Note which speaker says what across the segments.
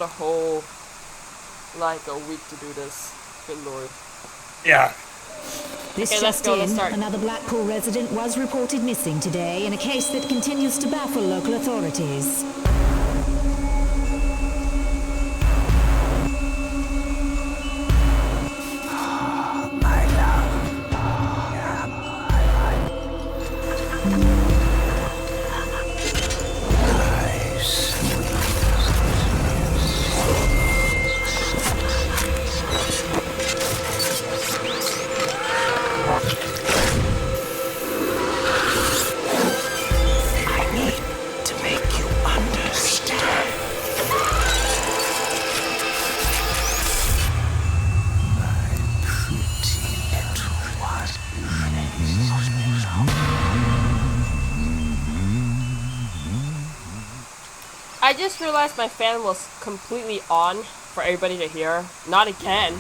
Speaker 1: a whole, like, a week to do this. Good lord.
Speaker 2: Yeah.
Speaker 3: This
Speaker 1: Okay, let's
Speaker 3: just
Speaker 1: go, let's
Speaker 3: in,
Speaker 1: start.
Speaker 3: another Blackpool resident was reported missing today in a case that continues to baffle local authorities.
Speaker 1: I just realized my fan was completely on for everybody to hear. Not again.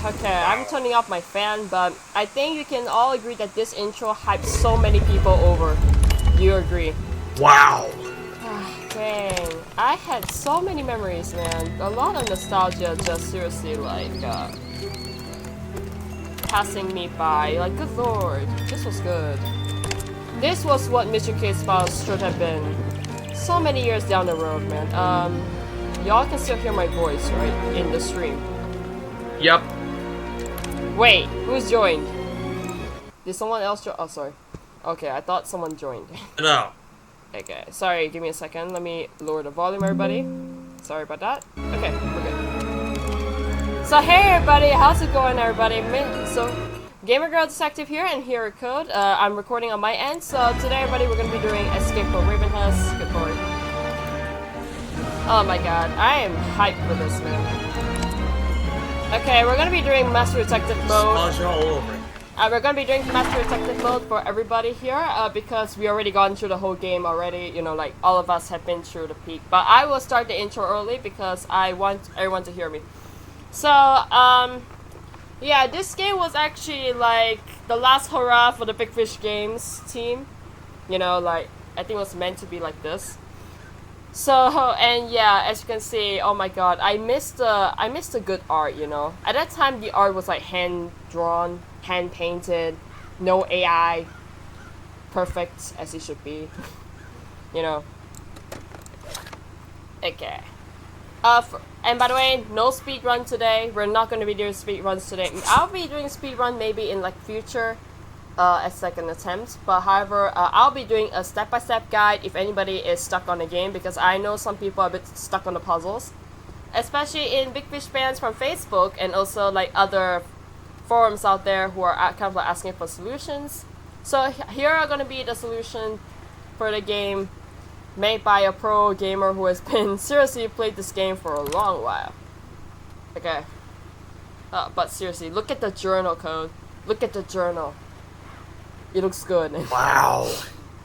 Speaker 1: Okay, I'm turning off my fan, but I think you can all agree that this intro hyped so many people over. Do you agree?
Speaker 2: Wow.
Speaker 1: Dang, I had so many memories, man. A lot of nostalgia just seriously, like, passing me by. Like, good lord, this was good. This was what Mr. K's files should have been so many years down the road, man. Y'all can still hear my voice, right? In the stream.
Speaker 2: Yep.
Speaker 1: Wait, who's joined? Did someone else join? Oh, sorry. Okay, I thought someone joined.
Speaker 2: No.
Speaker 1: Okay, sorry, give me a second. Let me lower the volume, everybody. Sorry about that. Okay, we're good. So, hey, everybody, how's it going, everybody? So, Gamer Girl Detective here, and here at Code. I'm recording on my end, so today, everybody, we're going to be doing Escape from Ravenhearst. Good lord. Oh my god, I am hyped for this, man. Okay, we're going to be doing Master Detective mode.
Speaker 2: Nostalgia all over.
Speaker 1: We're going to be doing Master Detective mode for everybody here, because we already gone through the whole game already, you know, like, all of us have been through the peak. But I will start the intro early because I want everyone to hear me. So, yeah, this game was actually, like, the last hurrah for the Big Fish Games team. You know, like, I think it was meant to be like this. So, and yeah, as you can see, oh my god, I missed the good art, you know. At that time, the art was, like, hand-drawn, hand-painted, no AI, perfect as it should be, you know. Okay. And by the way, no speed run today. We're not going to be doing speed runs today. I'll be doing speed run maybe in like future, as like an attempt. But however, I'll be doing a step-by-step guide if anybody is stuck on the game, because I know some people are a bit stuck on the puzzles, especially in Big Fish fans from Facebook and also like other forums out there who are kind of like asking for solutions. So here are going to be the solution for the game, made by a pro gamer who has been seriously played this game for a long while. Okay. But seriously, look at the journal code. Look at the journal. It looks good.
Speaker 2: Wow.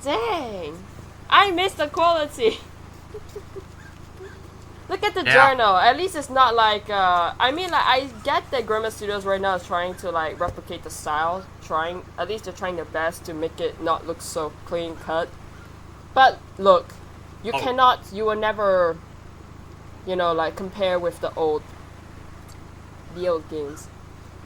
Speaker 1: Dang. I missed the quality. Look at the
Speaker 2: Yeah.
Speaker 1: journal. At least it's not like, I mean, like, I get that Grimace Studios right now is trying to, like, replicate the style. At least they're trying their best to make it not look so clean cut. But, look, you will never, you know, like, compare with the old games.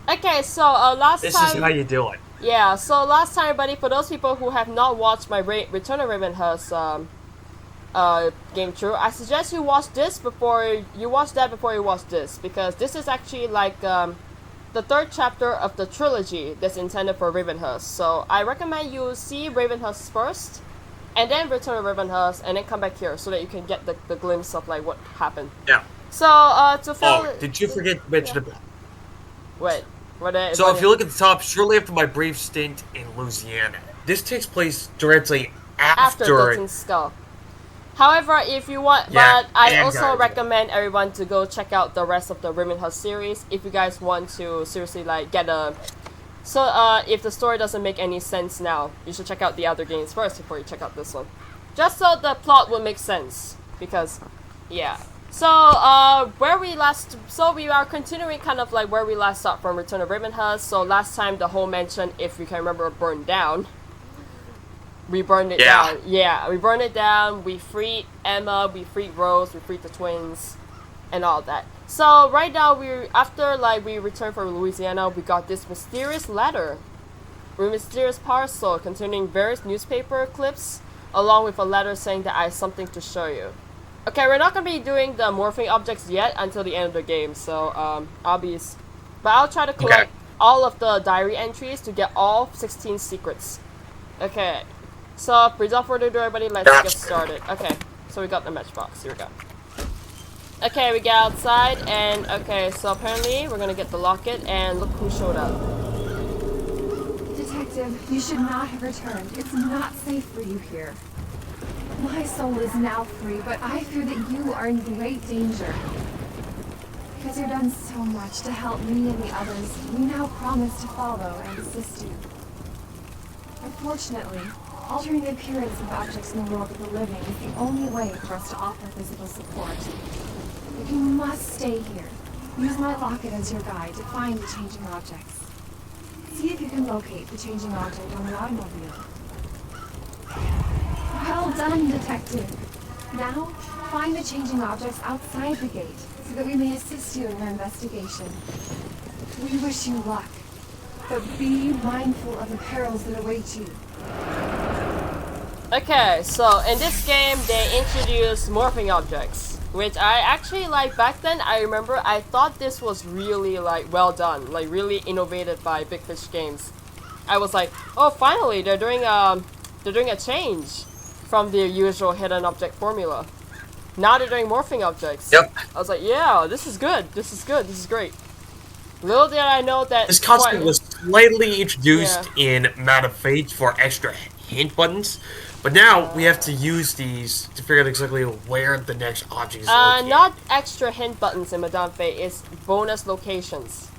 Speaker 1: Okay, so, last time...
Speaker 2: This is how you do it.
Speaker 1: Yeah, so last time, everybody, for those people who have not watched my Return of Ravenhearst, game through, I suggest you watch this before you watch this, because this is actually like the third chapter of the trilogy that's intended for Ravenhearst. So I recommend you see Ravenhearst first, and then Return of Ravenhearst, and then come back here so that you can get the glimpse of like what happened.
Speaker 2: Yeah.
Speaker 1: So to fill.
Speaker 2: Oh, did you forget to mention about?
Speaker 1: Wait,
Speaker 2: So if you look at the top, shortly after my brief stint in Louisiana, this takes place directly after
Speaker 1: Dutton's Skull. However, if you want,
Speaker 2: Yeah,
Speaker 1: but I
Speaker 2: and
Speaker 1: also
Speaker 2: guys.
Speaker 1: recommend everyone to go check out the rest of the Ravenhearst series if you guys want to seriously like get a. So if the story doesn't make any sense now, you should check out the other games first before you check out this one, just so the plot will make sense. Because, yeah. So we are continuing kind of like where we last stopped from Return of Ravenhearst. So last time the whole mansion, if you can remember, burned down. We burned it
Speaker 2: Yeah.
Speaker 1: down. Yeah, we burned it down. We freed Emma. We freed Rose. We freed the twins, and all that. So right now after we returned from Louisiana, we got this mysterious letter, a mysterious parcel containing various newspaper clips, along with a letter saying that I have something to show you. Okay, we're not gonna be doing the morphing objects yet until the end of the game. So I'll try to collect all of the diary entries to get all 16 secrets. Okay. So, without further ado, everybody, let's get started. Okay, so we got the matchbox. Here we go. Okay, we get outside, and okay, so apparently we're gonna get the locket, and look who showed up.
Speaker 4: Detective, you should not have returned. It's not safe for you here. My soul is now free, but I fear that you are in great danger. Because you've done so much to help me and the others, we now promise to follow and assist you. Unfortunately, altering the appearance of objects in the world of the living is the only way for us to offer physical support. But you must stay here. Use my locket as your guide to find the changing objects. See if you can locate the changing object on the automobile. Well done, Detective. Now, find the changing objects outside the gate so that we may assist you in your investigation. We wish you luck. But be mindful of the perils that await you.
Speaker 1: Okay, so in this game, they introduced morphing objects, which I actually back then. I remember I thought this was really well done, really innovated by Big Fish Games. I was like, oh, finally they're doing a change from the usual hidden object formula. Now they're doing morphing objects.
Speaker 2: Yep.
Speaker 1: I was like, yeah, this is good. This is good. This is great. Little did I know that
Speaker 2: this concept was slightly introduced in Map of Fate for extra hint buttons, but now we have to use these to figure out exactly where the next object is located.
Speaker 1: Not extra hint buttons in Madame Fate, it's bonus locations.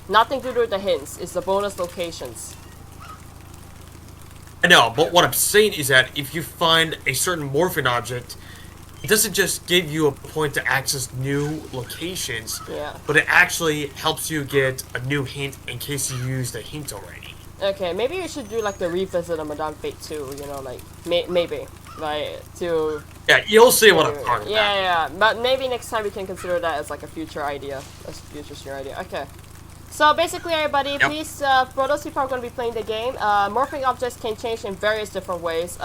Speaker 1: Nothing to do with the hints, it's the bonus locations.
Speaker 2: I know, but what I'm saying is that if you find a certain morphing object, it doesn't just give you a point to access new locations, but it actually helps you get a new hint in case you used a hint already.
Speaker 1: Okay, maybe we should do the revisit of Madame Fate 2, you know, maybe. To...
Speaker 2: Yeah, you'll see what I'm talking about.
Speaker 1: Yeah, but maybe next time we can consider that as a future idea. As a future idea. Okay. So basically, everybody, please, for those people who are going to be playing the game, morphing objects can change in various different ways.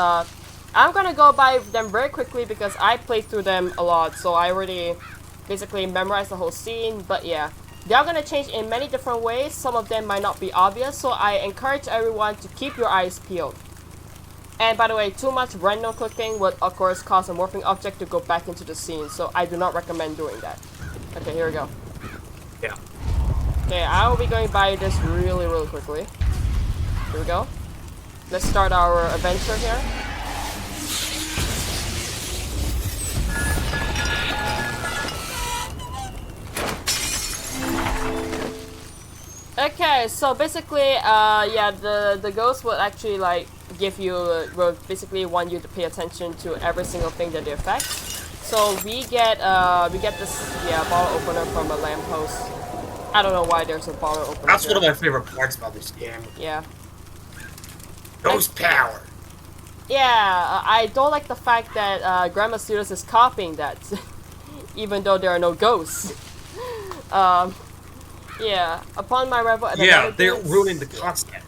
Speaker 1: I'm gonna go by them very quickly because I played through them a lot, so I already basically memorized the whole scene, but yeah. They are gonna change in many different ways, some of them might not be obvious, so I encourage everyone to keep your eyes peeled. And by the way, too much random clicking would of course cause a morphing object to go back into the scene, so I do not recommend doing that. Okay, here we go.
Speaker 2: Yeah.
Speaker 1: Okay, I will be going by this really quickly. Here we go. Let's start our adventure here. Okay, so basically, yeah, the ghost will actually give you, will basically want you to pay attention to every single thing that they affect. So we get this bottle opener from a lamppost. I don't know why there's a bottle opener.
Speaker 2: That's one of my favorite parts about this game.
Speaker 1: Yeah.
Speaker 2: Ghost power.
Speaker 1: Yeah, I don't like the fact that Grandma Studios is copying that, even though there are no ghosts. Yeah, upon my arrival at the
Speaker 2: they're ruining the concept.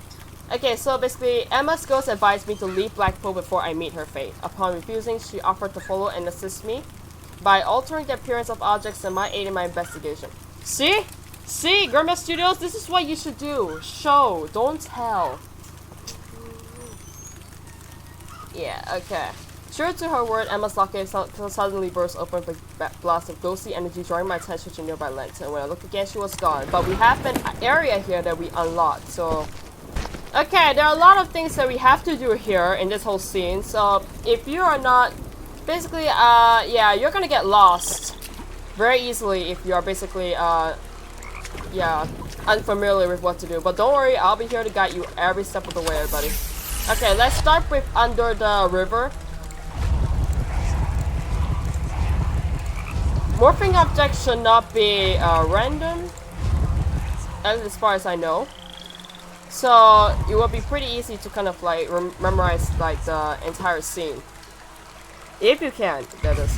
Speaker 1: Okay, so basically, Emma's ghost advised me to leave Blackpool before I meet her fate. Upon refusing, she offered to follow and assist me by altering the appearance of objects that might aid in my investigation. See? See, Grandma Studios, this is what you should do. Show, don't tell. Yeah, okay. True to her word, Emma's locket suddenly burst open with a blast of ghostly energy, drawing my attention to a nearby lantern. When I looked again, she was gone. But we have an area here that we unlocked, so... Okay, there are a lot of things that we have to do here in this whole scene, so if you are not... Basically, yeah, you're gonna get lost very easily if you are basically, yeah, unfamiliar with what to do. But don't worry, I'll be here to guide you every step of the way, everybody. Okay, let's start with under the river. Morphing objects should not be random, as far as I know. So it will be pretty easy to kind of like memorize like the entire scene. If you can, that is.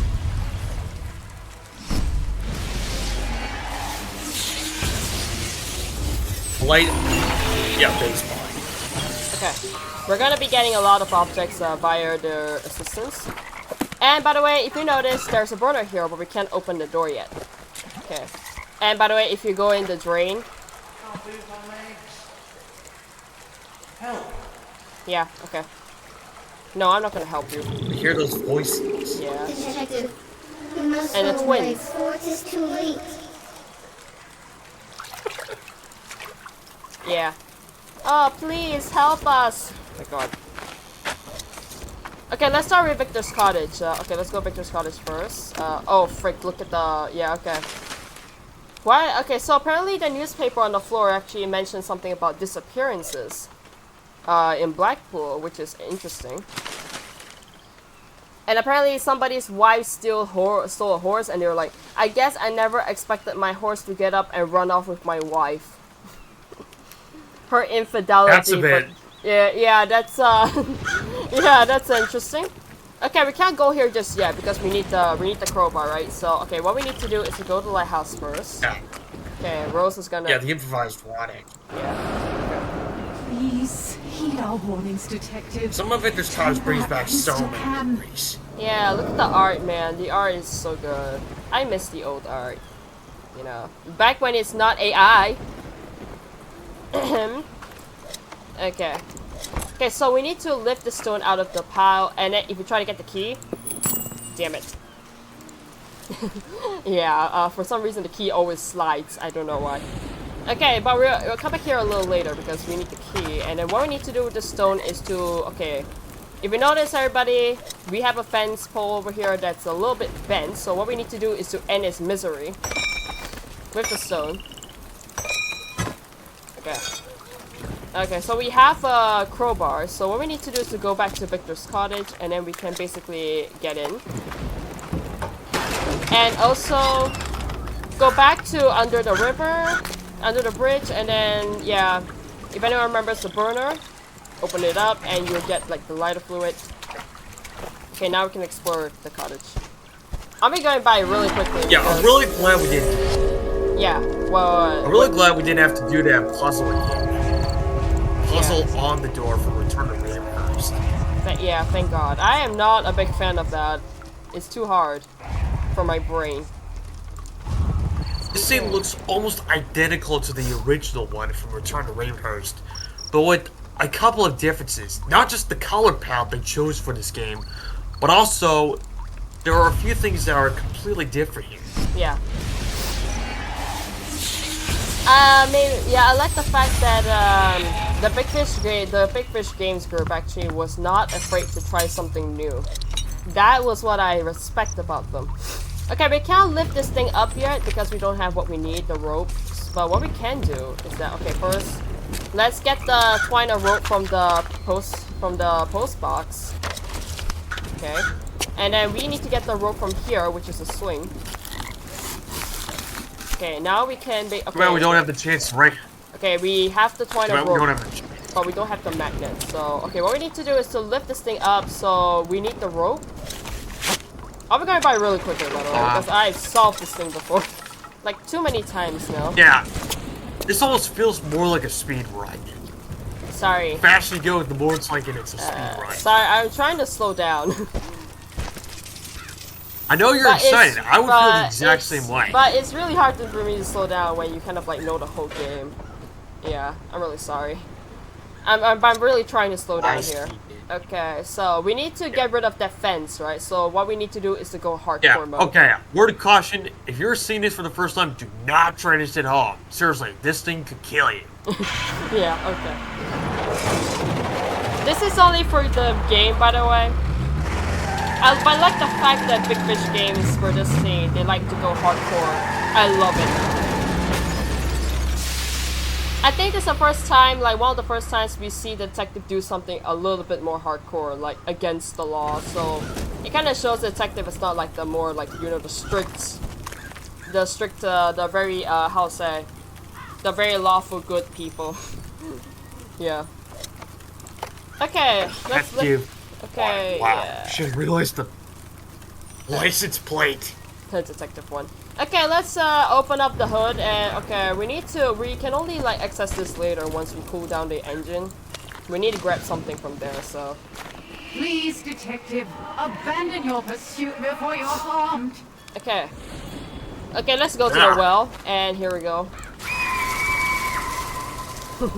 Speaker 2: Light, yeah, baseball.
Speaker 1: Okay, we're gonna be getting a lot of objects via their assistance. And by the way, if you notice, there's a burner here, but we can't open the door yet. Okay. And by the way, if you go in the drain.
Speaker 2: Help.
Speaker 1: Yeah, okay. No, I'm not gonna help you.
Speaker 2: I hear those voices.
Speaker 1: Yeah.
Speaker 5: Detective, we must
Speaker 1: And the
Speaker 5: go away
Speaker 1: twins.
Speaker 5: before it is too late.
Speaker 1: Yeah. Oh, please help us. Oh my god. Okay, let's start with Victor's cottage. Okay, let's go Victor's cottage first. Oh, frick, look at the... Yeah, okay. Why? Okay, so apparently the newspaper on the floor actually mentioned something about disappearances in Blackpool, which is interesting. And apparently somebody's wife stole a horse, and they were like, I guess I never expected my horse to get up and run off with my wife. Her infidelity.
Speaker 2: That's a bit...
Speaker 1: Yeah, that's yeah, that's interesting. Okay, we can't go here just yet because we need the crowbar, right? So okay, what we need to do is to go to the lighthouse first.
Speaker 2: Yeah.
Speaker 1: Okay, Rose is gonna.
Speaker 2: Yeah, the improvised wadding.
Speaker 1: Yeah.
Speaker 6: Please heed our warnings, detective.
Speaker 2: Some of Victor's cottage brings back so many memories.
Speaker 1: Yeah, look at the art, man. The art is so good. I miss the old art. You know, back when it's not AI. Okay. Okay, so we need to lift the stone out of the pile, and then if we try to get the key, damn it. Yeah, for some reason the key always slides. I don't know why. Okay, but we'll come back here a little later because we need the key. And then what we need to do with the stone is to, okay, if you notice everybody, we have a fence pole over here that's a little bit bent. So what we need to do is to end its misery with the stone. Okay. Okay, so we have a crowbar, so what we need to do is to go back to Victor's cottage, and then we can basically get in. And also, go back to under the river, under the bridge, and then, yeah, if anyone remembers the burner, open it up, and you'll get, like, the lighter fluid. Okay, now we can explore the cottage. I'll be going by really quickly.
Speaker 2: Yeah, I'm really glad we didn't.
Speaker 1: Yeah, well...
Speaker 2: I'm really glad we didn't have to do that puzzle again. Puzzle on the door for Return to Ravenhearst.
Speaker 1: Yeah, thank God. I am not a big fan of that. It's too hard for my brain.
Speaker 2: This scene looks almost identical to the original one from Return to Ravenhearst, but with a couple of differences. Not just the color palette they chose for this game, but also there are a few things that are completely different here.
Speaker 1: Yeah. Maybe, yeah, I like the fact that the Big Fish Games group actually was not afraid to try something new. That was what I respect about them. Okay, we can't lift this thing up yet because we don't have what we need, the ropes. But what we can do is that, okay, first, let's get the twine of rope from the post box. Okay, and then we need to get the rope from here, which is a swing. Okay, now we can be. Okay,
Speaker 2: Well, we don't have the chance, right?
Speaker 1: Okay, we have the twine of
Speaker 2: Well, we don't
Speaker 1: rope,
Speaker 2: have the chance.
Speaker 1: but we don't have the magnet. So, okay, what we need to do is to lift this thing up. So we need the rope. I'll be going by really quickly, by the way, because I've solved this thing before, like too many times now.
Speaker 2: Yeah, this almost feels more like a speed run.
Speaker 1: Sorry.
Speaker 2: The faster you go, the more it's like it's a speed run.
Speaker 1: Sorry, I'm trying to slow down.
Speaker 2: I know you're excited. I would feel the exact same way.
Speaker 1: But it's really hard for me to slow down when you kind of like know the whole game. Yeah, I'm really sorry. I'm really trying to slow down here. Okay, so we need to get rid of that fence, right? So what we need to do is to go hardcore mode.
Speaker 2: Okay. Word of caution: if you're seeing this for the first time, do not try this at home. Seriously, this thing could kill you.
Speaker 1: Yeah. Okay. This is only for the game, by the way. I like the fact that Big Fish Games for this scene, they like to go hardcore. I love it. I think it's the first time, like one of the first times we see the detective do something a little bit more hardcore, like against the law. So it kind of shows the detective is not like the more like, you know, the very, how to say, the very lawful good people. Yeah. Okay, let's
Speaker 2: That's you.
Speaker 1: Okay,
Speaker 2: Wow.
Speaker 1: yeah.
Speaker 2: Should have realized the license plate.
Speaker 1: Detective 1. Okay, let's open up the hood and okay, we can only like access this later once we cool down the engine. We need to grab something from there, so.
Speaker 6: Please, detective, abandon your pursuit before you're harmed.
Speaker 1: Okay. Okay, let's go to the well, and here we go.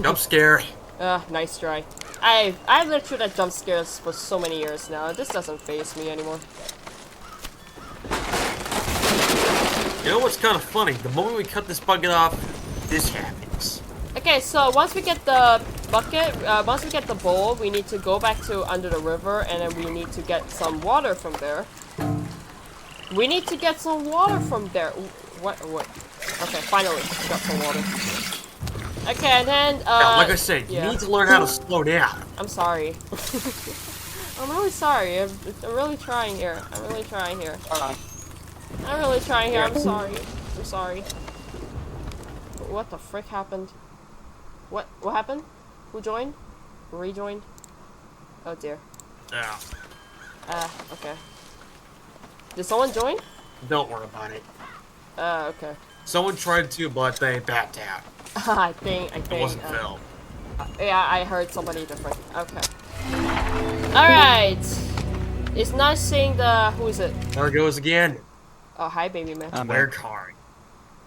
Speaker 2: Jump scare.
Speaker 1: Nice try. I've lived through that jump scares for so many years now. This doesn't faze me anymore.
Speaker 2: You know what's kind of funny? The moment we cut this bucket off, this happens.
Speaker 1: Okay, so once we get the bucket, once we get the bowl, we need to go back to under the river, and then we need to get some water from there. We need to get some water from there. What? Okay, finally, got some water. Okay, and then,
Speaker 2: yeah, like I said, you need to learn how to slow down.
Speaker 1: I'm sorry. I'm really sorry. I'm really trying here. I'm really trying here. I'm sorry. I'm sorry. What the frick happened? What happened? Who joined? Rejoined? Oh dear.
Speaker 2: Yeah.
Speaker 1: Okay. Did someone join?
Speaker 2: Don't worry about it.
Speaker 1: Okay.
Speaker 2: Someone tried to, but they backed out.
Speaker 1: I think.
Speaker 2: It wasn't Phil.
Speaker 1: Yeah, I heard somebody different. Okay. Alright. It's nice seeing the... Who is it?
Speaker 2: There it goes again.
Speaker 1: Oh, hi, baby man.
Speaker 2: Where card?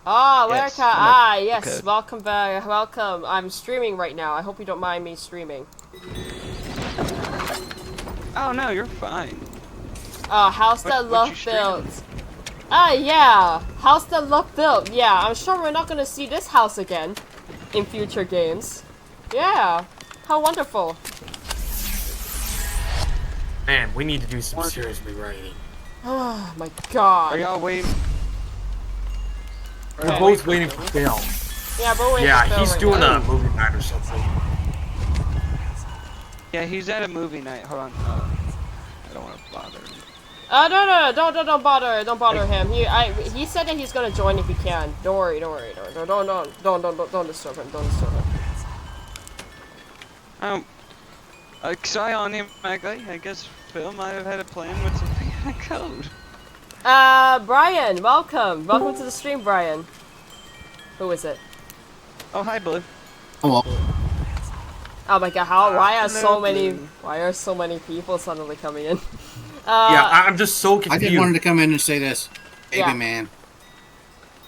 Speaker 1: Oh,
Speaker 7: Yes,
Speaker 1: welcome. Yes.
Speaker 7: okay.
Speaker 1: Welcome back. Welcome. I'm streaming right now. I hope you don't mind me streaming.
Speaker 7: Oh no, you're fine.
Speaker 1: How's the
Speaker 7: what
Speaker 1: love
Speaker 7: you streaming?
Speaker 1: built? Yeah. How's the love built? Yeah, I'm sure we're not gonna see this house again in future games. Yeah. How wonderful.
Speaker 2: Man, we need to do some serious rewriting.
Speaker 1: Oh my god.
Speaker 7: Are y'all waiting?
Speaker 2: We're both waiting for Phil.
Speaker 1: Yeah, but wait.
Speaker 2: Yeah, he's doing a movie night or something.
Speaker 7: Yeah, he's at a movie night. Hold on. I don't want to bother him.
Speaker 1: No, don't bother him. He said that he's gonna join if he can. Don't worry. Don't disturb him. Don't disturb him.
Speaker 7: Sorry on him, I guess Phil might have had a plan with something in the code.
Speaker 1: Brian, welcome. Welcome to the stream, Brian. Who is it?
Speaker 7: Oh, hi, Blue.
Speaker 8: Hello.
Speaker 1: Oh my god, why are so many people suddenly coming in?
Speaker 2: Yeah, I'm just so confused.
Speaker 8: I just wanted to come in and say this. Baby
Speaker 1: Yeah.
Speaker 8: man.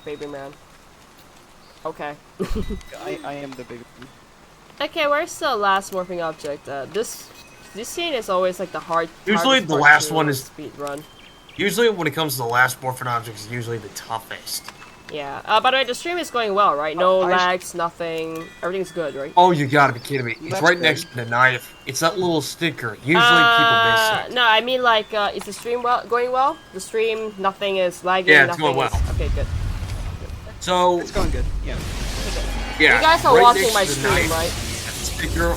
Speaker 1: Baby man. Okay.
Speaker 7: I am the big one.
Speaker 1: Okay, where's the last morphing object? This scene is always like the
Speaker 2: Usually
Speaker 1: hardest
Speaker 2: the
Speaker 1: part
Speaker 2: last
Speaker 1: to
Speaker 2: one is
Speaker 1: speed run.
Speaker 2: Usually when it comes to the last morphin object, it's usually the toughest.
Speaker 1: Yeah. By the way, the stream is going well, right? No lags, nothing. Everything's good, right?
Speaker 2: Oh, you gotta be kidding me! It's
Speaker 7: That's
Speaker 2: right
Speaker 7: good.
Speaker 2: next to the knife. It's that little sticker. Usually people miss it.
Speaker 1: No, I mean like, is the stream going well? The stream, nothing is lagging.
Speaker 2: Yeah, it's
Speaker 1: nothing
Speaker 2: going well.
Speaker 1: Okay, good.
Speaker 2: So
Speaker 7: It's going good. Yeah.
Speaker 2: yeah,
Speaker 1: You guys are
Speaker 2: right
Speaker 1: watching
Speaker 2: next
Speaker 1: my
Speaker 2: to the
Speaker 1: stream,
Speaker 2: knife,
Speaker 1: right?
Speaker 2: that sticker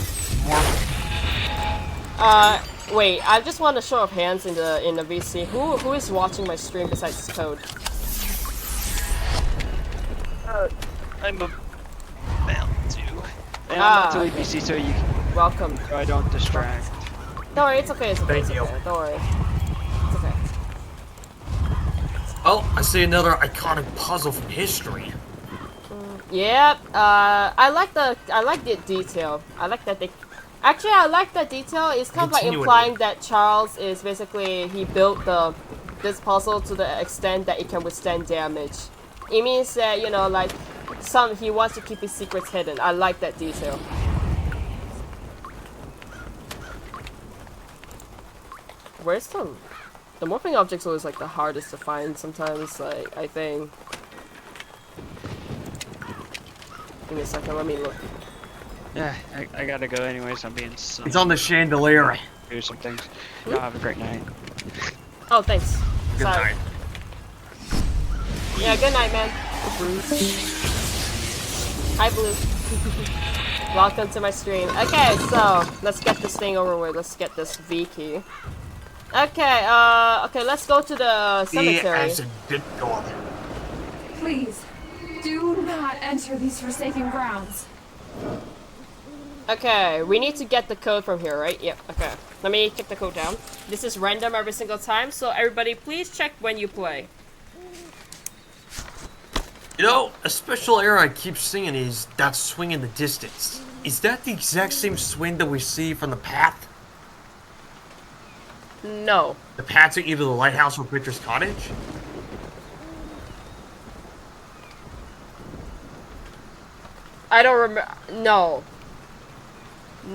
Speaker 2: morph.
Speaker 1: Wait. I just want a show of hands in the VC. Who is watching my stream besides Code?
Speaker 7: I'm a male too. And I'm not to ABC, so you
Speaker 1: Welcome.
Speaker 7: so I don't distract.
Speaker 1: Don't worry, it's okay. It's okay.
Speaker 2: Thank you.
Speaker 1: Don't worry. It's okay.
Speaker 2: Oh, I see another iconic puzzle from history.
Speaker 1: Yep. I like the detail. I like that they. Actually, I like that detail. It's kind of like implying that Charles is basically he built this puzzle to the extent that it can withstand damage. It means that like he wants to keep his secrets hidden. I like that detail. Where's the morphing object's always like the hardest to find sometimes. Like I think. Give me a second. Let me look.
Speaker 7: Yeah, I gotta go anyways. I'm being silly.
Speaker 2: It's on the chandelier.
Speaker 7: Do some things. Y'all have a great night.
Speaker 1: Oh, thanks.
Speaker 2: Good
Speaker 1: Sorry.
Speaker 2: night.
Speaker 1: Yeah, good night, man. Hi, Blue. Welcome to my stream. Okay, so let's get this thing over with. Let's get this V key. Okay, okay, let's go to the cemetery.
Speaker 2: As a bit door.
Speaker 4: Please, do not enter these forsaken grounds.
Speaker 1: Okay, we need to get the code from here, right? Yep, okay. Let me take the code down. This is random every single time, so everybody please check when you play.
Speaker 2: You know, a special error I keep seeing is that swing in the distance. Is that the exact same swing that we see from the path?
Speaker 1: No.
Speaker 2: The path to either the lighthouse or Bridger's cottage?
Speaker 1: I don't remember. No.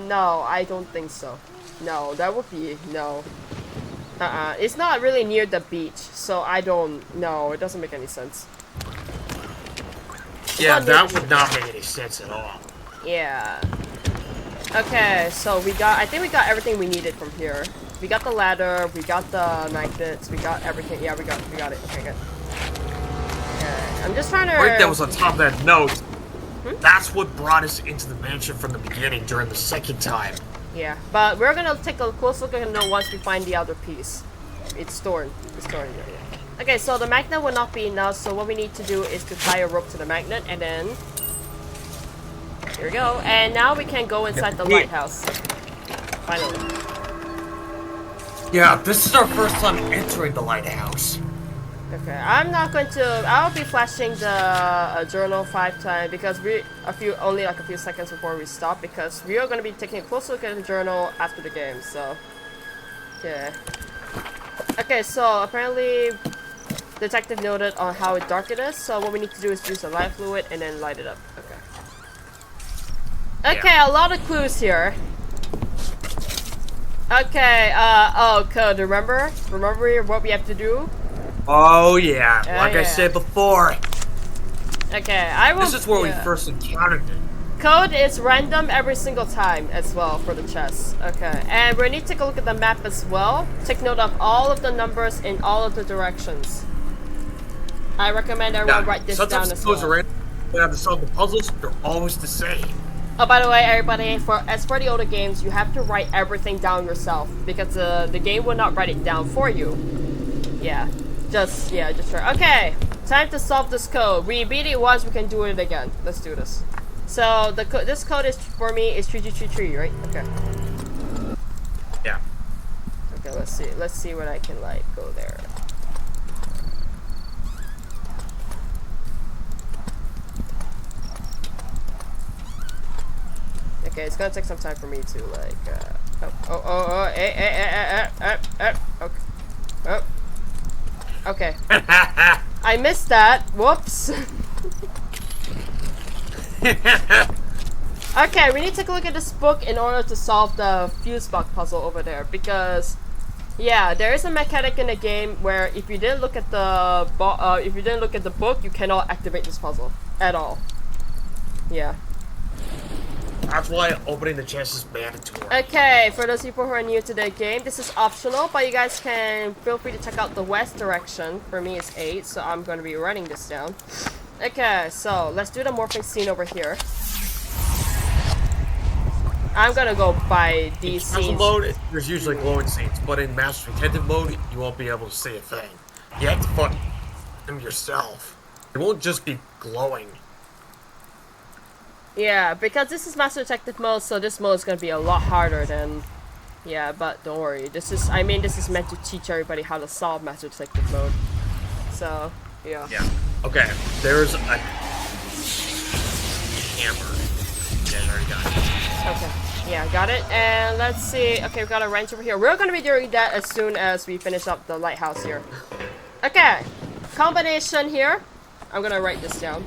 Speaker 1: No, I don't think so. No, that would be no. It's not really near the beach, so I don't. No, it doesn't make any sense.
Speaker 2: Yeah, that would not make any sense at all.
Speaker 1: Yeah. Okay, so we got. I think we got everything we needed from here. We got the ladder. We got the magnets. We got everything. Yeah, we got it. Okay, good. Okay, I'm just trying to.
Speaker 2: Right, that was on top of that note. That's what brought us into the mansion from the beginning during the second time.
Speaker 1: Yeah, but we're gonna take a close look at the note once we find the other piece. It's stored. It's stored in there. Yeah. Okay, so the magnet will not be enough. So what we need to do is to tie a rope to the magnet, and then here we go. And now we can go inside the lighthouse. Finally.
Speaker 2: Yeah, this is our first time entering the lighthouse.
Speaker 1: Okay, I'm not going to. I'll be flashing the journal 5 times because only like a few seconds before we stop because we are going to be taking a close look at the journal after the game. So, yeah. Okay, so apparently, detective noted on how dark it is. So what we need to do is use the light fluid and then light it up. Okay. Okay, a lot of clues here. Okay. Oh, code. Remember what we have to do?
Speaker 2: Oh yeah, like I said before.
Speaker 1: Okay, I will.
Speaker 2: This is where we first encountered it.
Speaker 1: Code is random every single time as well for the chess. Okay, and we need to take a look at the map as well. Take note of all of the numbers in all of the directions. I recommend everyone write this down as well.
Speaker 2: We have to solve the puzzles. They're always the same.
Speaker 1: Oh, by the way, everybody, as for the older games, you have to write everything down yourself because the game will not write it down for you. Yeah. Just try. Okay, time to solve this code. We beat it once, we can do it again. Let's do this. So this code is for me is 3333, right? Okay.
Speaker 2: Yeah.
Speaker 1: Okay, let's see. Let's see what I can like go there. Okay, it's gonna take some time for me to like. Okay. Okay. I missed that. Whoops. Okay, we need to take a look at this book in order to solve the fuse box puzzle over there because, yeah, there is a mechanic in the game where if you didn't look at the book, you cannot activate this puzzle at all. Yeah.
Speaker 2: That's why opening the chest is mandatory.
Speaker 1: Okay, for those people who are new to the game, this is optional, but you guys can feel free to check out the west direction. For me, it's 8, so I'm going to be writing this down. Okay, so let's do the morphing scene over here. I'm going to go by these scenes.
Speaker 2: In mode, there's usually glowing scenes, but in Master Detective mode, you won't be able to see a thing. You have to fuck them yourself. It won't just be glowing.
Speaker 1: Yeah, because this is Master Detective mode, so this mode is gonna be a lot harder than. Yeah, but don't worry. This is meant to teach everybody how to solve Master Detective mode. So, yeah.
Speaker 2: Yeah. Okay. There's a hammer. Yeah, I already got it.
Speaker 1: Okay. Yeah, got it. And let's see. Okay, we got a wrench over here. We're gonna be doing that as soon as we finish up the lighthouse here. Okay. Combination here. I'm gonna write this down.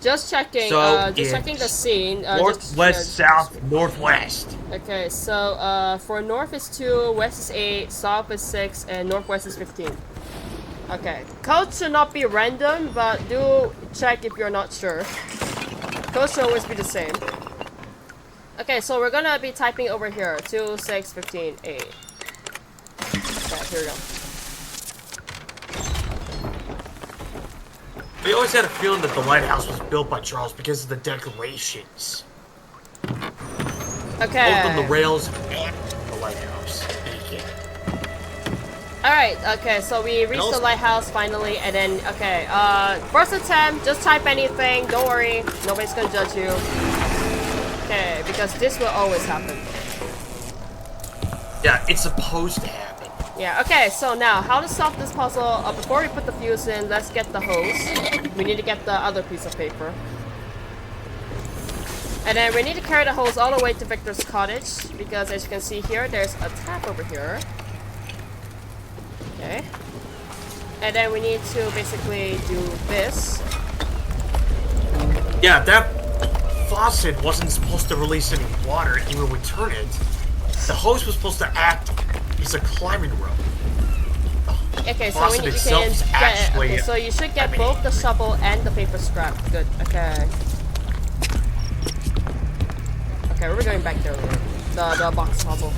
Speaker 1: Just checking.
Speaker 2: So
Speaker 1: just checking the scene.
Speaker 2: North, west, south, northwest.
Speaker 1: Okay, so for north is 2, west is 8, south is 6, and northwest is 15. Okay, codes should not be random, but do check if you're not sure. Codes should always be the same. Okay, so we're gonna be typing over here. 2, 6, 15, 8. Okay, here we go.
Speaker 2: We always had a feeling that the lighthouse was built by Charles because of the decorations.
Speaker 1: Okay.
Speaker 2: Both on the rails and the lighthouse.
Speaker 1: Alright, okay, so we reached the lighthouse finally, and then, okay, first attempt, just type anything, don't worry, nobody's gonna judge you. Okay, because this will always happen.
Speaker 2: Yeah, it's supposed to happen.
Speaker 1: Yeah, okay, so now, how to solve this puzzle, before we put the fuse in, let's get the hose. We need to get the other piece of paper. And then we need to carry the hose all the way to Victor's cottage, because as you can see here, there's a tap over here. Okay. And then we need to basically do this.
Speaker 2: Yeah, that faucet wasn't supposed to release any water even when we turn it. The hose was supposed to act as a climbing rope.
Speaker 1: Okay, so
Speaker 2: Faucet itself is actually...
Speaker 1: Okay, so you should get both the shovel and the paper scrap. Good, okay. Okay, we're going back there later. The box puzzle.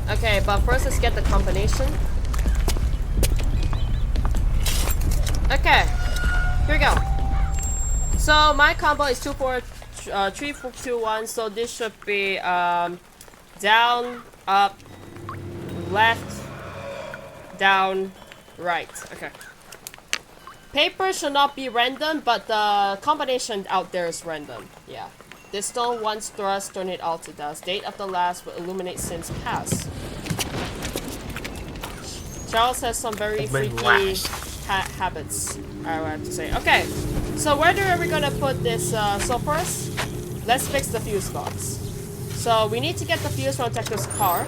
Speaker 1: Okay, but first let's get the combination. Okay, here we go. So my combo is 2 4 3 4 2 1. So this should be down, up, left, down, right. Okay. Paper should not be random, but the combination out there is random. Yeah. This stone once thrust, turn it all to dust. Date of the last will illuminate since past. Charles has some very freaky habits, I would have to say. Okay, so where are we gonna put this? So first, let's fix the fuse box. So we need to get the fuse from Detective's car.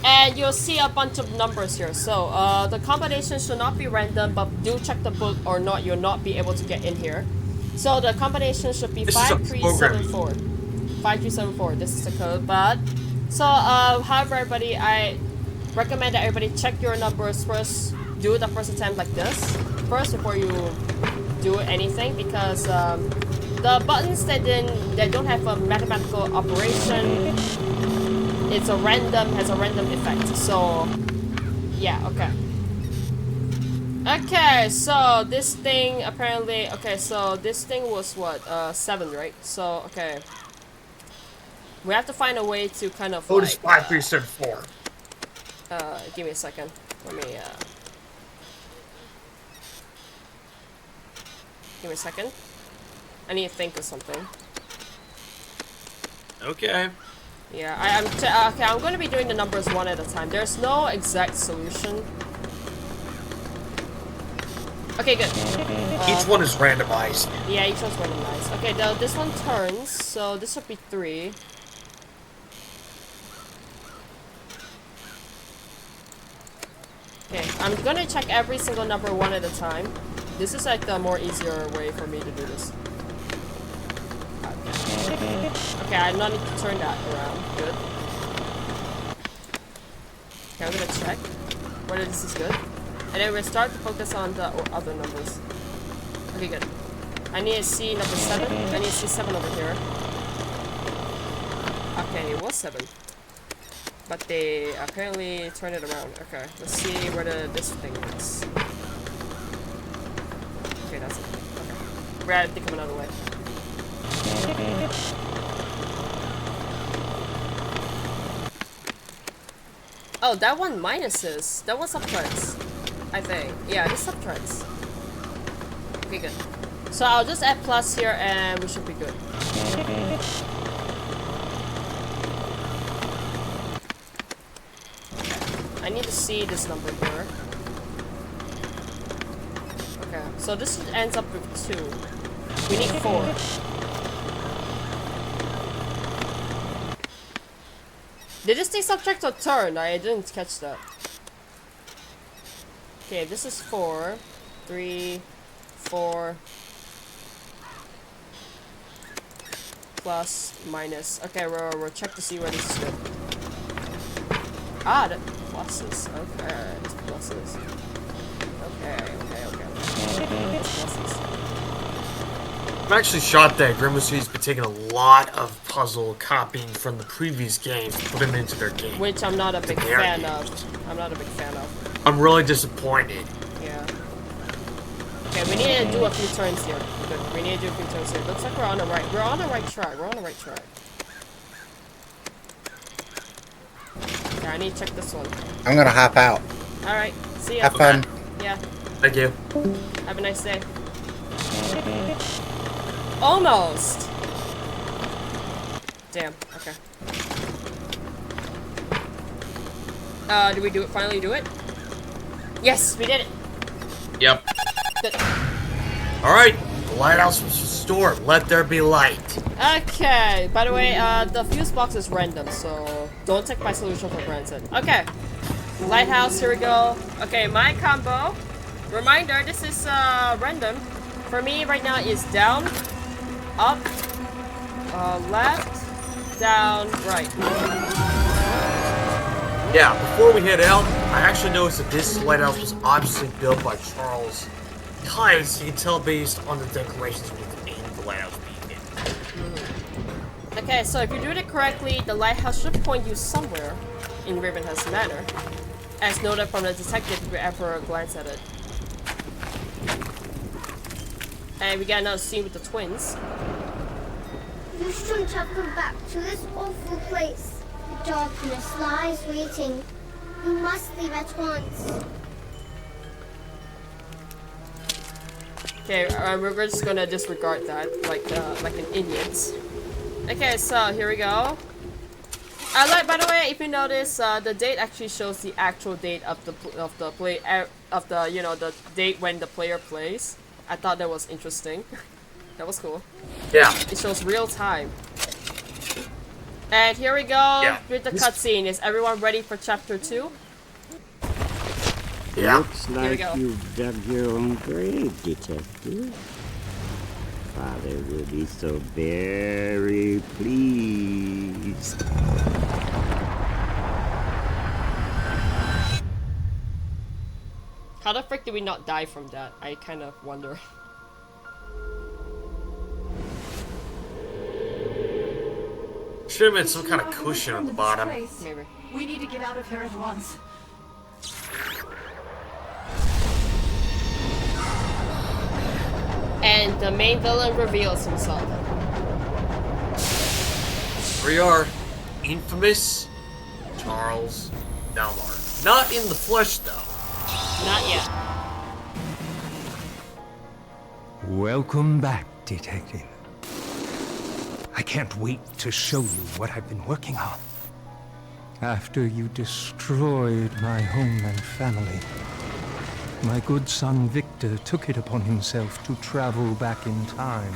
Speaker 1: And you'll see a bunch of numbers here. So the combination should not be random, but do check the book or not, you'll not be able to get in here. So the combination should be 5374. 5374, this is the code, but... So, however, everybody, I recommend that everybody check your numbers first. Do the first attempt like this first before you do anything, because the buttons that don't have a mathematical operation, it's a random, has a random effect. So yeah, okay. Okay, so this thing apparently, okay, so this thing was what, 7, right? So okay, we have to find a way to kind of
Speaker 2: Code is 5374.
Speaker 1: Give me a second. Let me give me a second. I need to think of something.
Speaker 2: Okay.
Speaker 1: Yeah, okay, I'm going to be doing the numbers one at a time. There's no exact solution. Okay, good.
Speaker 2: Each one is randomized.
Speaker 1: Yeah, each one's randomized. Okay, this one turns, so this would be 3. Okay, I'm gonna check every single number one at a time. This is like the more easier way for me to do this. Okay, I don't need to turn that around. Good. Okay, I'm gonna check whether this is good. And then we'll start to focus on the other numbers. Okay, good. I need to see number 7. I need to see 7 over here. Okay, it was 7. But they apparently turned it around. Okay, let's see where this thing is. Okay, that's it. Okay. We're at to think of another way. Oh, that one minuses. That one subtracts. I think. Yeah, this subtracts. Okay, good. So I'll just add plus here and we should be good. I need to see this number here. Okay, so this ends up with 2. We need 4. Did this thing subtract or turn? I didn't catch that. Okay, this is 4. 3, 4. Plus, minus. Okay, we'll check to see where this is good. Ah, the pluses. Okay, it's pluses. Okay. Pluses.
Speaker 2: I'm actually shocked that Grimacie's been taking a lot of puzzle copying from the previous games to put them into their game.
Speaker 1: Which I'm not a big fan of. I'm not a big fan of.
Speaker 2: I'm really disappointed.
Speaker 1: Yeah. Okay, we need to do a few turns here. Good. We need to do a few turns here. Looks like we're on the right. We're on the right track. We're on the right track. Okay, I need to check this one.
Speaker 9: I'm gonna hop out.
Speaker 1: Alright, see ya.
Speaker 9: Have fun.
Speaker 1: Yeah.
Speaker 2: Thank you.
Speaker 1: Have a nice day. Almost! Damn, okay. Did we finally do it? Yes, we did it!
Speaker 2: Yep.
Speaker 1: Good.
Speaker 2: Alright, the lighthouse was restored. Let there be light.
Speaker 1: Okay, by the way, the fuse box is random, so don't take my solution for granted. Okay, lighthouse, here we go. Okay, my combo. Reminder, this is random. For me right now is down, up, left, down, right.
Speaker 2: Yeah, before we head out, I actually noticed that this lighthouse was obviously built by Charles Times. You can tell based on the decorations within the lighthouse being in.
Speaker 1: Okay, so if you do it correctly, the lighthouse should point you somewhere in Ravenhearst Manor, as noted from the detective if you ever glance at it. And we got another scene with the twins.
Speaker 5: You shouldn't have come back to this awful place. The darkness lies waiting. You must leave at once.
Speaker 1: Okay, we're just gonna disregard that, like an idiot. Okay, so here we go. By the way, if you notice, the date actually shows the actual date of the date when the player plays. I thought that was interesting. That was cool.
Speaker 2: Yeah.
Speaker 1: It shows real time. And here we go with the cutscene. Is everyone ready for chapter 2?
Speaker 2: Yeah.
Speaker 10: Looks like you've dug your own grave, detective. Father will be so very pleased.
Speaker 1: How the frick did we not die from that? I kind of wonder.
Speaker 2: Should have been some kind of cushion on the bottom.
Speaker 1: Maybe.
Speaker 6: We need to get out of here at once.
Speaker 1: And the main villain reveals himself.
Speaker 2: We are infamous Charles Delmar. Not in the flesh, though.
Speaker 1: Not yet.
Speaker 11: Welcome back, detective. I can't wait to show you what I've been working on. After you destroyed my home and family, my good son Victor took it upon himself to travel back in time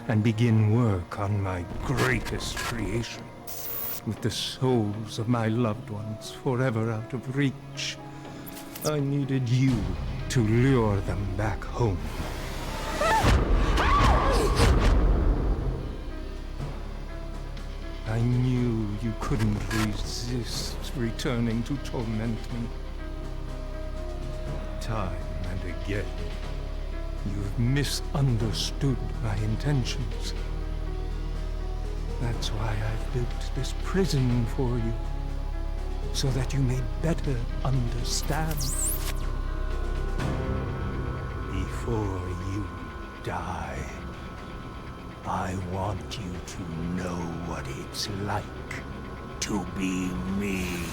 Speaker 11: and begin work on my greatest creation. With the souls of my loved ones forever out of reach, I needed you to lure them back home. I knew you couldn't resist returning to torment me. Time and again, you've misunderstood my intentions. That's why I've built this prison for you, so that you may better understand. Before you die, I want you to know what it's like to be me.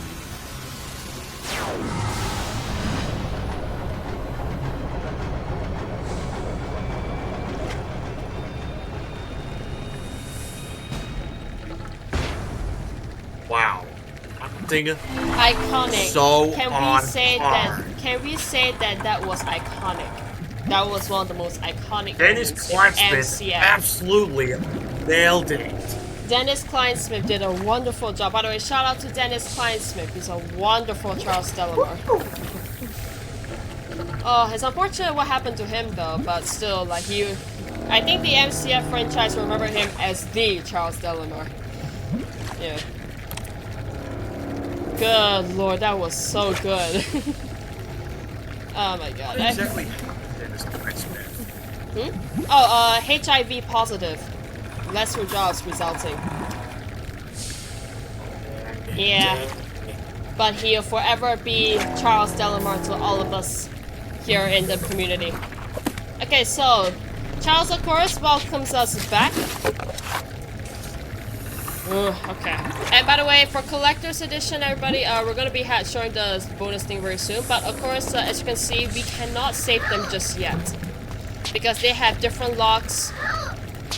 Speaker 2: Wow. Dinger.
Speaker 1: Iconic.
Speaker 2: So
Speaker 1: Can we say that was iconic? That was one of the most iconic
Speaker 2: Dennis
Speaker 1: moments in
Speaker 2: Kleinsmith
Speaker 1: MCF.
Speaker 2: absolutely nailed it.
Speaker 1: Dennis Kleinsmith did a wonderful job. By the way, shout out to Dennis Kleinsmith. He's a wonderful Charles Delmar. Oh, it's unfortunate what happened to him though, but still, like I think the MCF franchise remember him as the Charles Delmar. Yeah. Good lord, that was so good. Oh my god.
Speaker 2: What exactly Dennis Kleinsmith?
Speaker 1: Oh, HIV positive. Less withdrawals resulting. Yeah. But he'll forever be Charles Delmar to all of us here in the community. Okay, so Charles of course welcomes us back. Okay. And by the way, for collector's edition, everybody, we're gonna be showing the bonus thing very soon. But of course, as you can see, we cannot save them just yet because they have different locks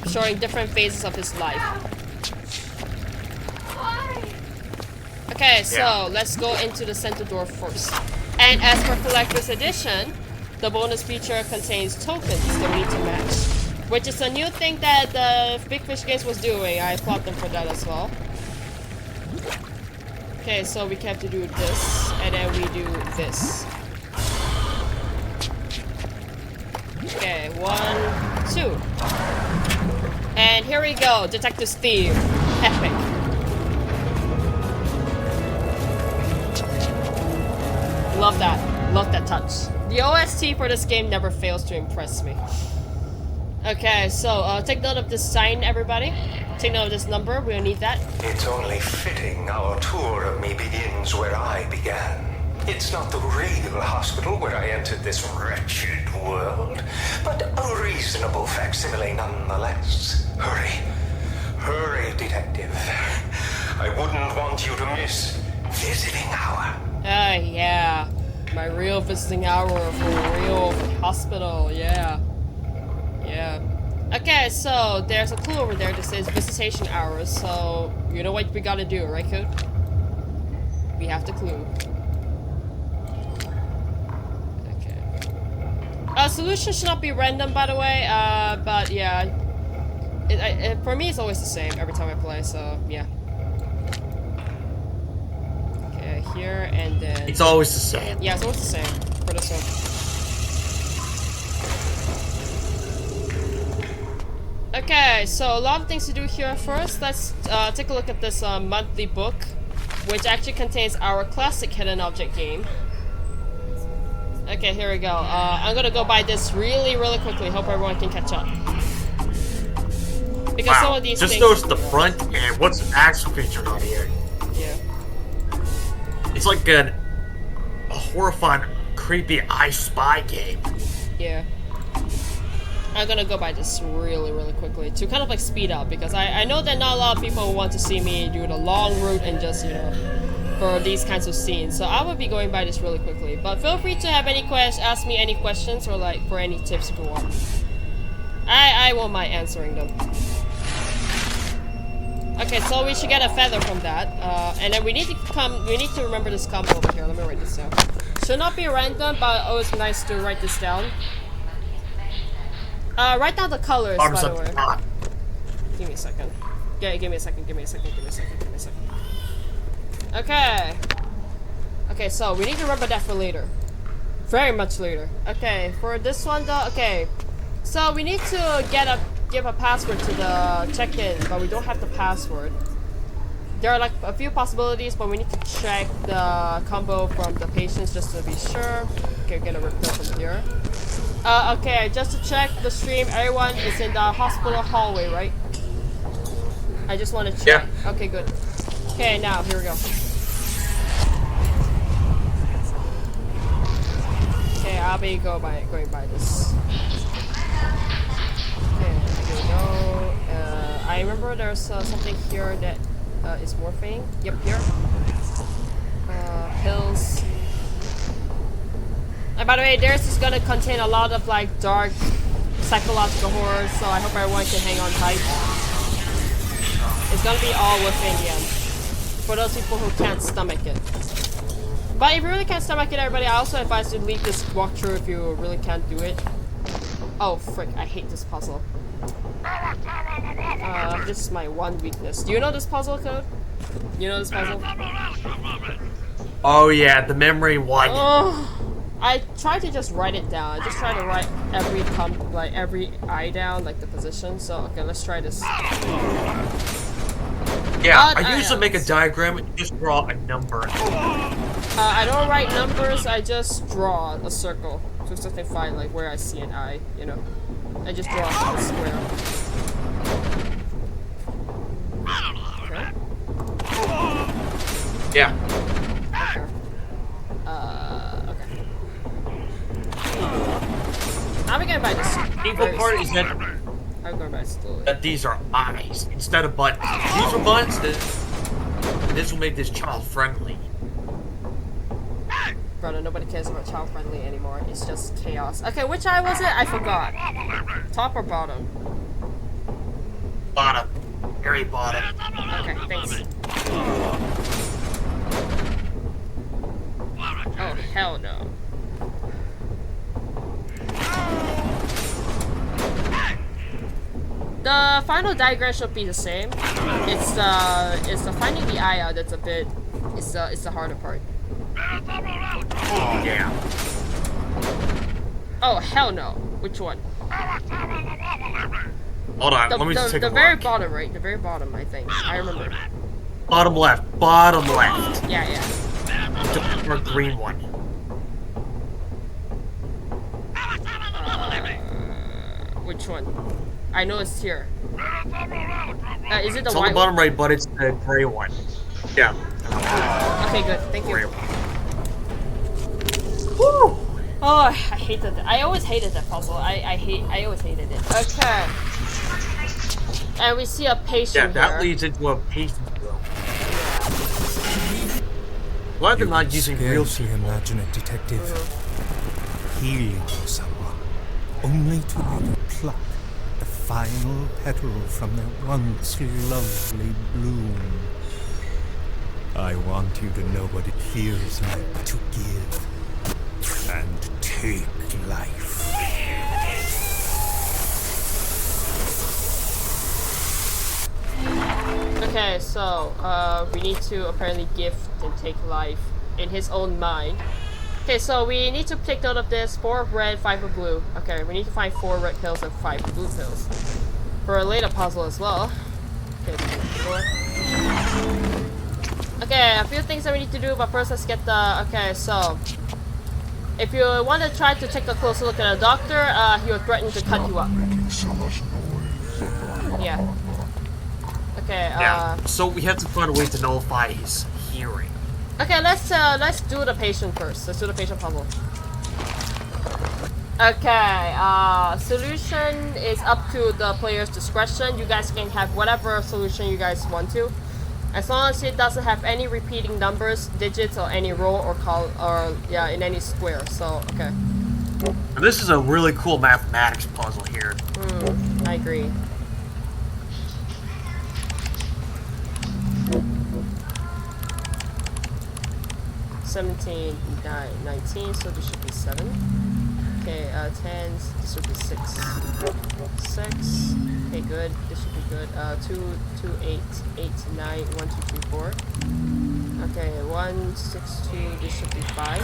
Speaker 1: showing different phases of his life. Okay, so let's go into the center door first. And as for collector's edition, the bonus feature contains tokens that we need to match, which is a new thing that the Big Fish Games was doing. I applaud them for that as well. Okay, so we have to do this, and then we do this. Okay, 1, 2. And here we go, Detective Steve. Epic. Love that. Love that touch. The OST for this game never fails to impress me. Okay, so take note of this sign, everybody. Take note of this number. We'll need that.
Speaker 9: It's only fitting our tour of me begins where I began. It's not the real hospital where I entered this wretched world, but a reasonable facsimile nonetheless. Hurry. Hurry, detective. I wouldn't want you to miss visiting hour.
Speaker 1: Yeah. My real visiting hour for a real hospital, yeah. Yeah. Okay, so there's a clue over there that says visitation hours, so you know what we gotta do, right, Code? We have the clue. Okay. Solution should not be random, by the way, but yeah. For me, it's always the same every time I play, so yeah. Okay, here, and then...
Speaker 2: It's always the same.
Speaker 1: Yeah, it's always the same for this one. Okay, so a lot of things to do here. First, let's take a look at this monthly book, which actually contains our classic hidden object game. Okay, here we go. I'm gonna go buy this really quickly. Hope everyone can catch up. Because some of these
Speaker 2: just
Speaker 1: things...
Speaker 2: notice the front and what's actually featured on here.
Speaker 1: Yeah.
Speaker 2: It's like a horrifying, creepy I Spy game.
Speaker 1: Yeah. I'm gonna go buy this really quickly to kind of like speed up, because I know that not a lot of people want to see me do the long route and just, you know, for these kinds of scenes. So I will be going by this really quickly. But feel free to have any ask me any questions or like for any tips if you want. I won't mind answering them. Okay, so we should get a feather from that, and then we need to remember this combo over here. Let me write this down. Should not be random, but always nice to write this down. Write down the colors, by the way. Give me a second. Yeah, give me a second. Okay. Okay, so we need to remember that for later. Very much later. Okay, for this one though, okay. So we need to give a password to the check-in, but we don't have the password. There are like a few possibilities, but we need to check the combo from the patients just to be sure. Okay, get a Reupload from here. Okay, just to check the stream, everyone is in the hospital hallway, right? I just want to check. Yeah. Okay, good. Okay, now, here we go. Okay, I'll be going by this. Okay, here we go. I remember there's something here that is morphing. Yep, here. Pills. And by the way, theirs is gonna contain a lot of like dark psychological horror, so I hope everyone can hang on tight. It's gonna be all within the end. For those people who can't stomach it. But if you really can't stomach it, everybody, I also advise you to leave this walkthrough if you really can't do it. Oh frick, I hate this puzzle. This is my one weakness. Do you know this puzzle, Code? You know this puzzle?
Speaker 2: Oh yeah, the memory one.
Speaker 1: I tried to just write it down. I just tried to write every eye down, like the position. So okay, let's try this.
Speaker 2: Yeah, I usually make a diagram and just draw a number.
Speaker 1: I don't write numbers. I just draw a circle to something fine, like where I see an eye. You know, I just draw a square. Okay.
Speaker 2: Yeah.
Speaker 1: I'm gonna buy this.
Speaker 2: Evil part is that
Speaker 1: I'm going back slowly.
Speaker 2: That these are eyes instead of buttons. If these are buttons, this will make this child friendly.
Speaker 1: Brother, nobody cares about child friendly anymore. It's just chaos. Okay, which eye was it? I forgot. Top or bottom?
Speaker 2: Bottom. Very bottom.
Speaker 1: Okay, thanks. Oh, hell no. The final diagram should be the same. It's the finding the eye out that's a bit, it's the harder part.
Speaker 2: Yeah.
Speaker 1: Oh, hell no. Which one?
Speaker 2: Hold on, let me just take a
Speaker 1: The
Speaker 2: look.
Speaker 1: very bottom, right? The very bottom, I think. I remember.
Speaker 2: Bottom left. Bottom left.
Speaker 1: Yeah, yeah.
Speaker 2: The green one.
Speaker 1: Which one? I know it's here. Is it the
Speaker 2: It's
Speaker 1: white
Speaker 2: on the bottom
Speaker 1: one?
Speaker 2: right, but it's the gray one. Yeah.
Speaker 1: Okay, good. Thank
Speaker 2: Gray
Speaker 1: you.
Speaker 2: one.
Speaker 1: Woo! Oh, I hated that. I always hated that puzzle. I always hated it. Okay. And we see a patient
Speaker 2: Yeah, that
Speaker 1: here.
Speaker 2: leads into a patient room. Why they're not using real
Speaker 11: scarcely
Speaker 2: people?
Speaker 11: imagine it, Detective. Healing someone, only to later pluck the final petal from their once lovely bloom. I want you to know what it feels like to give and take life.
Speaker 1: Okay, so we need to apparently gift and take life in his own mind. Okay, so we need to take note of this. 4 of red, 5 of blue. Okay, we need to find 4 red pills and 5 blue pills for a later puzzle as well. Okay, okay, a few things that we need to do, but first let's get the. Okay, so if you want to try to take a closer look at a doctor, he will threaten to cut you up. Yeah. Okay.
Speaker 2: Yeah. So we have to find a way to nullify his hearing.
Speaker 1: Okay, let's do the patient first. Let's do the patient puzzle. Okay, solution is up to the player's discretion. You guys can have whatever solution you guys want to, as long as it doesn't have any repeating numbers, digits, or any row or call or yeah, in any square. So okay.
Speaker 2: And this is a really cool mathematics puzzle here.
Speaker 1: I agree. $17, 19, so this should be 7. Okay, 10, this should be 6. 6. Okay, good. This should be good. 2, 2, 8, 8, 9, 1, 2, 3, 4. Okay, 1, 6, 2, this should be 5.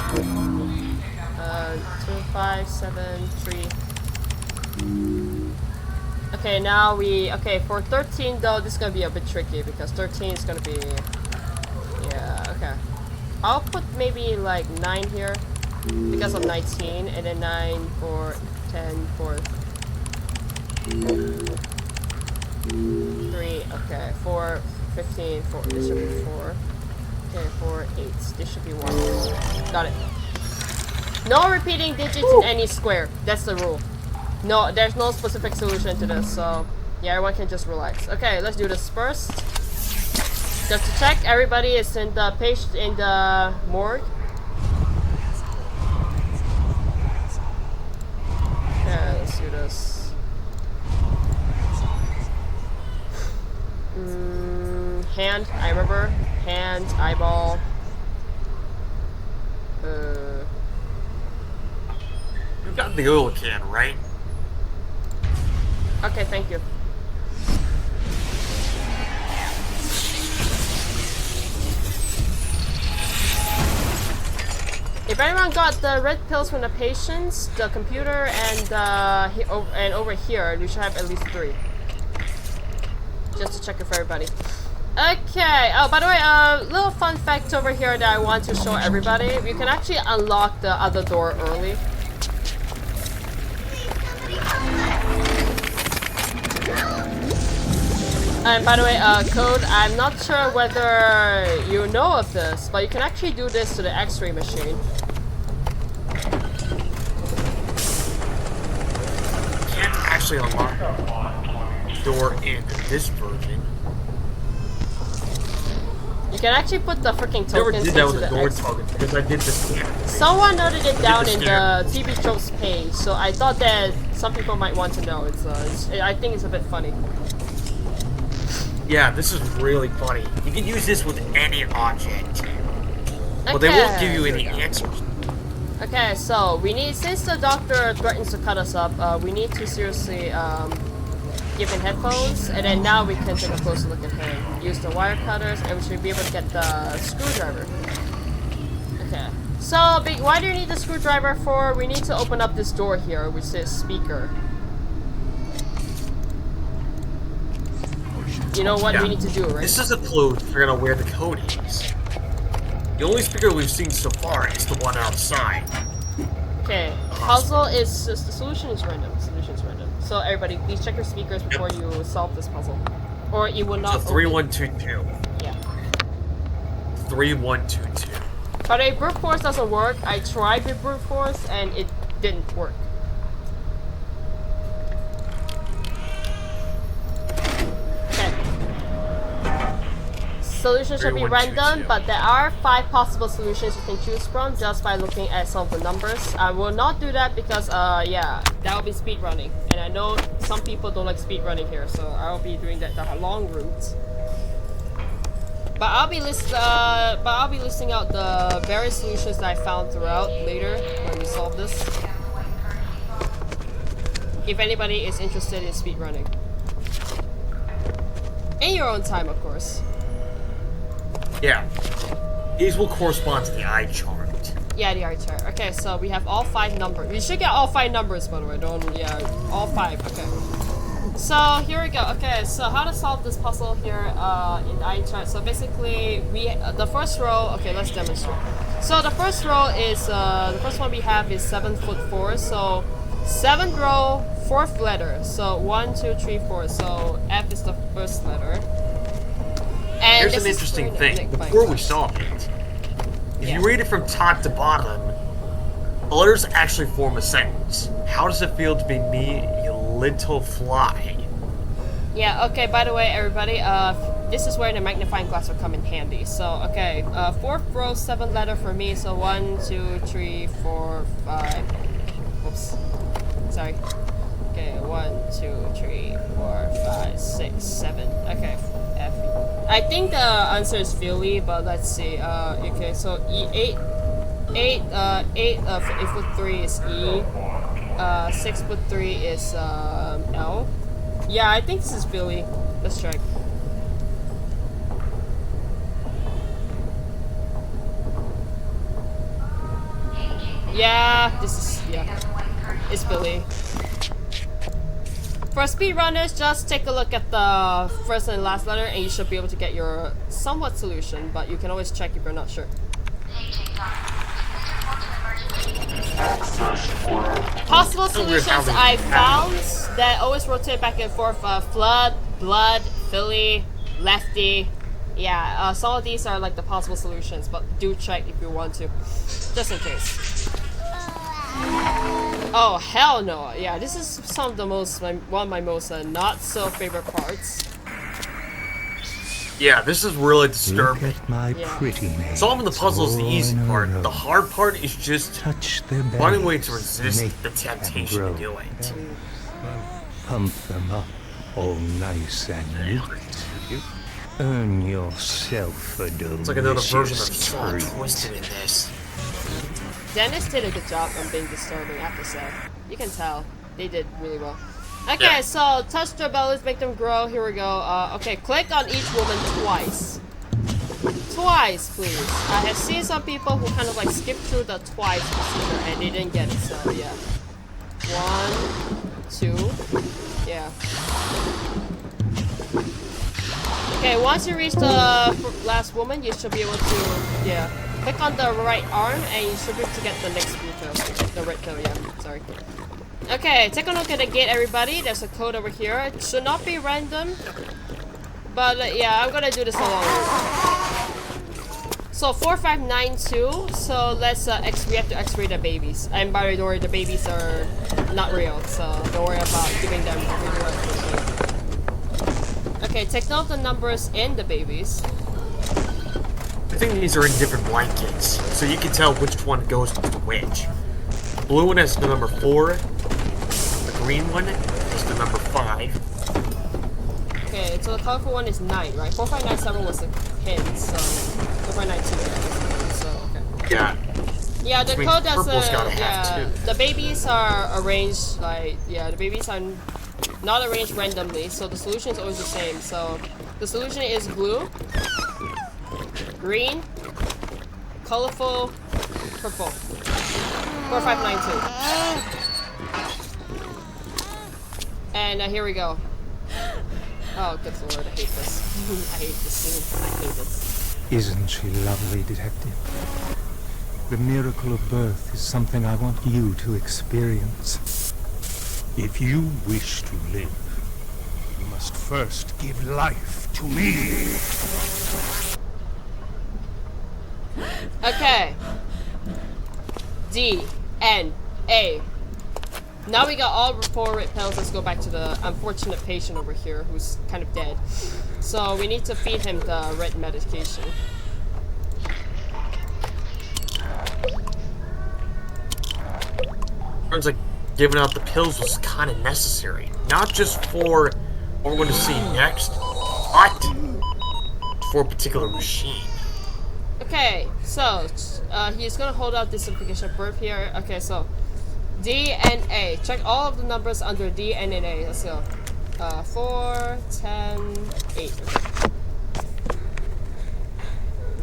Speaker 1: 2, 5, 7, 3. Okay, now okay, for 13 though, this is gonna be a bit tricky because 13 is gonna be, yeah, okay. I'll put maybe like 9 here because of 19, and then 9 for 10 for 3. Okay, 4, 15, 4. This should be 4. Okay, 4, 8. This should be 1. Got it. No repeating digits in any square. That's the rule. No, there's no specific solution to this, so yeah, everyone can just relax. Okay, let's do this first. Just to check, everybody is in the morgue. Okay, let's do this. Hand, I remember. Hand, eyeball.
Speaker 2: You got the oil can, right?
Speaker 1: Okay, thank you. If anyone got the red pills from the patients, the computer, and over here, we should have at least 3. Just to check it for everybody. Okay. Oh, by the way, little fun fact over here that I want to show everybody. You can actually unlock the other door early. And by the way, Code, I'm not sure whether you know of this, but you can actually do this to the X-ray machine.
Speaker 2: Can't actually unlock it. door in this version.
Speaker 1: You can actually put the freaking
Speaker 2: I never
Speaker 1: tokens
Speaker 2: did that
Speaker 1: into
Speaker 2: with the
Speaker 1: the
Speaker 2: door
Speaker 1: X.
Speaker 2: token because I did the
Speaker 1: Someone noted it down in
Speaker 2: scanner.
Speaker 1: the TV tropes page, so I thought that some people might want to know. I think it's a bit funny.
Speaker 2: Yeah, this is really funny. You can use this with any object. But they won't give you any answers.
Speaker 1: Okay, so we need, since the doctor threatens to cut us up, we need to seriously give him headphones, and then now we can take a closer look at him. Use the wire cutters, and we should be able to get the screwdriver. Okay, so why do you need the screwdriver for? We need to open up this door here, which says speaker. You know what we need to do, right?
Speaker 2: This is a clue to figure out where the code is. The only speaker we've seen so far is the one outside.
Speaker 1: Okay, puzzle is the solution is random. Solution is random. So everybody, please check your speakers before you solve this puzzle, or you will not.
Speaker 2: So 3122.
Speaker 1: Yeah.
Speaker 2: 3122.
Speaker 1: But a brute force doesn't work. I tried with brute force and it didn't work. Solutions should be random, but there are 5 possible solutions you can choose from just by looking at some of the numbers. I will not do that because, yeah, that will be speedrunning. And I know some people don't like speedrunning here, so I will be doing that the long route. But I'll be listing out the various solutions that I found throughout later when we solve this. If anybody is interested in speedrunning. In your own time, of course.
Speaker 2: Yeah. These will correspond to the eye chart.
Speaker 1: Yeah, the eye chart. Okay, so we have all 5 numbers. We should get all 5 numbers, by the way. All 5. Okay. So here we go. Okay, so how to solve this puzzle here in the eye chart. So basically, the first row. Okay, let's demonstrate. So the first row is the first one we have is 7 foot 4. So 7th row, 4th letter. So 1, 2, 3, 4. So F is the first letter. And
Speaker 2: here's an interesting thing. Before we solve it, if you read it from top to bottom, the letters actually form a sentence. How does it feel to be me, you little fly?
Speaker 1: Yeah, okay, by the way, everybody, this is where the magnifying glass will come in handy. So, okay, 4th row, 7th letter for me. So 1, 2, 3, 4, 5. Whoops. Sorry. Okay, 1, 2, 3, 4, 5, 6, 7. Okay, F. I think the answer is Philly, but let's see. Okay, so 8 foot 3 is E. 6 foot 3 is L. Yeah, I think this is Philly. Let's check. Yeah, it's Billy. For speedrunners, just take a look at the first and last letter and you should be able to get your somewhat solution, but you can always check if you're not sure. Possible solutions I found that always rotate back and forth: flood, blood, Philly, lefty. Yeah, some of these are like the possible solutions, but do check if you want to, just in case. Oh hell no! Yeah, this is some of the one of my most not so favorite parts.
Speaker 2: Yeah, this is really disturbing.
Speaker 11: Look at my pretty maid.
Speaker 2: Solving the puzzle is the easy part. The hard part is just finding a way to resist the temptation to do it.
Speaker 11: Pump them up all nice and neat. Earn yourself a delicious
Speaker 2: It's like another version of Saw
Speaker 11: treat.
Speaker 2: Twisted in this.
Speaker 1: Dennis did a good job on being disturbing, I have to say. You can tell. They did really well. Okay,
Speaker 2: Yeah.
Speaker 1: so touch their bellies, make them grow. Here we go. Okay, click on each woman twice. Twice, please. I have seen some people who kind of like skip through the twice procedure and they didn't get it, so yeah. 1, 2, yeah. Okay, once you reach the last woman, you should be able to, yeah. Click on the right arm and you should be able to get the next blue pill. The red pill, yeah, sorry. Okay, take a look at the gate, everybody. There's a code over here. It should not be random. But yeah, I'm gonna do this along. So 4592. So let's we have to X-ray the babies. And by the way, the babies are not real, so don't worry about giving them radioactive. Okay, take note of the numbers in the babies.
Speaker 2: I think these are in different blankets, so you can tell which one goes to which. The blue one has the number 4. The green one is the number 5.
Speaker 1: Okay, so the colorful one is 9, right? 4597 was the pin, so 4592 so okay.
Speaker 2: Yeah.
Speaker 1: Yeah, the
Speaker 2: Which
Speaker 1: code
Speaker 2: means
Speaker 1: does
Speaker 2: purple's gotta have
Speaker 1: yeah,
Speaker 2: two.
Speaker 1: the babies are arranged like the babies are not arranged randomly, so the solution is always the same. So the solution is blue, green, colorful, purple. 4592. And here we go. Oh, good lord, I hate this. I hate this scene. I hate this.
Speaker 11: Isn't she lovely, Detective? The miracle of birth is something I want you to experience. If you wish to live, you must first give life to me.
Speaker 1: Okay. D, N, A. Now we got all 4 red pills. Let's go back to the unfortunate patient over here who's kind of dead. So we need to feed him the red medication.
Speaker 2: Turns like giving out the pills was kind of necessary. Not just for what we're going to see next, but for a particular machine.
Speaker 1: Okay, so he's gonna hold out this implication of birth here. Okay, so D and A. Check all of the numbers under D and A. Let's go. 4, 10, 8.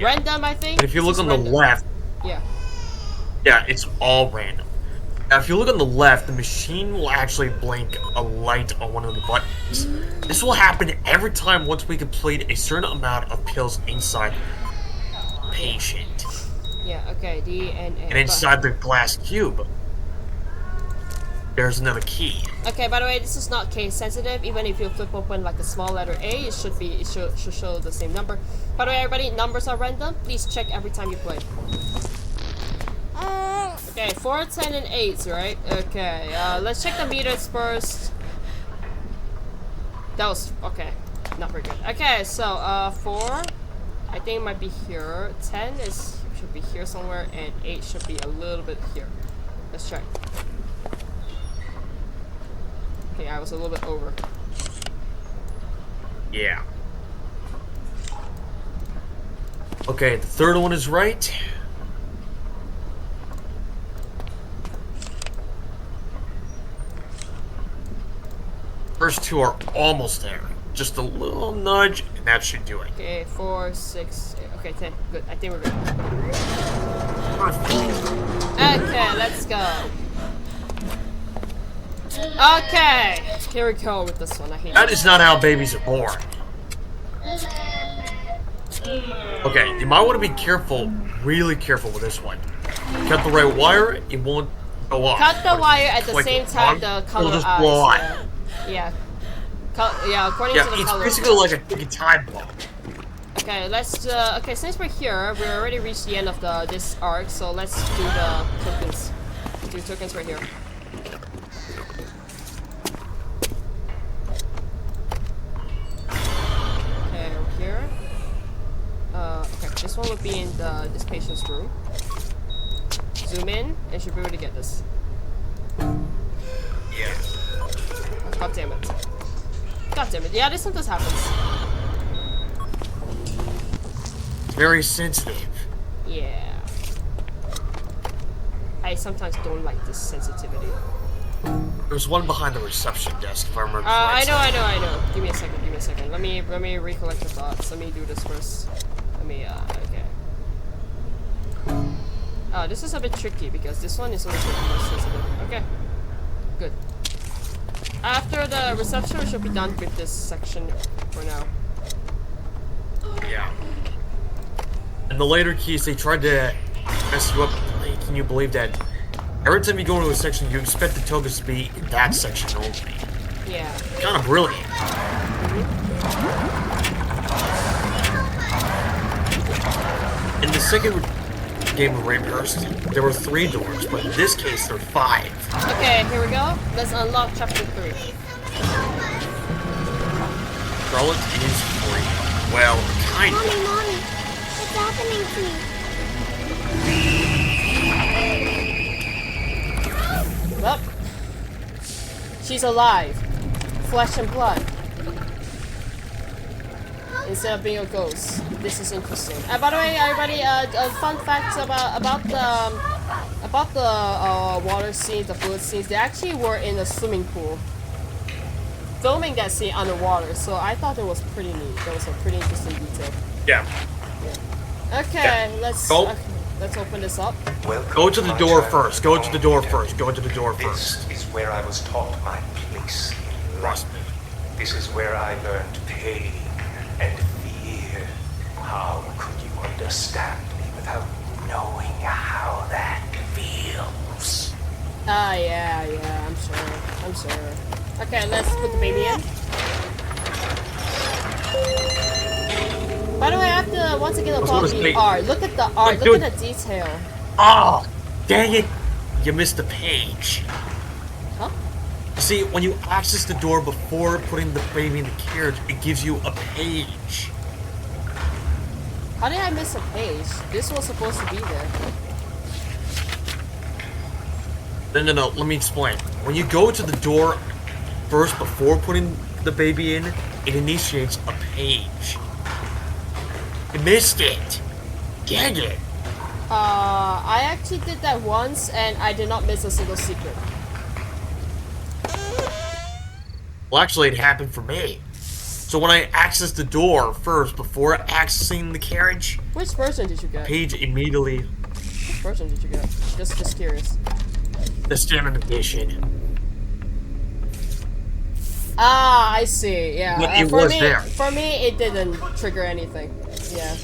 Speaker 1: Random, I think.
Speaker 2: And if you look on the left,
Speaker 1: yeah,
Speaker 2: it's all random. Now, if you look on the left, the machine will actually blink a light on one of the buttons. This will happen every time once we complete a certain amount of pills inside the patient.
Speaker 1: Yeah. Okay. D and A.
Speaker 2: And inside the glass cube, there's another key.
Speaker 1: Okay, by the way, this is not case sensitive. Even if you flip open like a small letter A, it should show the same number. By the way, everybody, numbers are random. Please check every time you play. Okay, 4, 10, and 8, right? Okay, let's check the meters first. That was okay. Not very good. Okay, so 4, I think it might be here. 10 should be here somewhere, and 8 should be a little bit here. Let's check. Okay, I was a little bit over.
Speaker 2: Yeah. Okay, the third one is right. First 2 are almost there. Just a little nudge, and that should do it.
Speaker 1: Okay, 4, 6, 8. Okay, 10. Good. I think we're good. Okay, let's go. Okay, here we go with this one. I hate
Speaker 2: that. Is not how babies are born. Okay, you might want to be careful, really careful with this one. Cut the right wire, it won't go off.
Speaker 1: Cut the wire at the same time the color
Speaker 2: just blow
Speaker 1: eyes.
Speaker 2: on.
Speaker 1: Yeah. According to the color.
Speaker 2: It's basically like a time bomb.
Speaker 1: Okay, let's okay, since we're here, we already reached the end of this arc, so let's do the tokens. Do tokens right here. Okay, over here. Okay, this one would be in this patient's room. Zoom in, and should be able to get this.
Speaker 2: Yeah.
Speaker 1: God damn it. God damn it. Yeah, this sometimes happens.
Speaker 2: Very sensitive.
Speaker 1: Yeah. I sometimes don't like this sensitivity.
Speaker 2: There's one behind the reception desk, if I remember
Speaker 1: I know. Give me a second. Let me recollect the thoughts. Let me do this first. Okay. This is a bit tricky because this one is always more sensitive. Okay. Good. After the reception, we should be done with this section for now.
Speaker 2: Yeah. And the later keys, they tried to mess you up. Can you believe that? Every time you go into a section, you expect the tokens to be in that section only.
Speaker 1: Yeah.
Speaker 2: Kind of brilliant. In the second game of Ravenhearst, there were 3 doors, but in this case, there are 5.
Speaker 1: Okay, here we go. Let's unlock chapter 3.
Speaker 2: Charlotte is free. Well, kind of.
Speaker 5: Mommy, what's happening to me?
Speaker 1: Well, she's alive. Flesh and blood. Instead of being a ghost. This is interesting. By the way, everybody, fun facts about the water scenes, the fluid scenes. They actually were in a swimming pool, filming that scene underwater. So I thought it was pretty neat. That was a pretty interesting detail.
Speaker 2: Yeah.
Speaker 1: Okay,
Speaker 2: Yeah.
Speaker 1: let's open this up.
Speaker 2: Go to the door first. Go to the door first. Go to the door first.
Speaker 9: This is where I was taught my place in life. This is where I learned pain and fear. How could you understand me without knowing how that feels?
Speaker 1: Yeah, I'm sure. Okay, let's put the baby in. By the way, I have to once again applaud the art. Look at the art, look at the detail.
Speaker 2: Oh, dang it. You missed the page.
Speaker 1: Huh?
Speaker 2: See, when you access the door before putting the baby in the carriage, it gives you a page.
Speaker 1: How did I miss a page? This was supposed to be there.
Speaker 2: No, let me explain. When you go to the door first before putting the baby in, it initiates a page. You missed it. Dang it.
Speaker 1: I actually did that once and I did not miss a single secret.
Speaker 2: Well, actually, it happened for me. So when I accessed the door first before accessing the carriage,
Speaker 1: which version did you get?
Speaker 2: Page immediately.
Speaker 1: Which version did you get? Just curious.
Speaker 2: The standard edition.
Speaker 1: Ah, I see. Yeah.
Speaker 2: But it was there.
Speaker 1: For me, it didn't trigger anything. Yeah.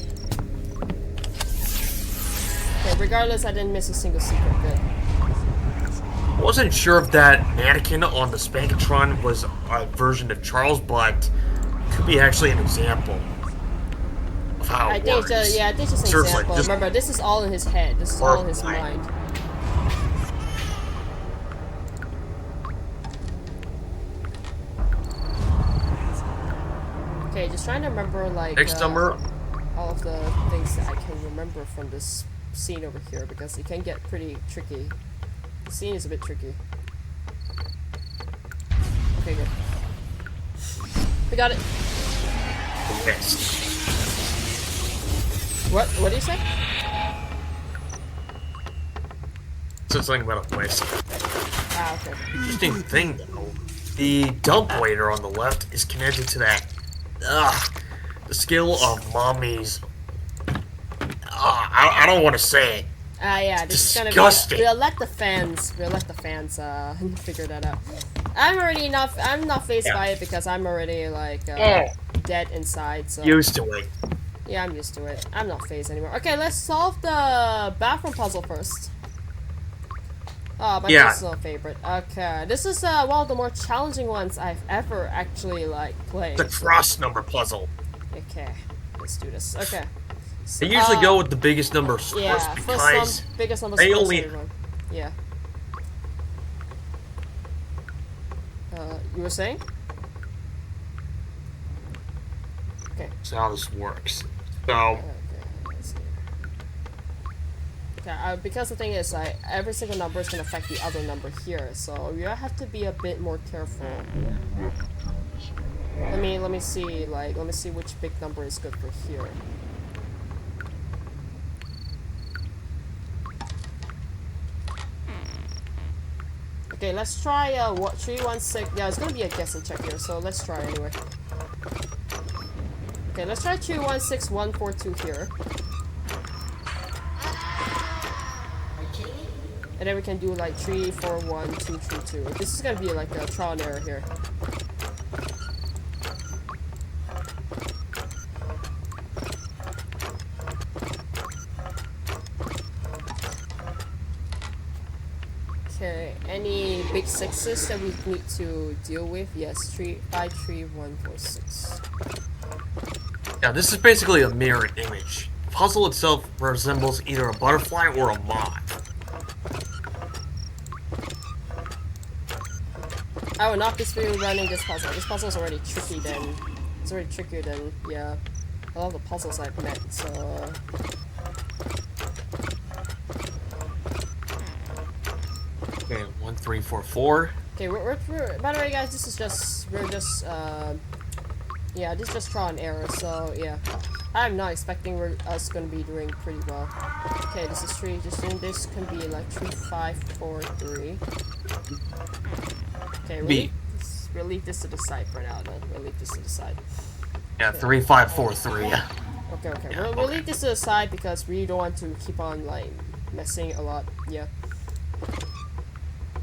Speaker 1: Okay, regardless, I didn't miss a single secret. Good.
Speaker 2: I wasn't sure if that mannequin on the Spankatron was a version of Charles, but it could be actually an example of how it works.
Speaker 1: I think it's just an example. Remember, this is all in his head. This is all in his mind. Okay, just trying to remember, like,
Speaker 2: next number.
Speaker 1: All of the things that I can remember from this scene over here, because it can get pretty tricky. The scene is a bit tricky. Okay, good. We got it. What do you say?
Speaker 2: Said something about a waste.
Speaker 1: Ah, okay.
Speaker 2: Interesting thing, though. The dump waiter on the left is connected to that. The skill of mommy's. I don't want to say it.
Speaker 1: Yeah, this is gonna be. We'll let the fans figure that out. I'm not phased by it because I'm already like dead inside. So
Speaker 2: used to it.
Speaker 1: Yeah, I'm used to it. I'm not phased anymore. Okay, let's solve the bathroom puzzle first. Oh, my personal favorite. Okay, this is one of the more challenging ones I've ever actually like played.
Speaker 2: The cross number puzzle.
Speaker 1: Okay, let's do this. Okay.
Speaker 2: They usually go with the biggest number first because
Speaker 1: biggest number
Speaker 2: they only.
Speaker 1: Yeah. You were saying? Okay.
Speaker 2: That's how this works. So.
Speaker 1: Okay, let's see. Okay, because the thing is, every single number is gonna affect the other number here, so you have to be a bit more careful. Let me see, let me see which big number is good for here. Okay, let's try 316. Yeah, it's gonna be a guessing check here, so let's try anyway. Okay, let's try 316142 here. And then we can do like 341232. This is gonna be like a trial and error here. Okay, any big sixes that we need to deal with? Yes, 353146.
Speaker 2: Yeah, this is basically a mirror image. The puzzle itself resembles either a butterfly or a moth.
Speaker 1: I will not be speedrunning this puzzle. This puzzle is already tricky It's already trickier than, yeah, a lot of the puzzles I've met, so...
Speaker 2: Okay, 1, 3, 4, 4.
Speaker 1: Okay, we're by the way, guys, this is just, yeah, this is just trial and error, so, yeah. I'm not expecting us gonna be doing pretty well. Okay, this is 3, this can be like 3, 5, 4, 3. Okay, we'll leave this to the side for now, then. We'll leave this to the side.
Speaker 2: Yeah,
Speaker 1: okay.
Speaker 2: 3, 5, 4, 3.
Speaker 1: Okay,
Speaker 2: Yeah,
Speaker 1: we'll leave this to the side because we don't want to keep on, like, messing a lot, yeah.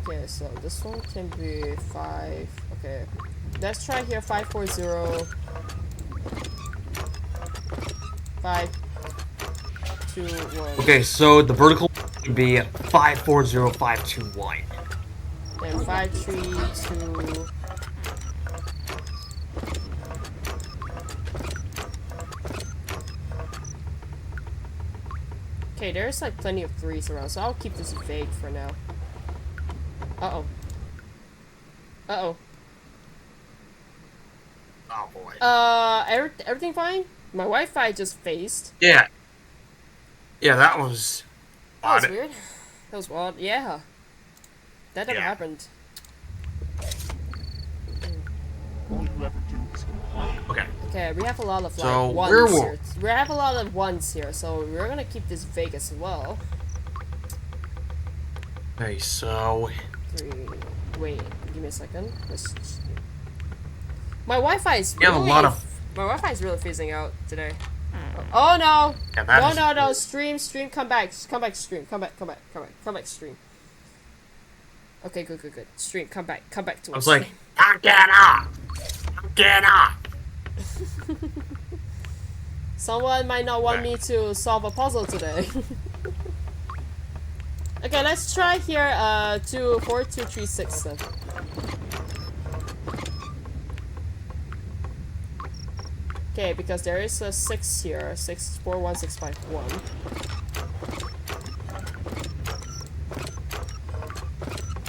Speaker 1: Okay, so this one can be 5, okay. Let's try here, 5, 4, 0. 5, 2, 1.
Speaker 2: Okay, so the vertical would be 5, 4, 0, 5, 2, 1.
Speaker 1: Then 5, 3, 2. Okay, there's like plenty of 3s around, so I'll keep this vague for now. Uh-oh. Uh-oh.
Speaker 2: Oh boy.
Speaker 1: Everything fine? My Wi-Fi just phased.
Speaker 2: Yeah. Yeah, that was...
Speaker 1: That was weird. That was wild. Yeah. That never happened.
Speaker 2: Okay.
Speaker 1: Okay, we have a lot of like
Speaker 2: So,
Speaker 1: ones here. We have a lot of ones here, so we're gonna keep this vague as well.
Speaker 2: Okay, so...
Speaker 1: 3. Wait, give me a second. My Wi-Fi is really... My Wi-Fi is really phasing out today. Oh no!
Speaker 2: Yeah,
Speaker 1: no! Stream, come back, stream, come back, stream. Okay, good. Stream, come back to us.
Speaker 2: I was like, get up!
Speaker 1: Someone might not want me to solve a puzzle today. Okay, let's try here, 2, 4, 2, 3, 6 then. Okay, because there is a 6 here. 6, 4, 1, 6, 5, 1.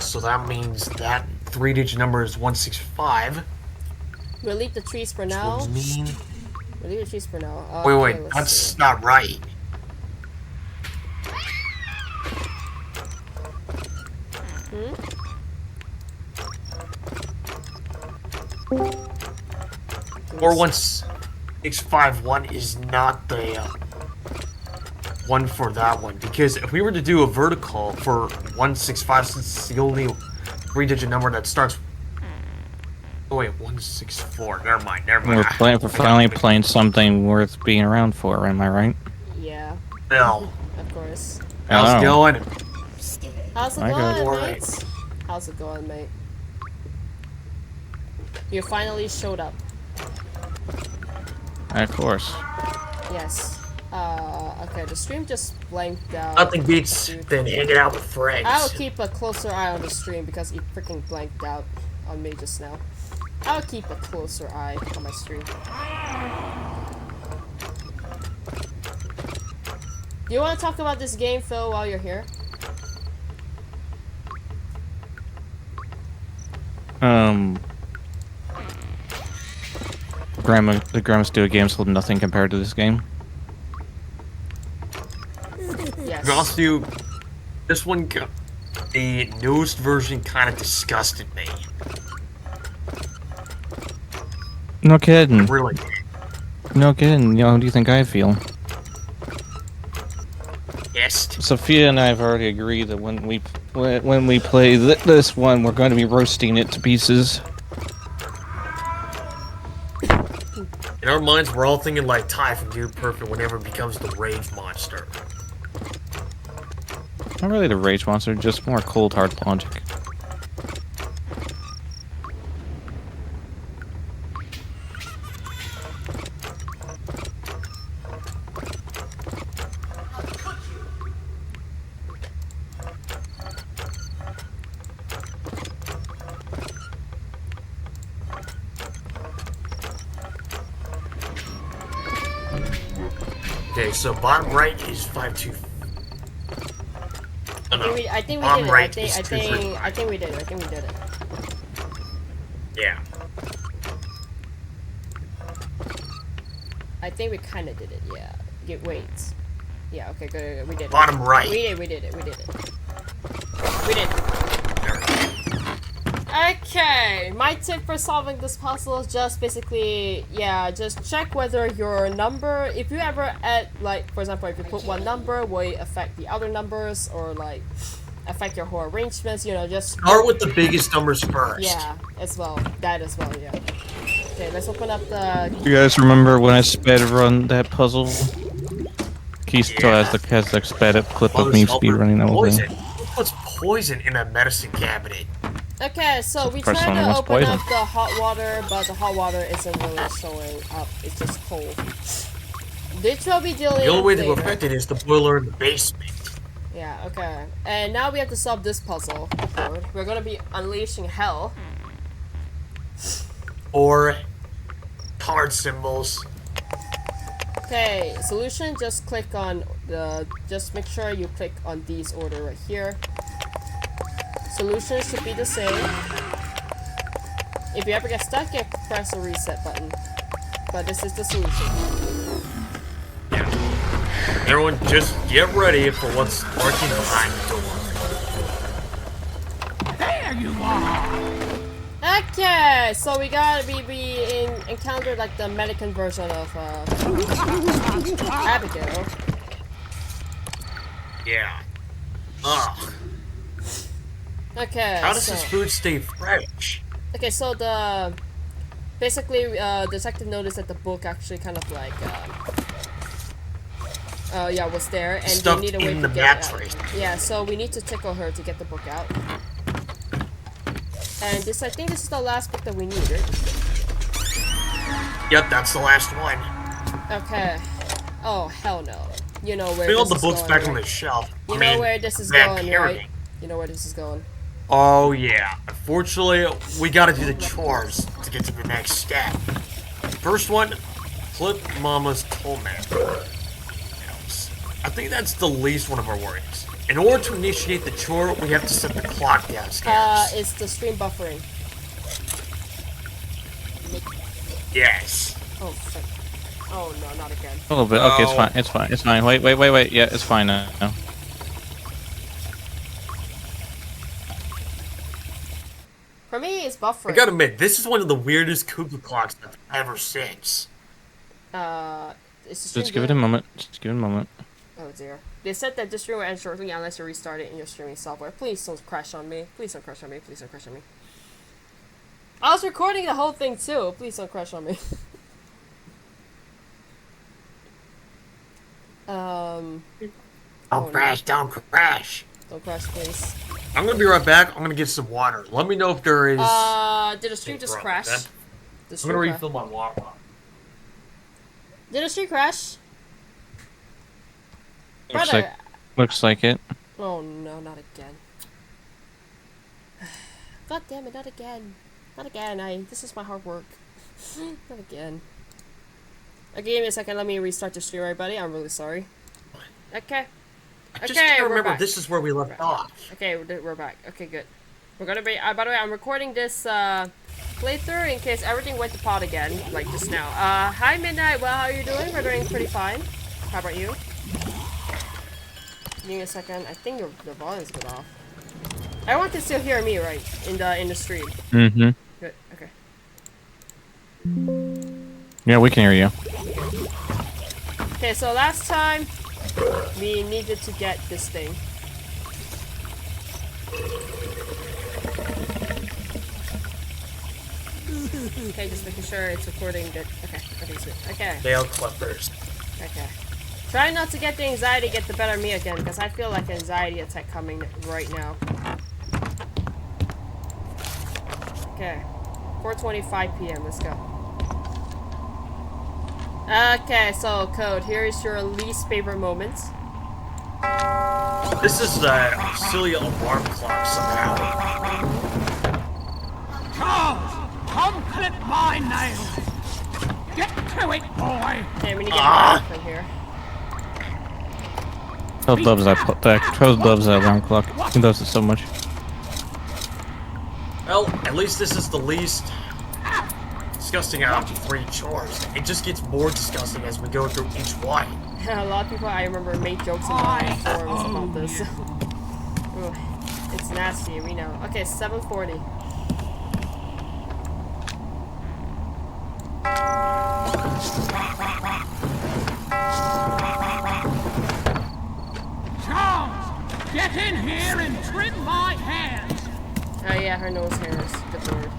Speaker 2: So that means that 3-digit number is 165.
Speaker 1: We'll leave the trees for now.
Speaker 2: Which would mean...
Speaker 1: We'll leave the trees for now.
Speaker 2: Wait, that's not right.
Speaker 1: Hmm?
Speaker 2: 41651 is not the one for that one, because if we were to do a vertical for 165, since it's the only 3-digit number that starts. Oh wait, 164. Never mind.
Speaker 12: We're finally playing something worth being around for. Am I right?
Speaker 1: Yeah.
Speaker 2: No.
Speaker 1: Of course.
Speaker 2: How's it going?
Speaker 1: How's it going, mate? How's it going, mate? You finally showed up.
Speaker 12: Of course.
Speaker 1: Yes. Okay, the stream just blanked out.
Speaker 2: Nothing beats than hanging out with friends.
Speaker 1: I'll keep a closer eye on the stream because it freaking blanked out on me just now. I'll keep a closer eye on my stream. Do you want to talk about this game, Phil, while you're here?
Speaker 12: The Grandma Studio games hold nothing compared to this game.
Speaker 1: Yes.
Speaker 2: Also, this one, the newest version kind of disgusted me.
Speaker 12: No kidding.
Speaker 2: Really?
Speaker 12: No kidding. How do you think I feel?
Speaker 2: Yes.
Speaker 12: Sophia and I have already agreed that when we play this one, we're going to be roasting it to pieces.
Speaker 2: In our minds, we're all thinking like Ty from Dude Perfect whenever it becomes the Rage Monster.
Speaker 12: Not really the Rage Monster, just more cold hard logic.
Speaker 2: Okay, so bottom right is 5-2.
Speaker 1: I think we
Speaker 2: bottom
Speaker 1: did it.
Speaker 2: right
Speaker 1: I think we did it. I think we did it.
Speaker 2: Yeah.
Speaker 1: I think we kind of did it, yeah. Wait. Yeah, okay, good. We did it.
Speaker 2: Bottom right.
Speaker 1: We did it. Okay, my tip for solving this puzzle is just basically, yeah, just check whether your number, if you ever add, like, for example, if you put one number, will it affect the other numbers, or, like, affect your whole arrangements, you know, just...
Speaker 2: Start with the biggest numbers first.
Speaker 1: Yeah, that as well, yeah. Okay, let's open up the...
Speaker 12: You guys remember when I sped run that puzzle? He still has the sped up clip of me speedrunning the whole thing.
Speaker 2: Who puts poison in a medicine cabinet?
Speaker 1: Okay, so we tried to open up the hot water, but the hot water isn't really showing up. It's just cold. Which will be dealing with
Speaker 2: the only way
Speaker 1: later.
Speaker 2: to affect it is the boiler in the basement.
Speaker 1: Yeah, okay. And now we have to solve this puzzle. We're gonna be unleashing hell.
Speaker 2: Or card symbols.
Speaker 1: Okay, solution, just click on the... Just make sure you click on these order right here. Solutions should be the same. If you ever get stuck, you press the reset button. But this is the solution.
Speaker 2: Yeah. Everyone just get ready for what's lurking behind the door.
Speaker 6: There you are!
Speaker 1: Okay, so we encountered like the American version of Abigail.
Speaker 2: Yeah. Ugh.
Speaker 1: Okay.
Speaker 2: How does this food stay fresh?
Speaker 1: Okay, so basically detective noticed that the book actually kind of like was there, and
Speaker 2: stuffed
Speaker 1: we need a way
Speaker 2: in
Speaker 1: to
Speaker 2: the
Speaker 1: get it
Speaker 2: mattress.
Speaker 1: out. Yeah, so we need to tickle her to get the book out. And I think this is the last book that we need, right?
Speaker 2: Yep, that's the last one.
Speaker 1: Okay. Oh, hell no. You know where
Speaker 2: Put all
Speaker 1: this
Speaker 2: the
Speaker 1: is
Speaker 2: books
Speaker 1: going,
Speaker 2: back
Speaker 1: right?
Speaker 2: on the shelf.
Speaker 1: You know where this is going, right? You know where this is going.
Speaker 2: Oh, yeah. Unfortunately, we gotta do the chores to get to the next step. First one, clip Mama's toenail. I think that's the least one of our worries. In order to initiate the chore, we have to set the clock downstairs.
Speaker 1: It's the stream buffering.
Speaker 2: Yes.
Speaker 1: Oh, fuck. Oh, no, not again.
Speaker 12: A little bit. Okay, it's fine. Wait. Yeah, it's fine now.
Speaker 1: For me, it's buffering.
Speaker 2: I gotta admit, this is one of the weirdest cuckoo clocks I've ever seen.
Speaker 12: Just give it a moment.
Speaker 1: Oh dear. They said that this stream will end shortly unless you restart it in your streaming software. Please don't crash on me. Please don't crash on me. I was recording the whole thing too. Please don't crash on me.
Speaker 2: Don't crash. Don't crash,
Speaker 1: please.
Speaker 2: I'm gonna be right back. I'm gonna get some water. Let me know if there is...
Speaker 1: did the stream just crash?
Speaker 2: I'm gonna refill my water bottle.
Speaker 1: Did the stream crash?
Speaker 12: Looks like it.
Speaker 1: Oh no, not again. God damn it, not again. Not again, this is my hard work. Not again. Okay, give me a second, let me restart the stream, everybody. I'm really sorry. Okay.
Speaker 2: I just can't remember, this is where we left off.
Speaker 1: Okay, we're back. Okay, good. We're gonna be, by the way, I'm recording this, playthrough in case everything went to pot again, like just now. Hi Midnight, well, how are you doing? We're doing pretty fine. How about you? Give me a second, I think the volume's a bit off. Everyone can still hear me, right? In the stream.
Speaker 12: Mm-hmm.
Speaker 1: Good, okay.
Speaker 12: Yeah, we can hear you.
Speaker 1: Okay, so last time, we needed to get this thing. Okay, just making sure it's recording good. Okay, good. Okay.
Speaker 2: Nail clippers.
Speaker 1: Okay. Try not to get the anxiety get the better of me again, because I feel like an anxiety attack coming right now. Okay. 4:25 p.m. Let's go. Okay, so Code, here is your least favorite moment.
Speaker 2: This is the silly alarm clock somehow.
Speaker 6: Charles, come clip my nails. Get to it, boy.
Speaker 1: Okay, we need to get from here.
Speaker 12: Toad loves that alarm clock. He loves it so much.
Speaker 2: Well, at least this is the least disgusting out of 3 chores. It just gets more disgusting as we go through each one.
Speaker 1: A lot of people I remember make jokes in my forums about this. Ooh, it's nasty, we know. Okay, 7:40.
Speaker 6: Charles, get in here and trim my hands.
Speaker 1: Oh yeah, her nose hairs. Good word.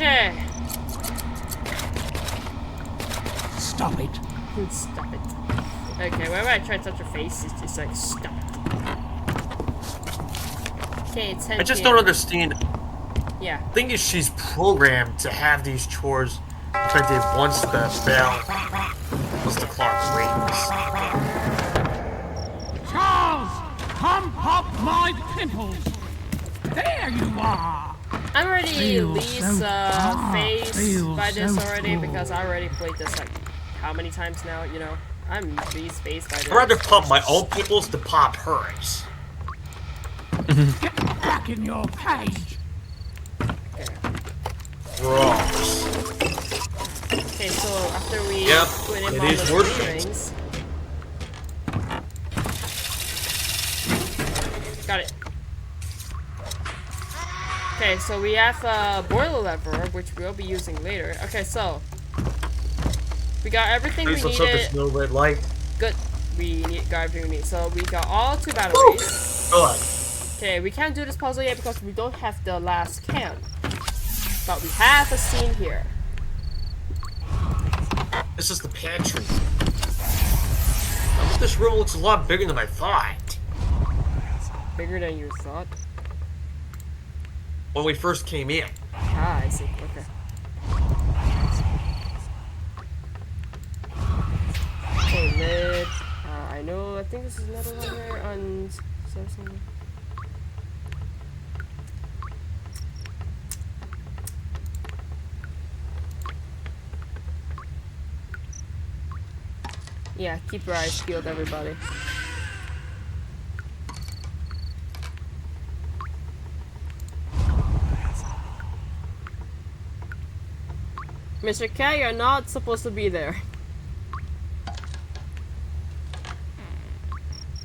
Speaker 1: Okay.
Speaker 6: Stop it.
Speaker 1: Stop it. Okay, whenever I try to touch her face, it's just like, stop it. Okay, 10
Speaker 2: I just don't understand.
Speaker 1: Yeah.
Speaker 2: The thing is, she's programmed to have these chores effective once the bell, once the clock rings.
Speaker 6: Charles, come pop my pimples. There you are.
Speaker 1: I'm already
Speaker 6: Feels
Speaker 1: least
Speaker 6: so
Speaker 1: phased
Speaker 6: feels
Speaker 1: by this
Speaker 6: so
Speaker 1: already
Speaker 6: cool.
Speaker 1: because I already played this like how many times now, you know? I'm least phased by this.
Speaker 2: I'd rather pop my own pimples to pop hers.
Speaker 6: Get back in your cage.
Speaker 2: Gross.
Speaker 1: Okay, so after we
Speaker 2: Yep,
Speaker 1: put in
Speaker 2: it
Speaker 1: all
Speaker 2: is
Speaker 1: the
Speaker 2: worth
Speaker 1: three
Speaker 2: it.
Speaker 1: rings. Got it. Okay, so we have a boiler lever, which we'll be using later. Okay, so we got everything we
Speaker 2: Please let's hope
Speaker 1: needed.
Speaker 2: there's no red light.
Speaker 1: Good. Got everything we need. So we got all 2 batteries.
Speaker 2: Good.
Speaker 1: Okay, we can't do this puzzle yet because we don't have the last can. But we have a scene here.
Speaker 2: This is the pantry. This room looks a lot bigger than I thought.
Speaker 1: Bigger than you thought?
Speaker 2: When we first came in.
Speaker 1: Ah, I see. Okay. Okay, lid. I know. I think this is another one here on something. Yeah, keep your eyes peeled, everybody. Mr. K, you're not supposed to be there.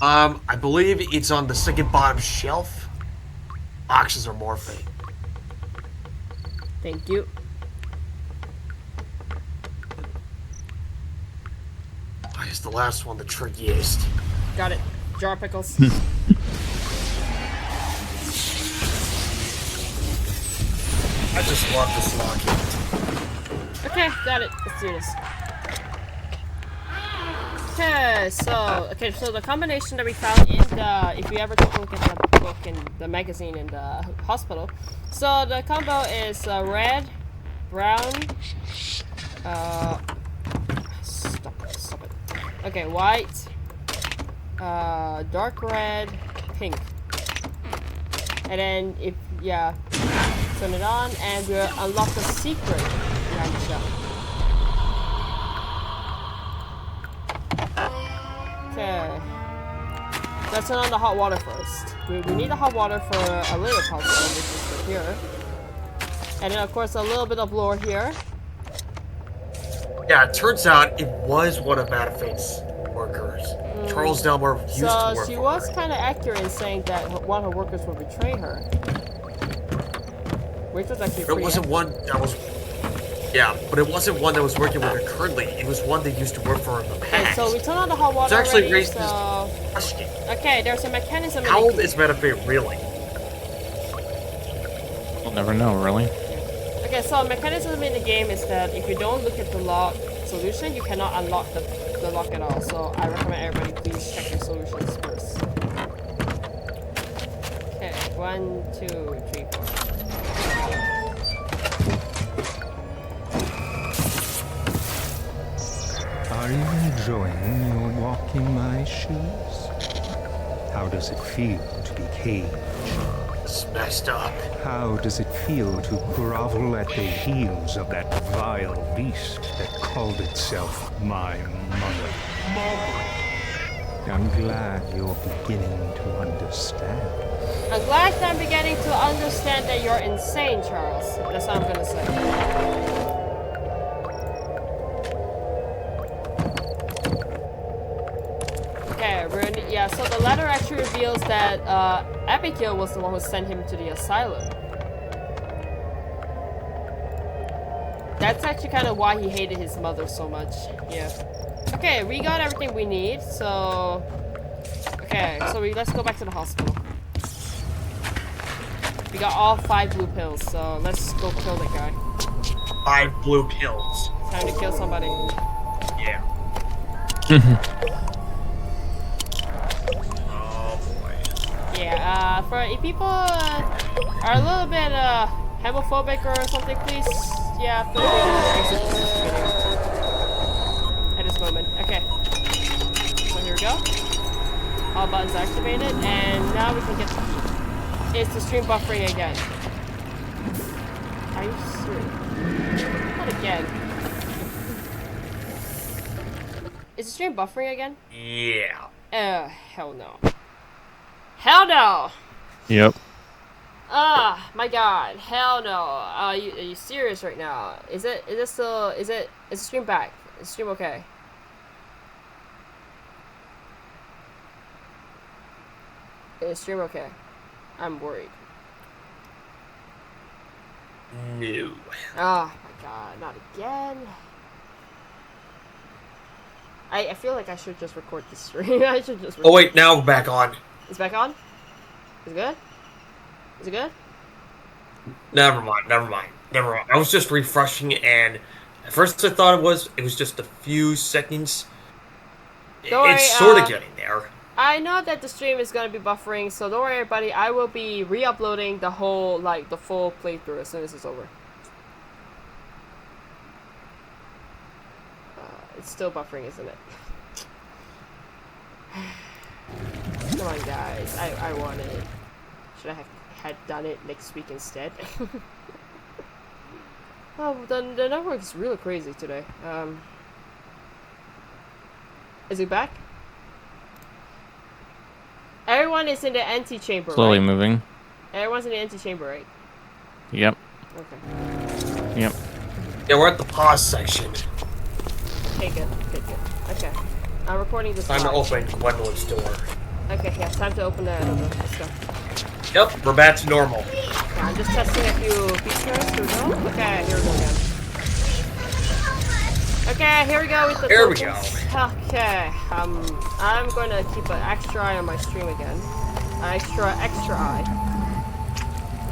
Speaker 2: I believe it's on the second bottom shelf. Boxes are morphing.
Speaker 1: Thank you.
Speaker 2: I guess the last one, the trickiest.
Speaker 1: Got it. Jar pickles.
Speaker 2: I just love this locket.
Speaker 1: Okay, got it. Let's do this. Okay, so the combination that we found in the, if you ever take a look at the book in the magazine in the hospital, so the combo is red, brown, stop it. Okay, white, dark red, pink, and then if turn it on, and we'll unlock the secret behind the shelf. Okay. Let's turn on the hot water first. We need the hot water for a little puzzle, which is here. And then, of course, a little bit of lore here.
Speaker 2: Yeah, it turns out it was one of Matafate's workers. Charles Delmore used to work
Speaker 1: So she was kind of accurate in saying that one of her workers would betray her. Which was actually
Speaker 2: It wasn't one that was... Yeah, but it wasn't one that was working with her currently. It was one that used to work for her in the past.
Speaker 1: Okay, so we turn on the hot water
Speaker 2: It's actually
Speaker 1: already,
Speaker 2: raised
Speaker 1: so...
Speaker 2: this question.
Speaker 1: Okay, there's a mechanism
Speaker 2: How
Speaker 1: in
Speaker 2: old is Metafate really?
Speaker 12: We'll never know, really.
Speaker 1: Okay, so a mechanism in the game is that if you don't look at the lock solution, you cannot unlock the lock at all. So I recommend everybody please check your solutions first. Okay, 1, 2, 3, 4.
Speaker 11: Are you enjoying your walk in my shoes? How does it feel to be caged?
Speaker 2: It's messed up.
Speaker 11: How does it feel to grovel at the heels of that vile beast that called itself my mother? I'm glad you're beginning to understand.
Speaker 1: I'm glad I'm beginning to understand that you're insane, Charles. That's what I'm gonna say. Okay, yeah, so the letter actually reveals that Abigail was the one who sent him to the asylum. That's actually kind of why he hated his mother so much. Yeah. Okay, we got everything we need, so... Okay, so let's go back to the hospital. We got all 5 blue pills, so let's go kill that guy.
Speaker 2: 5 blue pills.
Speaker 1: Time to kill somebody.
Speaker 2: Yeah. Oh boy.
Speaker 1: Yeah, for if people are a little bit homophobic or something, please, yeah, feel free to exit this video at this moment. Okay. So here we go. All buttons activated, and now we can get the key. It's the stream buffering again. Are you serious? Not again. Is the stream buffering again?
Speaker 2: Yeah.
Speaker 1: Hell no. Hell no!
Speaker 12: Yep.
Speaker 1: Ah, my god. Hell no. Are you serious right now? Is the stream back? Is the stream okay? Is the stream okay? I'm worried.
Speaker 2: No.
Speaker 1: Oh my god, not again. I feel like I should just record the stream. I should just record.
Speaker 2: Oh wait, now we're back on.
Speaker 1: It's back on? Is it good? Is it good?
Speaker 2: Never mind. I was just refreshing, and at first I thought it was just a few seconds.
Speaker 1: Don't worry,
Speaker 2: it's sort of getting there.
Speaker 1: I know that the stream is gonna be buffering, so don't worry, everybody. I will be re-uploading the whole, the full playthrough as soon as it's over. It's still buffering, isn't it? Come on, guys. I want it. Should I have had done it next week instead? Oh, the network is really crazy today. Is it back? Everyone is in the antechamber,
Speaker 12: Slowly
Speaker 1: right?
Speaker 12: moving.
Speaker 1: Everyone's in the antechamber, right?
Speaker 12: Yep.
Speaker 1: Okay.
Speaker 12: Yep.
Speaker 2: Yeah, we're at the pause section.
Speaker 1: Okay, good. Okay. I'm recording this.
Speaker 2: Time to open Gwendolyn's door.
Speaker 1: Okay, yeah, time to open the door. Let's go.
Speaker 2: Yep, we're back to normal.
Speaker 1: Okay, I'm just testing a few features. Here we go. Okay, here we go again. Okay, here we go with the tokens. Okay, I'm gonna keep an extra eye on my stream again. Extra eye.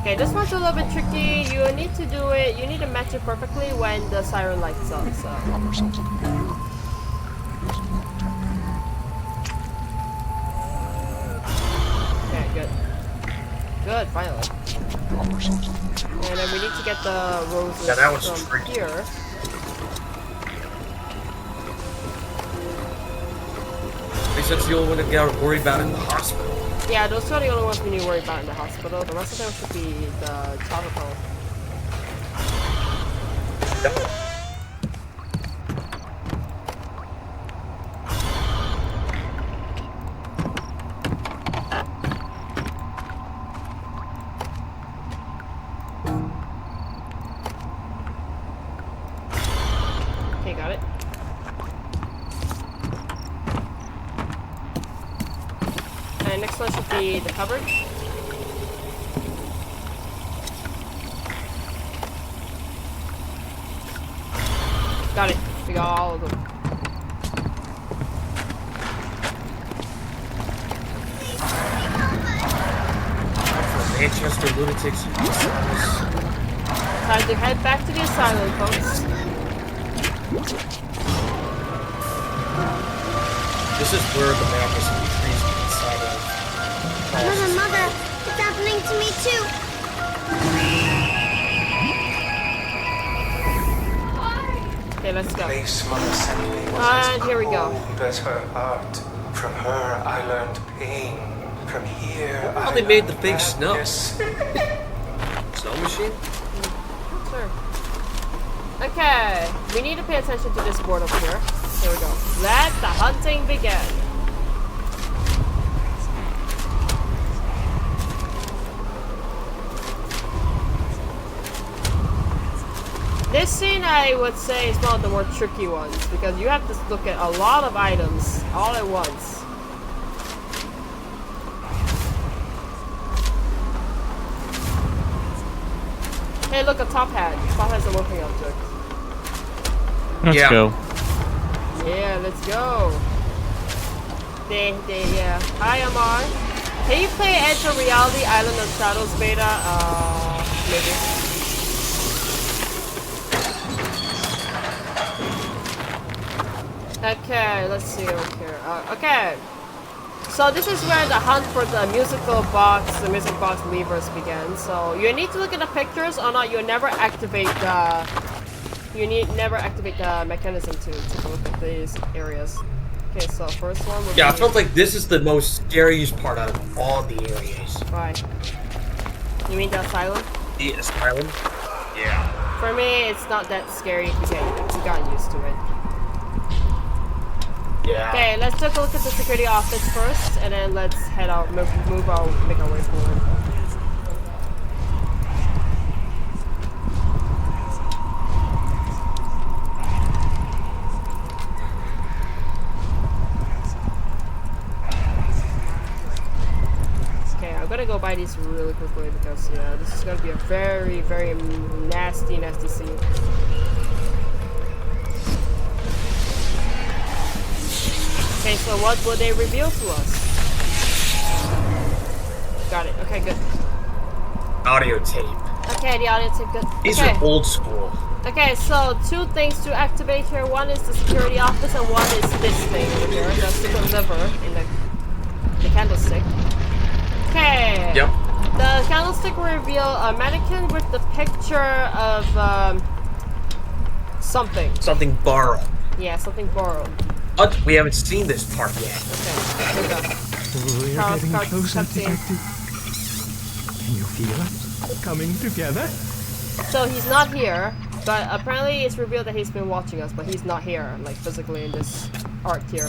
Speaker 1: Okay, this one's a little bit tricky. You need to do it. You need to match it perfectly when the siren lights up. So. Okay, good. Good, finally. And then we need to get the roses from here.
Speaker 2: At least that's the only one that got worried about in the hospital.
Speaker 1: Yeah, those are the only ones we need to worry about in the hospital. The rest of them should be the tropical.
Speaker 2: Yep.
Speaker 1: Okay, got it. And next one should be the cupboard. Got it. We got all of them.
Speaker 2: Manchester lunatics.
Speaker 1: Time to head back to the asylum, folks.
Speaker 2: This is where the madness of the trees inside of.
Speaker 5: Mother, it's happening to me too.
Speaker 1: Okay, let's go.
Speaker 9: Place Mother sent me was
Speaker 1: And here we go.
Speaker 9: as her heart. From her I learned pain. From here
Speaker 2: How they made the fake snow? Snow machine?
Speaker 1: Sure. Okay, we need to pay attention to this board up here. Here we go. Let the hunting begin. This scene, I would say, is one of the more tricky ones because you have to look at a lot of items all at once. Hey, look, a top hat. Top hat's a working object.
Speaker 12: Let's go.
Speaker 1: Yeah, let's go. Yeah. Hi, Amar. Can you play Edge of Reality Island of Shadows beta? Maybe. Okay, let's see over here. Okay. So this is where the hunt for the music box levers begins. So you need to look at the pictures, or not you'll never activate the never activate the mechanism to take a look at these areas. Okay, so first one would
Speaker 2: I felt like this is the most scariest part out of all the areas.
Speaker 1: Why? You mean the asylum?
Speaker 2: The asylum? Yeah.
Speaker 1: For me, it's not that scary if you got used to it.
Speaker 2: Yeah.
Speaker 1: Okay, let's take a look at the security office first, and then let's head out, make our way forward. Okay, I'm gonna go by these really quickly because yeah, this is gonna be a very, very nasty scene. Okay, so what will they reveal to us? Got it. Okay, good.
Speaker 2: Audio tape.
Speaker 1: Okay, the audio tape, good.
Speaker 2: These are old school.
Speaker 1: Okay, so two things to activate here. One is the security office, and one is this thing over here, the secret lever in the candlestick. Okay.
Speaker 2: Yep.
Speaker 1: The candlestick will reveal a mannequin with the picture of something.
Speaker 2: Something borrowed.
Speaker 1: Yeah, something borrowed.
Speaker 2: But we haven't seen this part yet.
Speaker 1: Okay, here we go.
Speaker 11: We're getting closer, Detective. Can you feel it coming together?
Speaker 1: So he's not here, but apparently it's revealed that he's been watching us, but he's not here, like physically in this art here.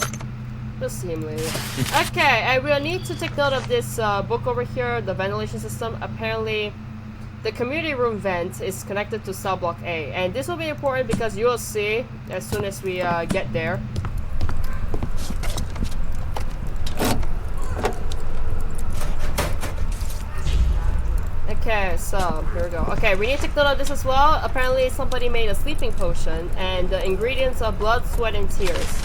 Speaker 1: We'll see him later. Okay, I will need to take note of this book over here, the ventilation system. Apparently, the community room vent is connected to cell block A, and this will be important because you will see as soon as we get there. Okay, so here we go. Okay, we need to take note of this as well. Apparently somebody made a sleeping potion, and the ingredients are blood, sweat, and tears.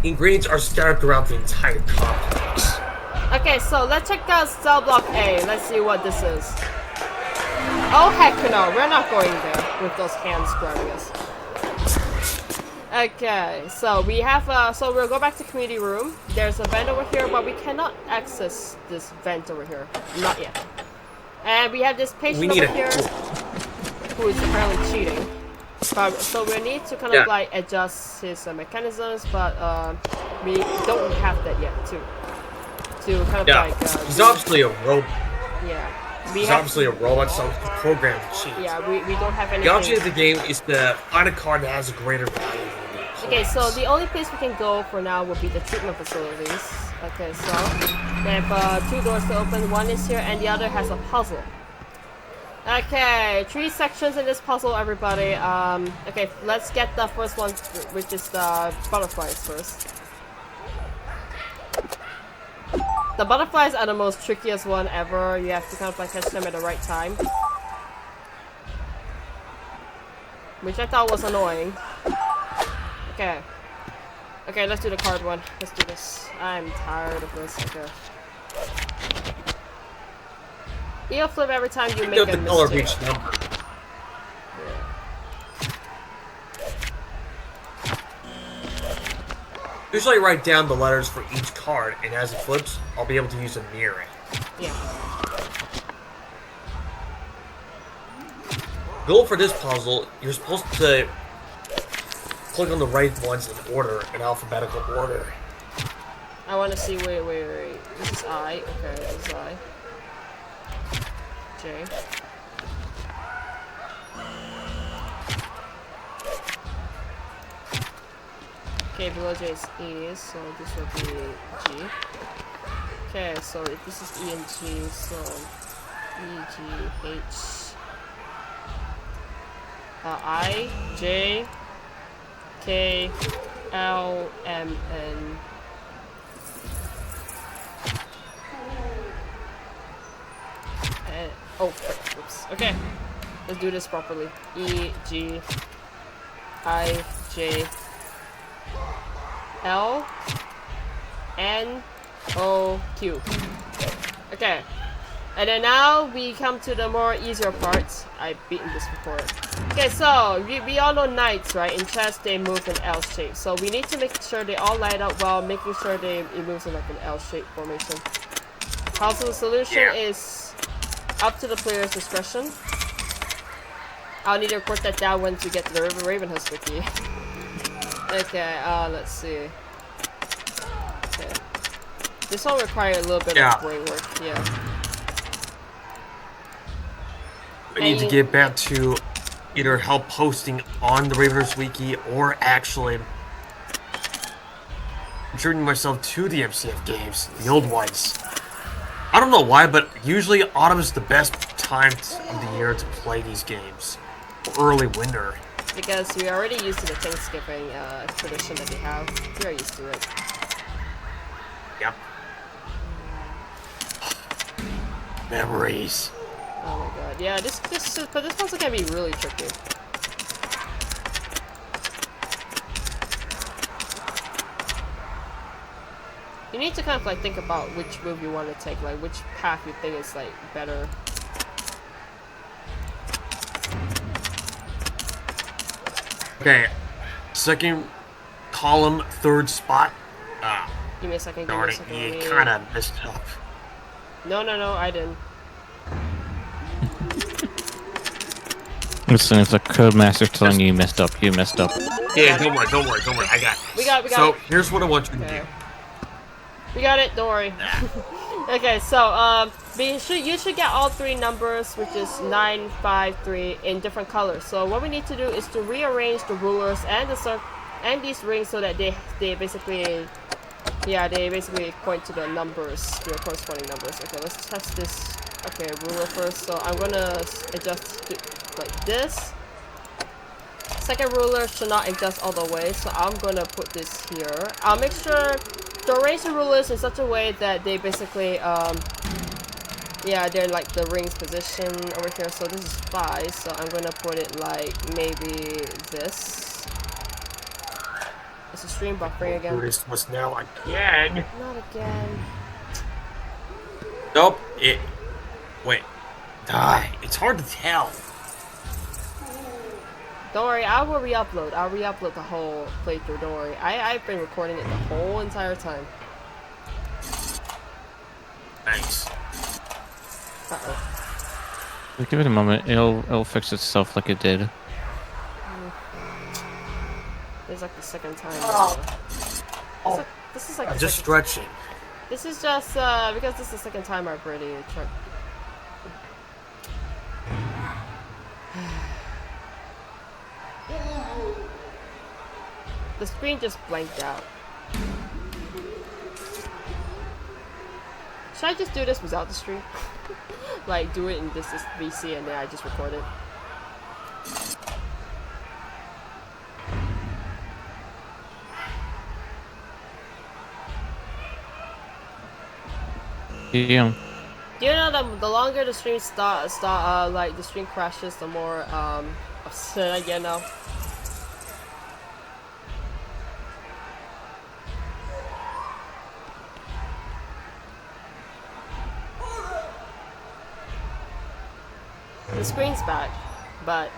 Speaker 2: Ingredients are scattered throughout the entire complex.
Speaker 1: Okay, so let's check out cell block A. Let's see what this is. Oh heck no, we're not going there with those hands grabbing us. Okay, so we have so we'll go back to community room. There's a vent over here, but we cannot access this vent over here. Not yet. And we have this patient over here who is apparently cheating. So we need to kind of like adjust his mechanisms, but we don't have that yet too. To kind of like
Speaker 2: he's obviously a robot.
Speaker 1: Yeah.
Speaker 2: He's obviously a robot, so he's programmed to cheat.
Speaker 1: Yeah, we don't have anything.
Speaker 2: The object of the game is to find a card that has a greater value.
Speaker 1: Okay, so the only place we can go for now would be the treatment facilities. Okay, so we have 2 doors to open. One is here, and the other has a puzzle. Okay, 3 sections in this puzzle, everybody. Okay, let's get the first one, which is the butterflies first. The butterflies are the most trickiest one ever. You have to kind of like catch them at the right time, which I thought was annoying. Okay. Okay, let's do the card one. Let's do this. I'm tired of this. Okay. You'll flip every time you make a mistake.
Speaker 2: Color of each number. Usually write down the letters for each card, and as it flips, I'll be able to use a mirror.
Speaker 1: Yeah.
Speaker 2: Goal for this puzzle, you're supposed to click on the right ones in order, in alphabetical order.
Speaker 1: I want to see, wait. This is I. Okay, this is I. J. Okay, below J is E, so this will be G. Okay, so if this is E and G, so E, G, H. I, J, K, L, M, N. Oh, oops. Okay. Let's do this properly. E, G, I, J, L, N, O, Q. Okay. And then now we come to the more easier parts. I've beaten this before. Okay, so we all know knights, right? In chess, they move in L shape. So we need to make sure they all line up well, making sure it moves in like an L shape formation. Also, the solution is up to the player's discretion. I'll need to report that down once we get to the Ravenhearst wiki. Okay, let's see. Okay. This will require a little bit of brain work, yeah.
Speaker 2: I need to get back to either help posting on the Ravenhearst wiki or actually contributing myself to the MCF games, the old ones. I don't know why, but usually autumn is the best time of the year to play these games. Early winter.
Speaker 1: Because we're already used to the Thanksgiving tradition that they have. We're used to it.
Speaker 2: Yep. Memories.
Speaker 1: Oh my god. Yeah, but this puzzle can be really tricky. You need to kind of like think about which move you want to take, like which path you think is like better.
Speaker 2: Okay, second column, third spot.
Speaker 1: Give me a second.
Speaker 2: Darn it, you kind of messed up.
Speaker 1: No, I didn't.
Speaker 12: Listen, if the Codemaster's telling you messed up, you messed up.
Speaker 2: Yeah, don't worry. I got it.
Speaker 1: We got
Speaker 2: So
Speaker 1: it.
Speaker 2: here's what I want you to do.
Speaker 1: We got it. Don't worry. Okay, so you should get all three numbers, which is 9, 5, 3, in different colors. So what we need to do is to rearrange the rulers and these rings so that they basically point to the numbers, the corresponding numbers. Okay, let's test this. Okay, ruler first. So I'm gonna adjust like this. Second ruler should not adjust all the way, so I'm gonna put this here. I'll make sure to arrange the rulers in such a way that they basically, they're like the ring's position over here. So this is 5, so I'm gonna put it like maybe this. Is the stream buffering again?
Speaker 2: This was now again.
Speaker 1: Not again.
Speaker 2: Nope. Wait. It's hard to tell.
Speaker 1: Don't worry, I will re-upload. I'll re-upload the whole playthrough, don't worry. I've been recording it the whole entire time.
Speaker 2: Thanks.
Speaker 1: Uh-oh.
Speaker 12: Give it a moment, it'll fix itself like it did.
Speaker 1: It's like the second time. This is like
Speaker 2: I'm just stretching.
Speaker 1: This is just because this is the second time I've already tried. The screen just blanked out. Should I just do this without the stream? Like do it in this VC and then I just record it.
Speaker 12: Yeah.
Speaker 1: Do you know that the longer the stream like the stream crashes, the more upset I get now? The screen's back, but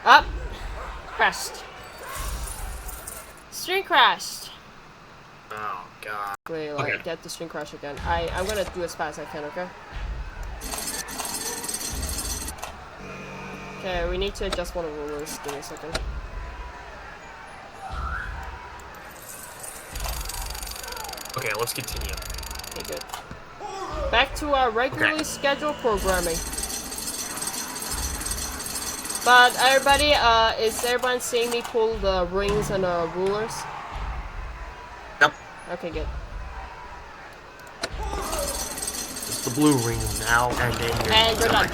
Speaker 1: up, crashed. Stream crashed.
Speaker 2: Oh god.
Speaker 1: Wait, like get the stream crash again. I'm gonna do as fast as I can, okay? Okay, we need to adjust one of the rulers. Give me a second.
Speaker 2: Okay, let's continue.
Speaker 1: Okay, good. Back to our regularly scheduled programming. But everybody, is everyone seeing me pull the rings and the rulers?
Speaker 2: Yep.
Speaker 1: Okay, good.
Speaker 2: It's the blue ring now, and then
Speaker 1: you're done.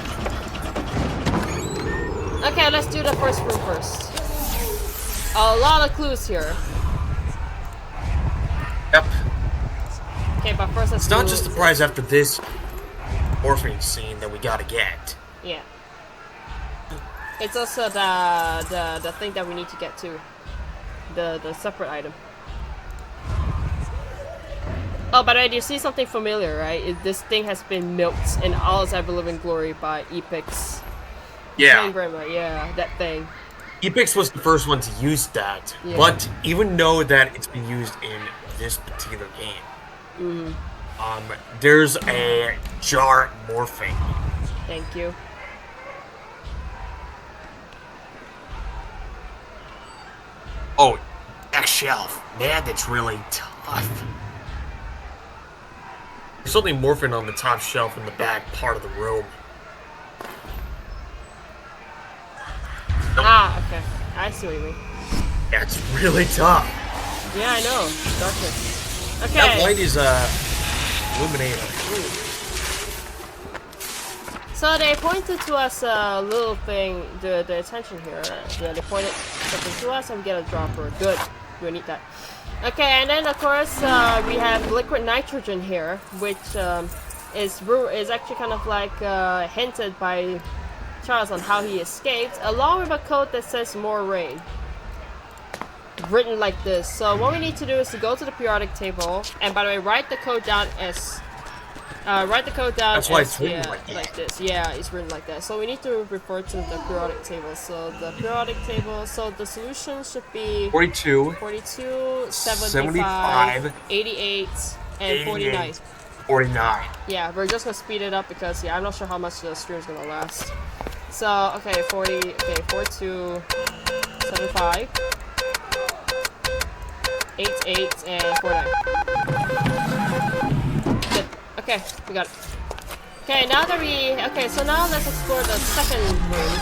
Speaker 1: Okay, let's do the first room first. A lot of clues here.
Speaker 2: Yep.
Speaker 1: Okay, but first let's
Speaker 2: It's not just the prize after this morphing scene that we gotta get.
Speaker 1: Yeah. It's also the thing that we need to get to. The separate item. Oh, by the way, do you see something familiar, right? This thing has been milked in all its ever-living glory by Epix.
Speaker 2: Yeah.
Speaker 1: Yeah, that thing.
Speaker 2: Epix was the first one to use that,
Speaker 1: Yeah.
Speaker 2: but even though that it's been used in this particular game, there's a jar morphing.
Speaker 1: Thank you.
Speaker 2: Oh, that shelf. Man, that's really tough. There's something morphing on the top shelf in the back part of the room.
Speaker 1: Ah, okay. I see what you mean.
Speaker 2: That's really tough.
Speaker 1: Yeah, I know. Darkness. Okay.
Speaker 2: That light is illuminator.
Speaker 1: So they pointed to us a little thing, the attention here. Yeah, they pointed something to us and we get a dropper. Good. We need that. Okay, and then of course we have liquid nitrogen here, which is actually kind of like hinted by Charles on how he escaped, along with a code that says more rain. Written like this. So what we need to do is to go to the periodic table, and by the way, write the code down as
Speaker 2: That's why it's written
Speaker 1: like this. Yeah, it's written like that. So we need to refer to the periodic table. So the periodic table, so the solution should be
Speaker 2: 42,
Speaker 1: 75, 88, and 49.
Speaker 2: 49.
Speaker 1: Yeah, we're just gonna speed it up because I'm not sure how much the stream's gonna last. So okay, 42, 75, 88, and 49. Good. Okay, we got it. Okay, now that so now let's explore the second room.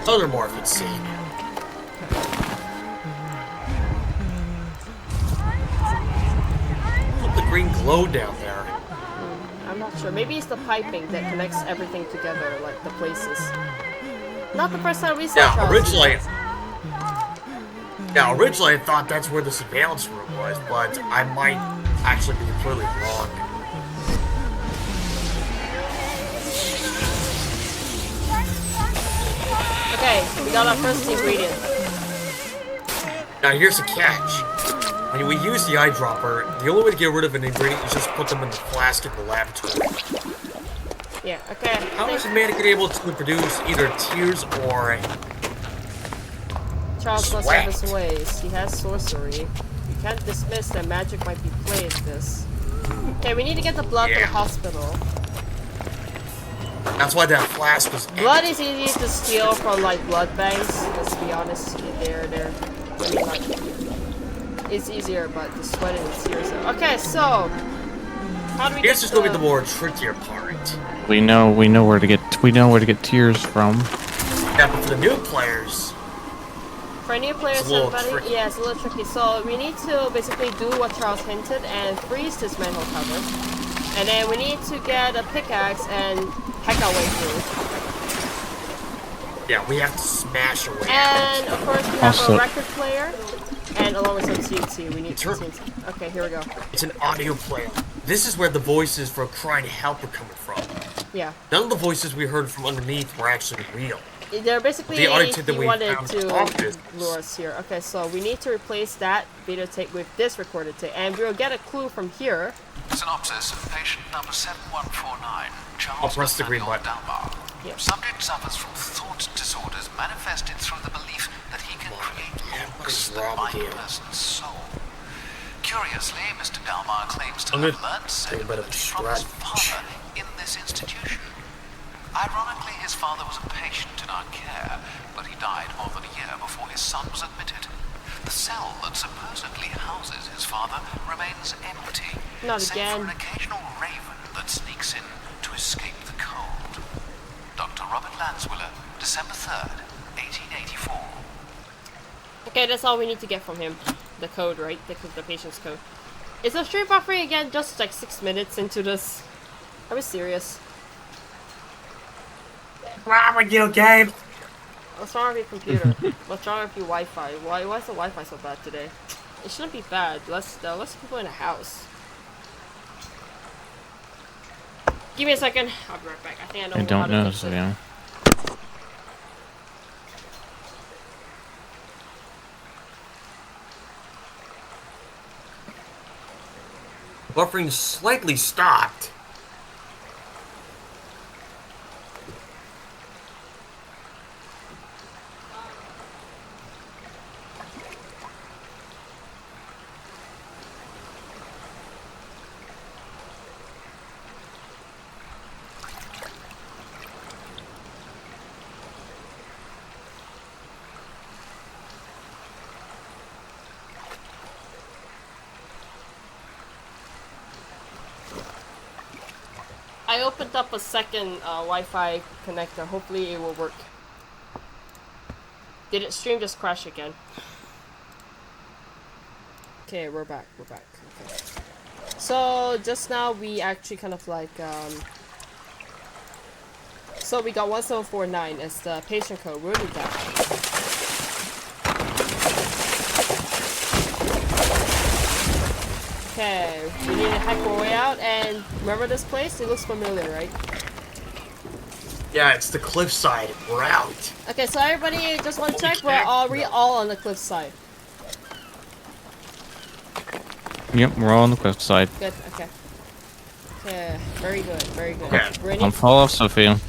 Speaker 2: Other morphing scene. Look, the green glow down there.
Speaker 1: I'm not sure. Maybe it's the piping that connects everything together, like the places. Not the first time we saw Charles.
Speaker 2: Originally I thought that's where the surveillance room was, but I might actually be completely wrong.
Speaker 1: Okay, we got our first ingredient.
Speaker 2: Now here's the catch. When we use the eyedropper, the only way to get rid of an ingredient is just put them in the flask in the laboratory.
Speaker 1: Yeah, okay.
Speaker 2: How is a mannequin able to produce either tears or
Speaker 1: Charles must
Speaker 2: sweat?
Speaker 1: have his ways. He has sorcery. You can't dismiss that magic might be played in this. Okay, we need to get the blood to the hospital.
Speaker 2: That's why that flask was empty.
Speaker 1: Blood is easy to steal from like blood banks. Let's be honest, they're I mean, like, it's easier, but the sweat and the tears. Okay, so how do we
Speaker 2: Here's
Speaker 1: get
Speaker 2: just gonna be the more trickier part.
Speaker 12: We know where to get tears from.
Speaker 2: Yeah, but for the new players.
Speaker 1: For new players, everybody, yeah, it's a little tricky. So we need to basically do what Charles hinted and freeze this manhole cover, and then we need to get a pickaxe and hack our way through.
Speaker 2: Yeah, we have to smash away.
Speaker 1: And of course we have a record player, and along with some TNT, we need some TNT. Okay, here we go.
Speaker 2: It's an audio player. This is where the voices for crying help are coming from.
Speaker 1: Yeah.
Speaker 2: None of the voices we heard from underneath were actually real.
Speaker 1: They're basically
Speaker 2: the audio tape that we
Speaker 1: wanted
Speaker 2: found
Speaker 1: to
Speaker 2: often.
Speaker 1: lure us here. Okay, so we need to replace that videotape with this recorded tape, and we'll get a clue from here.
Speaker 13: Synopsis of patient number 7149, Charles
Speaker 2: I'll press the green button.
Speaker 1: Yep.
Speaker 13: Subject suffers from thought disorders manifested through the belief that he can create looks that bind a person's soul. Curiously, Mr. Dalmar claims to have learned said ability from his father in this institution. Ironically, his father was a patient in our care, but he died more than a year before his son was admitted. The cell that supposedly houses his father remains empty, save for an occasional raven that sneaks in to escape the cold. Dr. Robert Lanswiller, December 3rd, 1884.
Speaker 1: Okay, that's all we need to get from him. The code, right? The patient's code. Is the stream buffering again just like 6 minutes into this? Are we serious?
Speaker 2: wrong with you, game?
Speaker 1: What's wrong with your computer? What's wrong with your Wi-Fi? Why is the Wi-Fi so bad today? It shouldn't be bad. Less people in the house. Give me a second. I'll be right back. I think I know
Speaker 12: I don't
Speaker 1: how to
Speaker 12: know,
Speaker 1: fix
Speaker 12: so
Speaker 1: it.
Speaker 12: yeah.
Speaker 2: Buffering slightly stopped.
Speaker 1: I opened up a second Wi-Fi connector. Hopefully it will work. Did it stream just crash again? Okay, we're back. We're back. Okay. So just now we actually kind of like so we got 1749 as the patient code. We'll need that. Okay, we need to hack our way out, and remember this place? It looks familiar, right?
Speaker 2: Yeah, it's the cliffside. We're out.
Speaker 1: Okay, so everybody just want to check, we're all on the cliffside.
Speaker 12: Yep, we're all on the cliffside.
Speaker 1: Good, okay. Okay, very good, very good.
Speaker 2: Okay.
Speaker 1: Ready?
Speaker 12: I'm follow Sophia.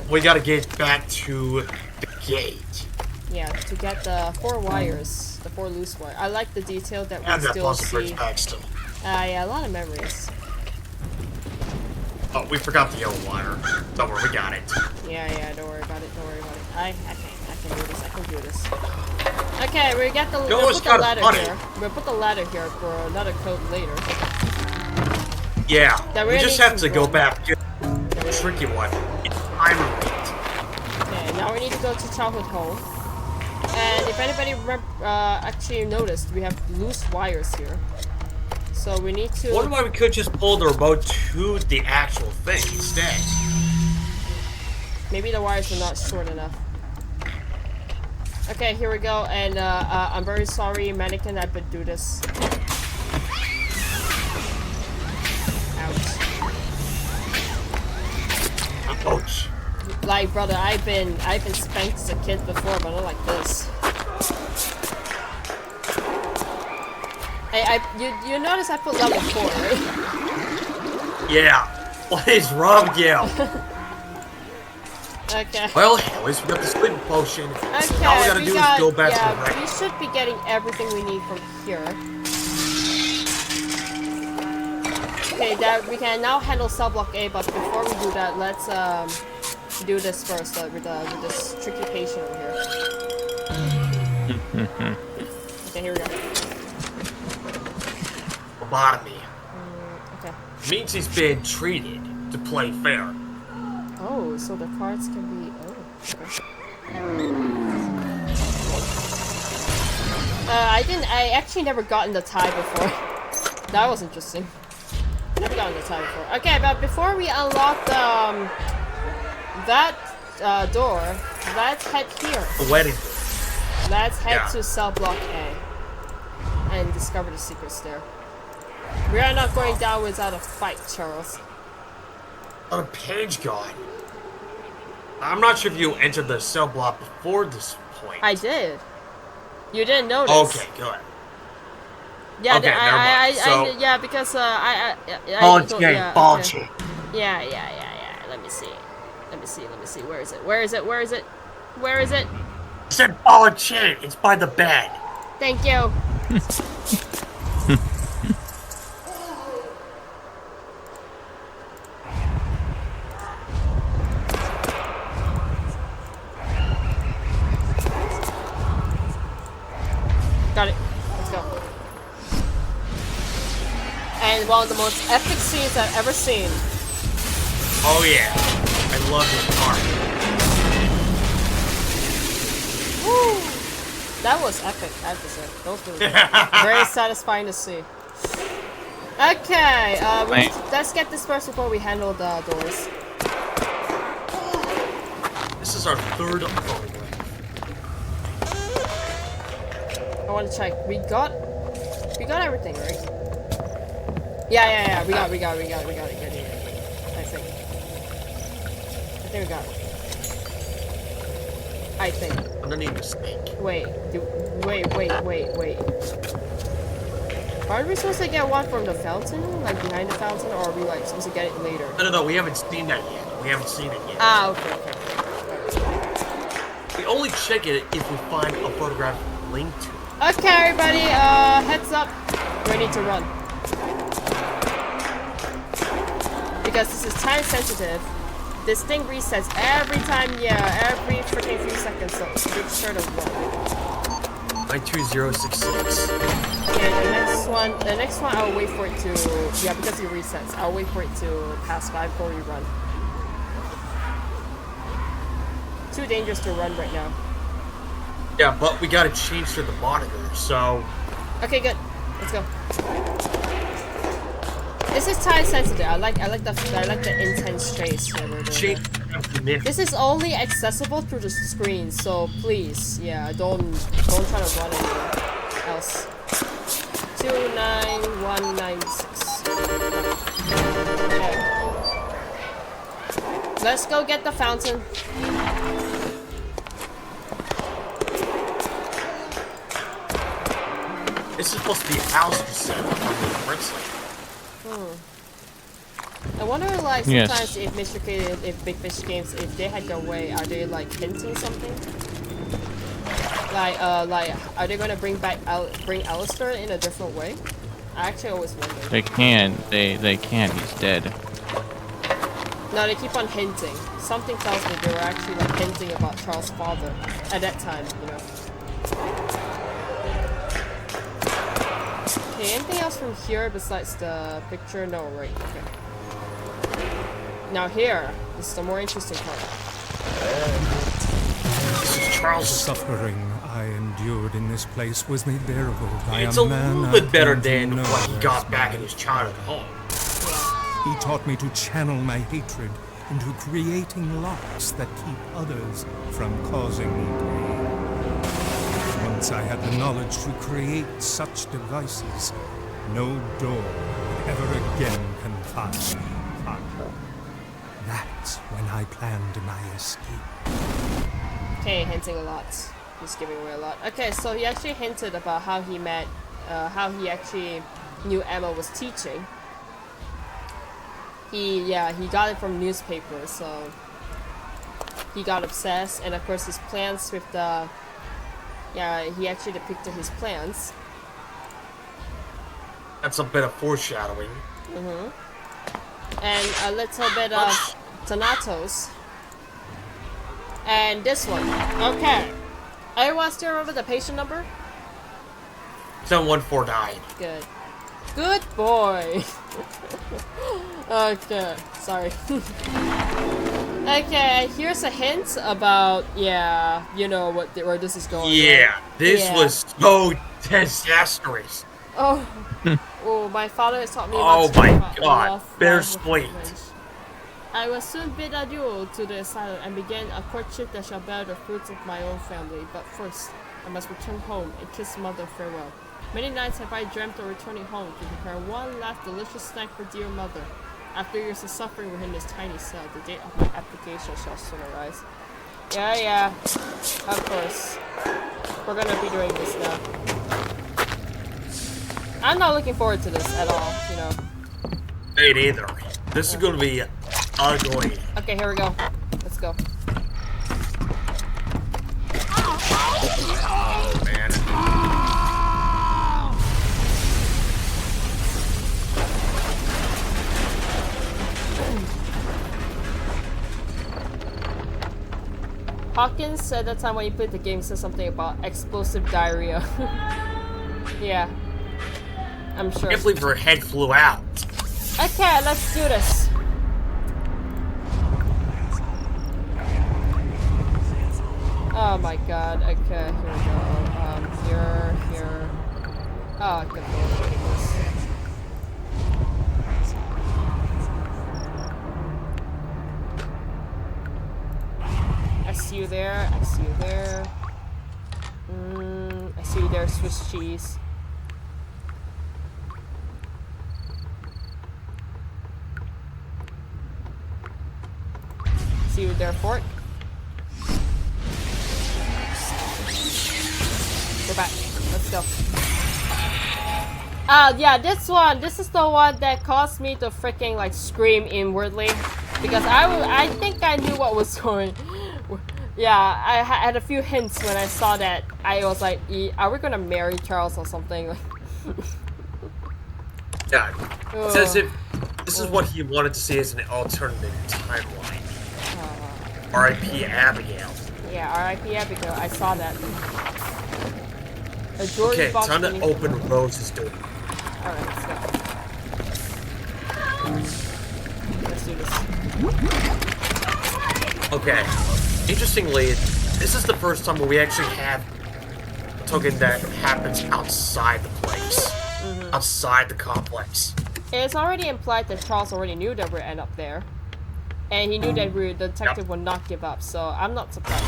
Speaker 2: We gotta get back to the gate.
Speaker 1: Yeah, to get the 4 wires, the 4 loose wires. I like the detail that
Speaker 2: And
Speaker 1: we
Speaker 2: that
Speaker 1: still
Speaker 2: puzzle
Speaker 1: see.
Speaker 2: bridge back still.
Speaker 1: Yeah, a lot of memories.
Speaker 2: Oh, we forgot the yellow wire. Don't worry, we got it.
Speaker 1: Yeah, don't worry about it, don't worry about it. I can do this, I can do this. Okay, we got the, we'll put the ladder here. We'll put the ladder here for another code later.
Speaker 2: Yeah, we just have to go
Speaker 1: run.
Speaker 2: back. The tricky one. It's time rate.
Speaker 1: Okay, now we need to go to childhood home. And if anybody actually noticed, we have loose wires here. So we need to...
Speaker 2: Wonder why we could just pull the remote to the actual thing instead.
Speaker 1: Maybe the wires are not short enough. Okay, here we go. And I'm very sorry, mannequin, I could do this.
Speaker 2: Ouch.
Speaker 1: Like, brother, I've been spanked as a kid before, but not like this. Hey, you notice I put level 4, right?
Speaker 2: Yeah. What is wrong with you?
Speaker 1: Okay.
Speaker 2: Well, at least we got the sleep potion.
Speaker 1: Okay,
Speaker 2: All we gotta do is go back to the right.
Speaker 1: We should be getting everything we need from here. Okay, that we can now handle cell block A, but before we do that, let's do this first with this tricky patient over here. Okay, here we go.
Speaker 2: Lobotomy.
Speaker 1: Okay.
Speaker 2: Means he's been treated to play fair.
Speaker 1: Oh, so the cards can be. Oh, okay. I actually never gotten the tie before. That was interesting. Never gotten the tie before. Okay, but before we unlock that door, let's head here.
Speaker 2: The wedding.
Speaker 1: Let's head to cell block A and discover the secrets there. We are not going down without a fight, Charles.
Speaker 2: On a page gone. I'm not sure if you entered the cell block before this point.
Speaker 1: I did. You didn't notice.
Speaker 2: Okay, good.
Speaker 1: Yeah,
Speaker 2: okay, never mind.
Speaker 1: yeah, because I
Speaker 2: Bulgy.
Speaker 1: Yeah. Let me see. Where is it?
Speaker 2: I said ball and chain. It's by the bed.
Speaker 1: Thank you. Got it. Let's go. And one of the most epic scenes I've ever seen.
Speaker 2: Oh yeah. I love this part.
Speaker 1: Woo! That was epic, I have to say. Those were very satisfying to see. Okay, let's get this first before we handle the doors.
Speaker 2: This is our third photograph.
Speaker 1: I want to check. We got everything, right? Yeah. We got it. Good. I think we got it. I think.
Speaker 2: Underneath the snake.
Speaker 1: Wait. Wait. Are we supposed to get one from the fountain? Like behind the fountain? Or are we like supposed to get it later?
Speaker 2: No. We haven't seen that yet.
Speaker 1: Ah, okay.
Speaker 2: We only check it if we find a photograph linked to it.
Speaker 1: Okay, everybody, heads up. We need to run. Because this is time sensitive. This thing resets every time, every freaking few seconds, so make sure to run.
Speaker 2: 92066.
Speaker 1: Okay, the next one I'll wait for it to, because it resets. I'll wait for it to pass by before we run. Too dangerous to run right now.
Speaker 2: Yeah, but we gotta change to the monitor, so...
Speaker 1: Okay, good. Let's go. This is time sensitive. I like the intense chase that we're doing. This is only accessible through the screen, so please, don't try to run anywhere else. 29196. Okay. Let's go get the fountain.
Speaker 2: This is supposed to be a house you said on the website.
Speaker 1: I wonder, like, sometimes if Mr. K, if Big Fish Games, if they had their way, are they like hinting something? Like, are they gonna bring Alistair in a different way? I actually always wonder.
Speaker 12: They can't. They can't. He's dead.
Speaker 1: No, they keep on hinting. Something tells me they were actually like hinting about Charles' father at that time, you know. Okay, anything else from here besides the picture? No, right, okay. Now here is the more interesting part.
Speaker 11: The suffering I endured in this place was made bearable by
Speaker 2: it's
Speaker 11: a man
Speaker 2: little bit better than what he got back in his childhood home.
Speaker 11: He taught me to channel my hatred into creating locks that keep others from causing me pain. Once I had the knowledge to create such devices, no door would ever again confine me. That's when I planned my escape.
Speaker 1: Okay, hinting a lot. He's giving away a lot. Okay, so he actually hinted about how he met, how he actually knew Emma was teaching. He got it from newspapers, so he got obsessed, and of course his plans with the, he actually depicted his plans.
Speaker 2: That's a bit of foreshadowing.
Speaker 1: And a little bit of Thanatos. And this one. Okay. Everyone still remember the patient number?
Speaker 2: 7149.
Speaker 1: Good. Good boy. Okay. Sorry. Okay, here's a hint about, you know where this is going.
Speaker 2: Yeah, this was so disastrous.
Speaker 1: Oh. Oh, my father has taught me
Speaker 2: oh
Speaker 1: much
Speaker 2: my
Speaker 1: about
Speaker 2: god,
Speaker 1: love,
Speaker 2: bittersweet.
Speaker 1: I will soon bid adieu to the asylum and begin a courtship that shall bear the fruits of my own family. But first, I must return home and kiss mother farewell. Many nights have I dreamt of returning home to prepare one last delicious snack for dear mother. After years of suffering within this tiny cell, the date of my application shall soon arise. Yeah, of course. We're gonna be doing this now. I'm not looking forward to this at all, you know.
Speaker 2: Me neither. This is gonna be ugly.
Speaker 1: Okay, here we go. Let's go.
Speaker 2: Oh, man.
Speaker 1: Hawkins said that time when you played the game, said something about explosive diarrhea. Yeah. I'm sure.
Speaker 2: I can't believe her head flew out.
Speaker 1: Okay, let's do this. Oh my god, okay, here we go. Here. Oh, good lord, look at this. you there. I see you there. I see you there, Swiss cheese. See you there, fork. Go back. Let's go. Yeah, this one. This is the one that caused me to freaking like scream inwardly, because I think I knew what was going. Yeah, I had a few hints when I saw that. I was like, are we gonna marry Charles or something?
Speaker 2: Yeah, it's as if this is what he wanted to see as an alternative timeline. R.I.P. Abigail.
Speaker 1: Yeah, R.I.P. Abigail. I saw that.
Speaker 2: Okay, time to open Rose's door.
Speaker 1: Alright, let's go. Let's do this.
Speaker 2: Okay. Interestingly, this is the first time where we actually have a token that happens outside the place. Outside the complex.
Speaker 1: It's already implied that Charles already knew that we'd end up there. And he knew that the detective would not give up, so I'm not surprised.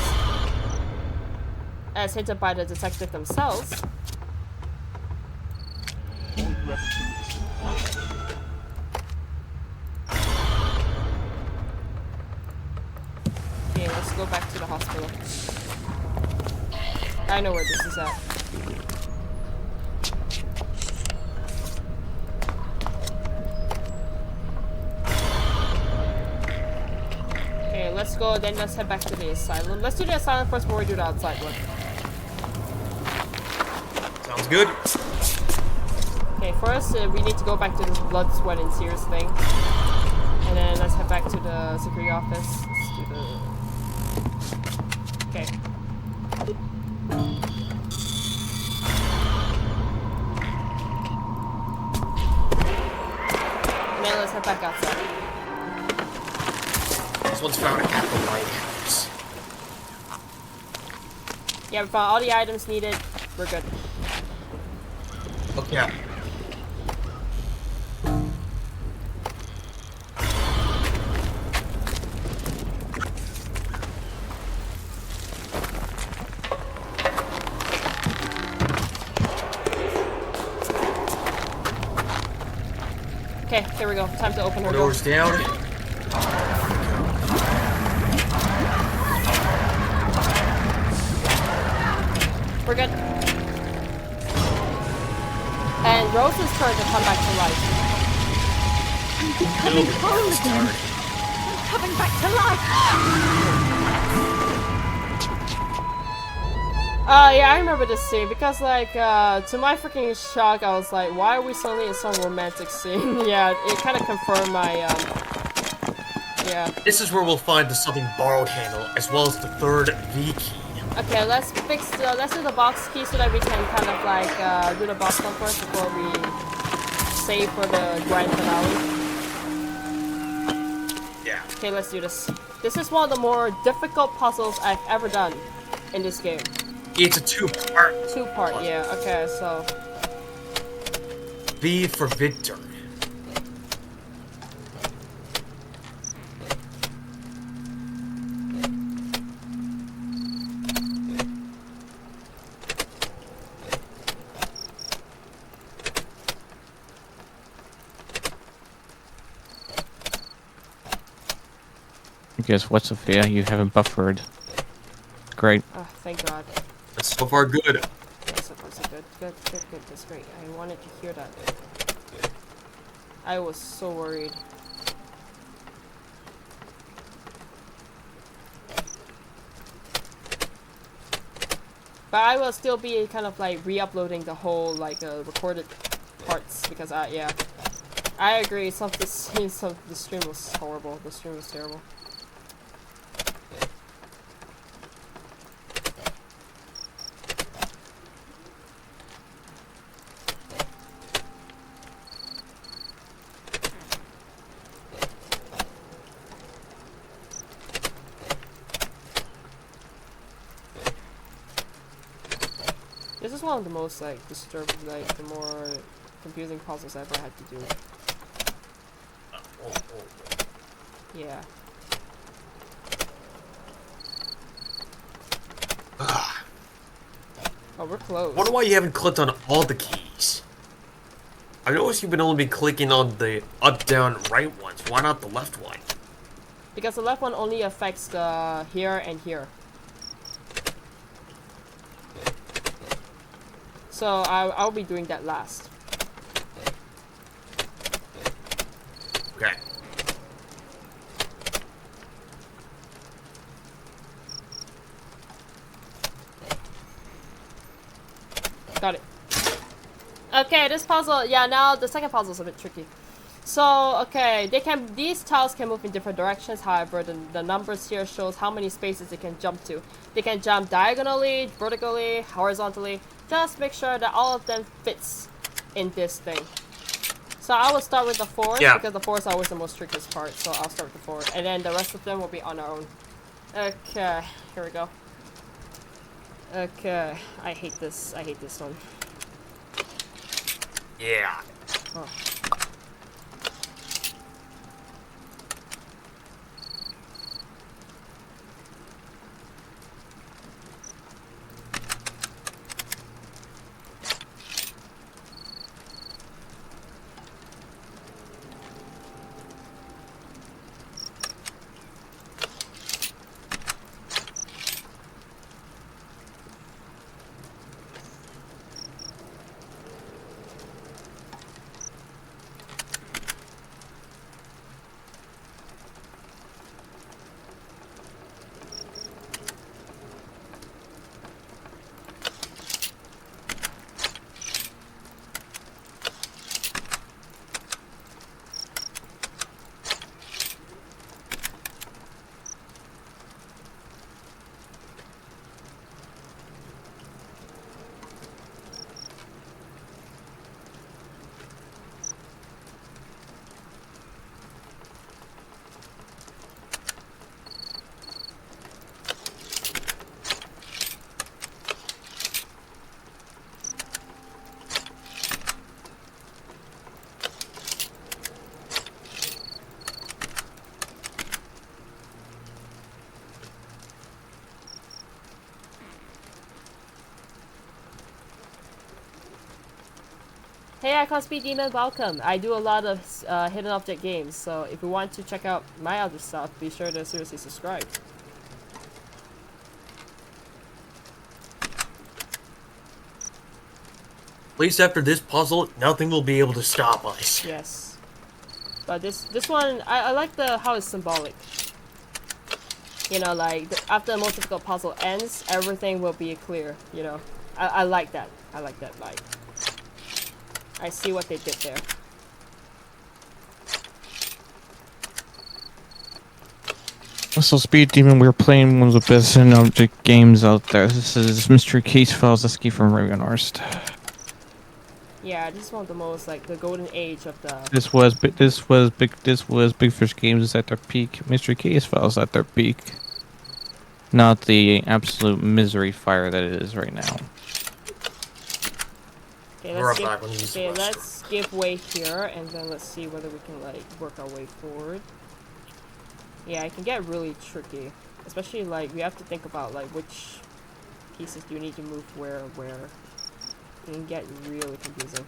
Speaker 1: As hinted by the detective themselves. Okay, let's go back to the hospital. I know where this is at. Okay, let's go, then let's head back to the asylum. Let's do the asylum first before we do the outside one.
Speaker 2: Sounds good.
Speaker 1: Okay, first we need to go back to this blood, sweat, and tears thing. And then let's head back to the security office. Let's do the... Okay. And then let's head back outside.
Speaker 2: This one's found at the lighthouse.
Speaker 1: Yeah, we found all the items needed. We're good.
Speaker 2: Okay.
Speaker 1: Okay, here we go. Time to open her door.
Speaker 2: Doors down.
Speaker 1: We're good. And Rose's turn to come back to life.
Speaker 3: I'm becoming whole again. I'm coming back to life.
Speaker 1: Yeah, I remember this scene because, like, to my freaking shock, I was like, why are we suddenly in some romantic scene? Yeah, it kind of confirmed my, yeah.
Speaker 2: This is where we'll find the something borrowed handle, as well as the third V key.
Speaker 1: Okay, let's do the box key so that we can kind of, like, do the boss one first before we save for the grand finale.
Speaker 2: Yeah.
Speaker 1: Okay, let's do this. This is one of the more difficult puzzles I've ever done in this game.
Speaker 2: It's a two-part.
Speaker 1: Two-part, yeah. Okay, so...
Speaker 2: V for Victor.
Speaker 12: I guess what's a fear? You haven't buffered. Great.
Speaker 1: Oh, thank God.
Speaker 2: That's so far good.
Speaker 1: Yeah, so far so good. Good. That's great. I wanted to hear that. I was so worried. But I will still be kind of like re-uploading the whole like recorded parts because yeah, I agree. The stream was horrible. The stream was terrible. This is one of the most like disturbing, like the more confusing puzzles I've ever had to do. Yeah. Oh, we're close.
Speaker 2: I wonder why you haven't clicked on all the keys. I noticed you've been only clicking on the up, down, right ones. Why not the left one?
Speaker 1: Because the left one only affects the here and here. So I'll be doing that last.
Speaker 2: Okay.
Speaker 1: Got it. Okay, this puzzle, yeah, now the second puzzle is a bit tricky. So, okay, these tiles can move in different directions, however, the numbers here shows how many spaces they can jump to. They can jump diagonally, vertically, horizontally. Just make sure that all of them fits in this thing. So I will start with the fours, because the fours are always the most trickiest part, so I'll start with the four. And then the rest of them will be on our own. Okay, here we go. Okay, I hate this one.
Speaker 2: Yeah.
Speaker 1: Oh. Hey, Icon Speed Demon, welcome. I do a lot of hidden object games, so if you want to check out my other stuff, be sure to seriously subscribe.
Speaker 2: At least after this puzzle, nothing will be able to stop us.
Speaker 1: Yes. But this one, I like how it's symbolic. You know, like, after the most difficult puzzle ends, everything will be clear, you know. I like that. I like that vibe. I see what they did there.
Speaker 12: So, Speed Demon, we're playing one of the best hidden object games out there. This is Mystery Case Files Escape from Ravenhearst.
Speaker 1: Yeah, this is one of the most, like, the golden age of the...
Speaker 12: This was Big Fish Games at their peak. Mystery Case Files at their peak. Not the absolute misery fire that it is right now.
Speaker 1: Okay, let's give way here, and then let's see whether we can, like, work our way forward. Yeah, it can get really tricky. Especially, like, we have to think about, like, which pieces do you need to move where. It can get really confusing.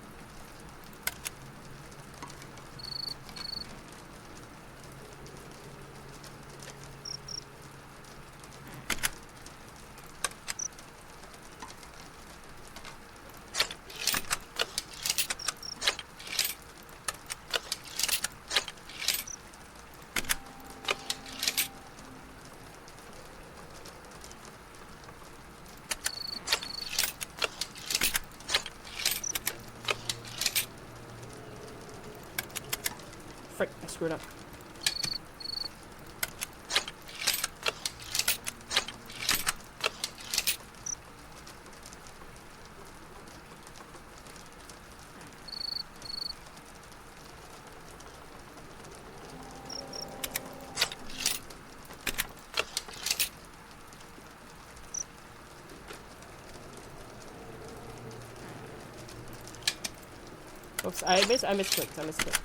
Speaker 1: Frick, I screwed up. Oops, I misclicked.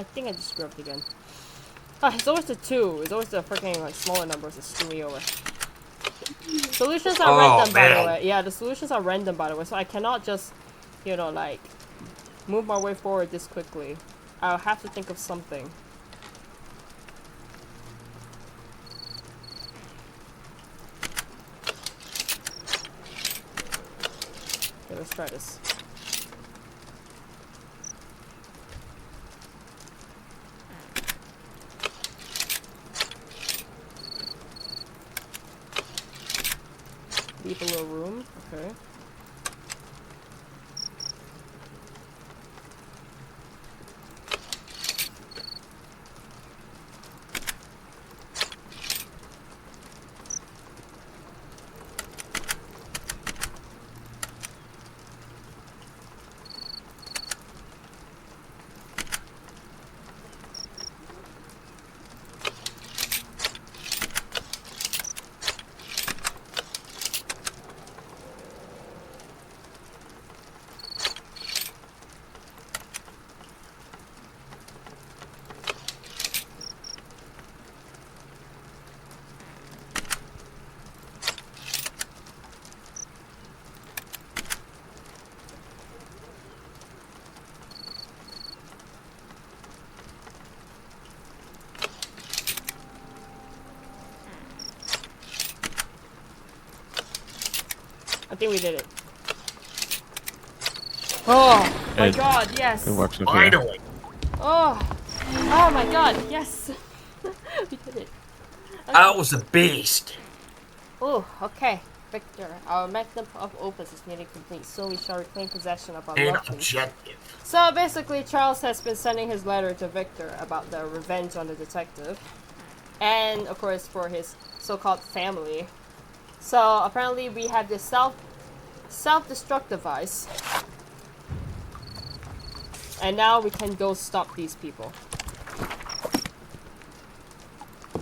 Speaker 1: I think I just screwed up again. Ah, it's always the 2. It's always the freaking like smaller numbers that screw me over. Solutions are random, by the way. Yeah, the solutions are random, by the way. So I cannot just, you know, like, move my way forward this quickly. I'll have to think of something. Okay, let's try this. Leave a little room, okay. I think we did it. Oh my god, yes!
Speaker 12: It works.
Speaker 2: Finally!
Speaker 1: Oh! Oh my god, yes! We did it. Okay.
Speaker 2: That was a beast!
Speaker 1: Oh, okay. Victor, our magnum of opus is nearly complete, so we shall reclaim possession of our
Speaker 2: An
Speaker 1: lovely.
Speaker 2: objective.
Speaker 1: So basically, Charles has been sending his letter to Victor about the revenge on the detective. And, of course, for his so-called family. So, apparently we have this self-destruct device. And now we can go stop these people.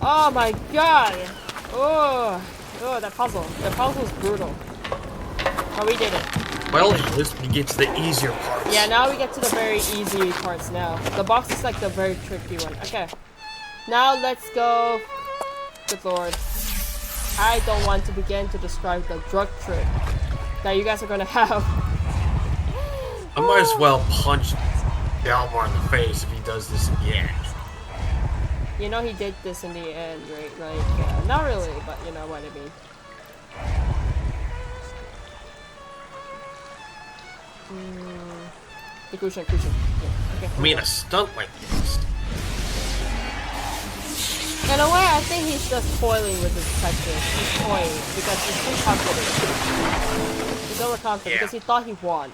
Speaker 1: Oh my god! Oh, that puzzle. The puzzle's brutal. Oh, we did it.
Speaker 2: Well, at least we get to the easier parts.
Speaker 1: Yeah, now we get to the very easy parts now. The box is like the very tricky one. Okay. Now let's go. Good lord. I don't want to begin to describe the drug trip that you guys are gonna have.
Speaker 2: I might as well punch Delmar in the face if he does this again.
Speaker 1: You know he did this in the end, right? Like, not really, but you know what I mean. The cushion. Yeah. Okay.
Speaker 2: I mean, a stunt like this.
Speaker 1: In a way, I think he's just toiling with the detective. He's toying because he's too confident. He's overconfident because he thought he won.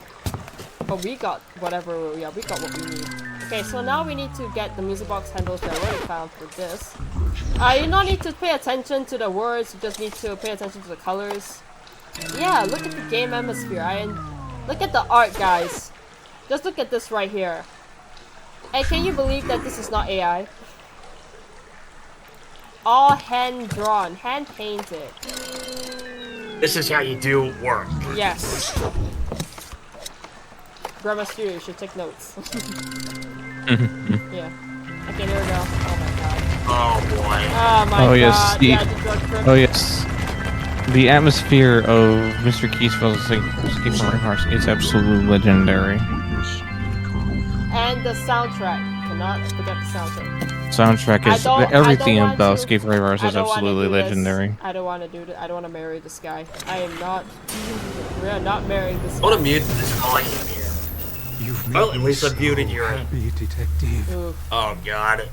Speaker 1: But we got whatever, yeah, we got what we need. Okay, so now we need to get the music box handles that I already found for this. You don't need to pay attention to the words, you just need to pay attention to the colors. Yeah, look at the game atmosphere. Look at the art, guys. Just look at this right here. And can you believe that this is not AI? All hand-drawn, hand-painted.
Speaker 2: This is how you do work.
Speaker 1: Yes. Grammar Studio, you should take notes. Yeah. Okay, there we go. Oh my god.
Speaker 2: Oh boy.
Speaker 1: Oh my god.
Speaker 12: Yes.
Speaker 1: Yeah, the drug trip.
Speaker 12: Oh yes. The atmosphere of Mr. Keysfell's Escape from Ravenhearst is absolutely legendary.
Speaker 1: And the soundtrack. Cannot forget the soundtrack.
Speaker 12: Soundtrack is everything about Escape from Ravenhearst is absolutely legendary.
Speaker 1: I don't want to do it. I don't want to marry this guy. I am not. We are not marrying this guy.
Speaker 2: What a mute this volume here. Well, at least I'm muted your
Speaker 11: happy, detective.
Speaker 1: Oof.
Speaker 2: Oh god.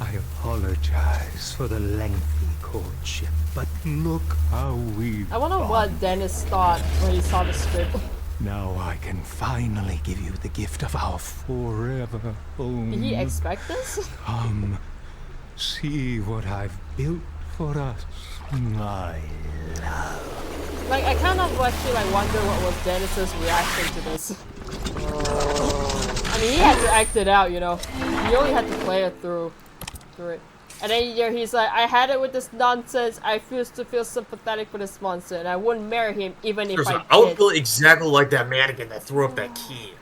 Speaker 11: I apologize for the lengthy courtship, but look how we.
Speaker 1: I wonder what Dennis thought when he saw the script.
Speaker 11: Now I can finally give you the gift of our forever home.
Speaker 1: Did he expect this?
Speaker 11: Come, see what I've built for us, my love.
Speaker 1: Like, I kind of actually like wonder what was Dennis's reaction to this. I mean, he had to act it out, you know. He only had to play it through it. And then he's like, I had it with this nonsense. I used to feel sympathetic for this monster, and I wouldn't marry him even if I did.
Speaker 2: I would feel exactly like that mannequin that threw up that key.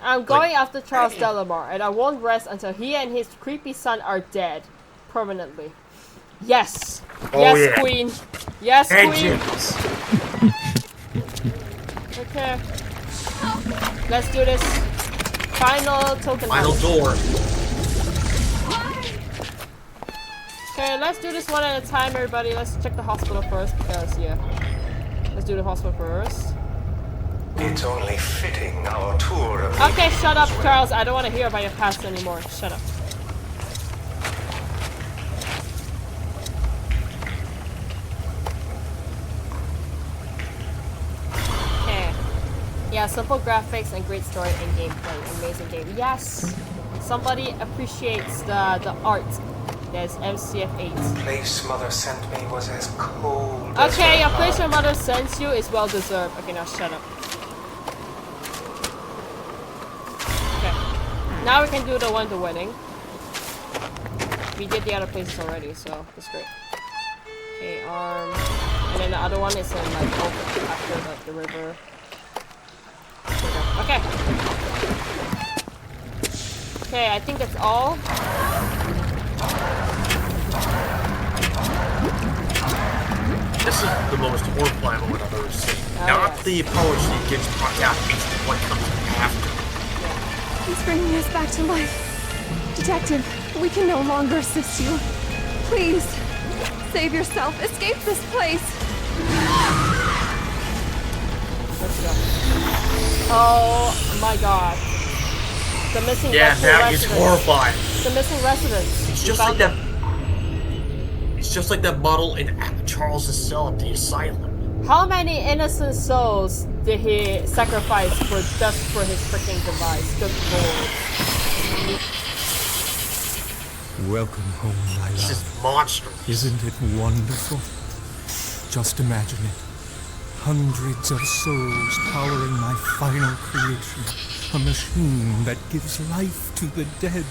Speaker 1: I'm going after Charles Delamar, and I won't rest until he and his creepy son are dead. Permanently. Yes!
Speaker 2: Oh,
Speaker 1: yes,
Speaker 2: yeah.
Speaker 1: Queen! Yes, Queen! Okay. Let's do this. Final token.
Speaker 2: Final door.
Speaker 1: Okay, let's do this one at a time, everybody. Let's check the hospital first, because, yeah. Let's do the hospital first.
Speaker 9: It's only fitting our tour of...
Speaker 1: Okay, shut up, Charles. I don't want to hear about your past anymore. Shut up. Okay. Yeah, simple graphics and great story and gameplay. Amazing game. Yes! Somebody appreciates the art. There's MCF8.
Speaker 9: The place Mother sent me was as cold as
Speaker 1: Okay, your
Speaker 9: her
Speaker 1: place your
Speaker 9: heart.
Speaker 1: mother sends you is well deserved. Okay, now shut up. Okay. Now we can do the one to winning. We did the other places already, so that's great. Okay, and then the other one is in like over after like the river. Okay. Okay, I think that's all.
Speaker 2: This is the most horrifying moment I've ever seen.
Speaker 1: Oh,
Speaker 2: Not
Speaker 1: yes.
Speaker 2: the apology gets brought out, it's what comes after.
Speaker 4: He's bringing us back to life. Detective, we can no longer assist you. Please, save yourself. Escape this place.
Speaker 1: Let's go. Oh my god. The missing
Speaker 2: Yeah, that is
Speaker 1: residents.
Speaker 2: horrifying.
Speaker 1: The missing residents.
Speaker 2: It's
Speaker 1: We
Speaker 2: just like
Speaker 1: found
Speaker 2: that. It's just like that model in Charles's cell at the asylum.
Speaker 1: How many innocent souls did he sacrifice for just for his freaking device? Good lord.
Speaker 11: Welcome home, my love.
Speaker 2: This is monstrous.
Speaker 11: Isn't it wonderful? Just imagine it. Hundreds of souls powering my final creation. A machine that gives life to the dead.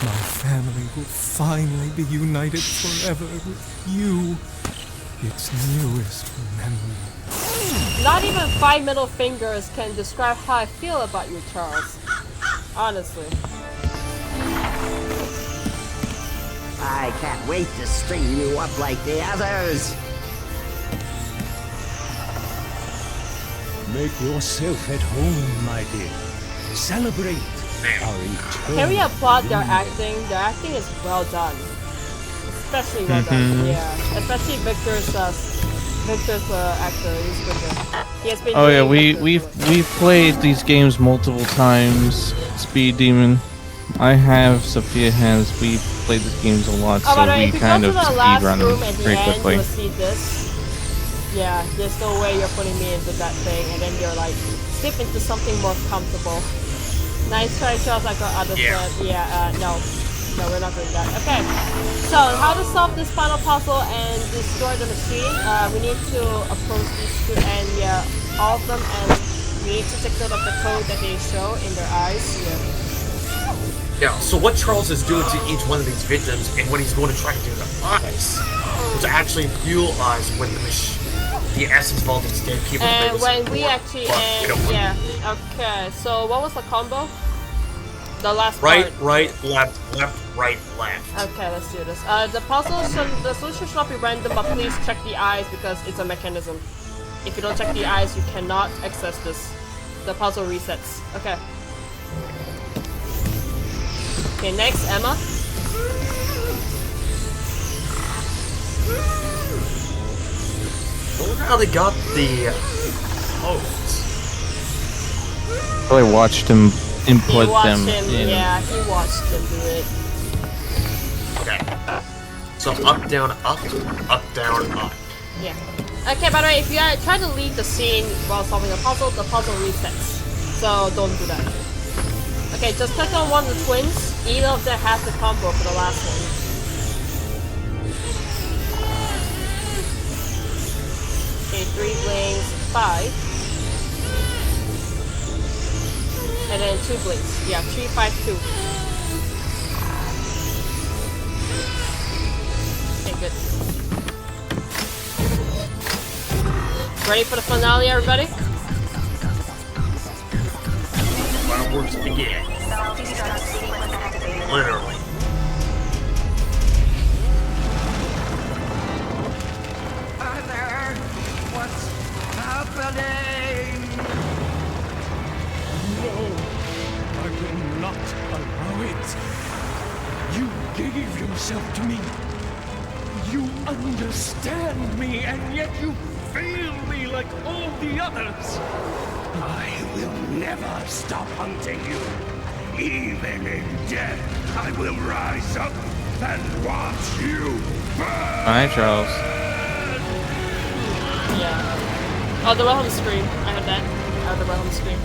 Speaker 11: My family will finally be united forever with you. Its newest memory.
Speaker 1: Not even 5 middle fingers can describe how I feel about you, Charles. Honestly.
Speaker 10: I can't wait to string you up like the others.
Speaker 11: Make yourself at home, my dear. Celebrate our eternal...
Speaker 1: Can we applaud their acting? Their acting is well done. Especially well done, yeah. Especially Victor's actor. He's good. He has been
Speaker 12: Oh yeah,
Speaker 1: doing
Speaker 12: we've played these games multiple times. Speed Demon. I have, Sophia has. We played these games a lot,
Speaker 1: Oh, by
Speaker 12: so
Speaker 1: the way,
Speaker 12: we
Speaker 1: if you
Speaker 12: kind
Speaker 1: go
Speaker 12: of
Speaker 1: to the
Speaker 12: speed
Speaker 1: last
Speaker 12: run them
Speaker 1: room at the
Speaker 12: very
Speaker 1: end,
Speaker 12: quickly.
Speaker 1: you'll see this. Yeah, there's no way you're putting me into that thing, and then you're like, slip into something more comfortable. Nice try, Charles, like our other friend. Yeah, no. No, we're not doing that. Okay, so how to solve this final puzzle and destroy the machine? We need to approach these two, and yeah, all of them, and we need to take note of the code that they show in their eyes.
Speaker 2: Yeah, so what Charles is doing to each one of these victims and what he's going to try to do to us is to actually fuel us with the essence of all these dead people.
Speaker 1: And when we actually yeah, okay, so what was the combo? The last
Speaker 2: right,
Speaker 1: part.
Speaker 2: right, left, left, right, left.
Speaker 1: Okay, let's do this. The solution should not be random, but please check the eyes because it's a mechanism. If you don't check the eyes, you cannot access this. The puzzle resets. Okay. Okay, next, Emma.
Speaker 2: I wonder how they got the codes.
Speaker 12: Probably watched him input them in.
Speaker 1: Yeah, he watched them do it.
Speaker 2: Okay. So up, down, up, down, up.
Speaker 1: Yeah. Okay, by the way, if you try to leave the scene while solving the puzzle resets. So don't do that. Okay, just click on one of the twins. Either of them has the combo for the last one. Okay, 3 blinks, 5. And then 2 blinks. Yeah, 3, 5, 2. Okay, good. Ready for the finale, everybody?
Speaker 2: fireworks begin. Literally.
Speaker 6: Father, what's happening?
Speaker 11: No, I will not allow it. You gave yourself to me. You understand me, and yet you fail me like all the others. I will never stop hunting you. Even in death, I will rise up and watch you burn.
Speaker 12: Hi, Charles.
Speaker 1: Yeah. Oh, the Wilhelm scream. I heard that. Oh, the Wilhelm scream.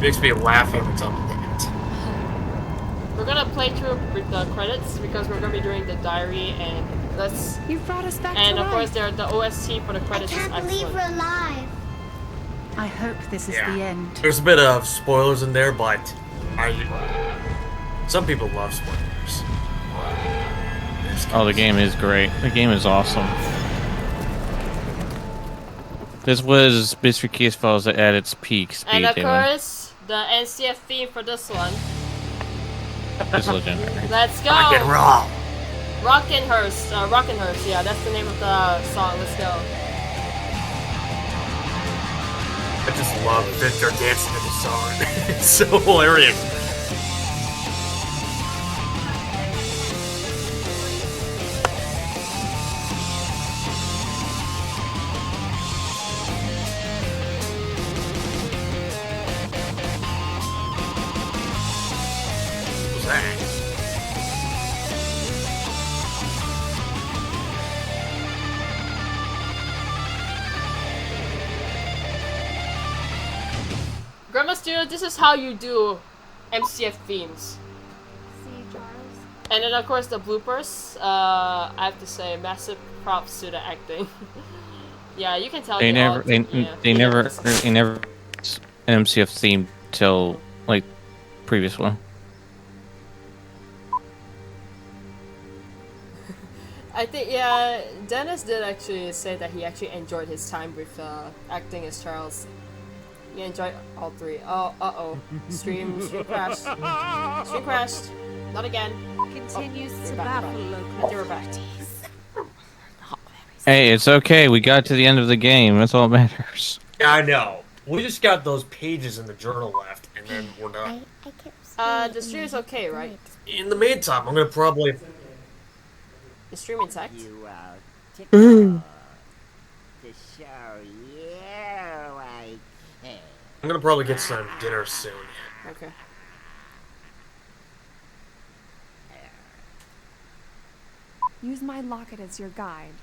Speaker 2: Makes me laugh every time.
Speaker 1: We're gonna play through with the credits because we're gonna be doing the diary and let's.
Speaker 4: You brought us back
Speaker 1: and
Speaker 4: to
Speaker 1: of course, the OST for the credits is
Speaker 5: I can't believe
Speaker 1: excellent.
Speaker 5: we're alive.
Speaker 14: I hope this is the end.
Speaker 2: There's a bit of spoilers in there, but some people love spoilers.
Speaker 12: Oh, the game is great. The game is awesome. This was Mystery Case Files at its peak speed.
Speaker 1: And of course, the NCF theme for this one.
Speaker 12: It's legendary.
Speaker 1: Let's go!
Speaker 2: Rock and roll!
Speaker 1: Ravenhearst, yeah, that's the name of the song. Let's go.
Speaker 2: I just love that they're dancing to the song. It's so hilarious. What's that?
Speaker 1: Grandma Studio, this is how you do MCF themes.
Speaker 4: See, Charles?
Speaker 1: And then of course the bloopers. I have to say massive props to the acting. Yeah, you can tell
Speaker 12: They never an MCF theme till like previous one.
Speaker 1: I think Dennis did actually say that he actually enjoyed his time with acting as Charles. He enjoyed all three. Oh, uh-oh. Stream crashed. Stream crashed. Not again.
Speaker 14: Continues to
Speaker 1: back.
Speaker 14: baffle
Speaker 1: I think we're back.
Speaker 12: Hey, it's okay. We got to the end of the game. That's all that matters.
Speaker 2: Yeah, I know. We just got those pages in the journal left, and then we're done.
Speaker 1: The stream is okay, right?
Speaker 2: In the meantime, I'm gonna probably.
Speaker 1: Is stream intact?
Speaker 10: You to show you I can.
Speaker 2: I'm gonna probably get some dinner soon.
Speaker 1: Okay.
Speaker 4: Use my locket as your guide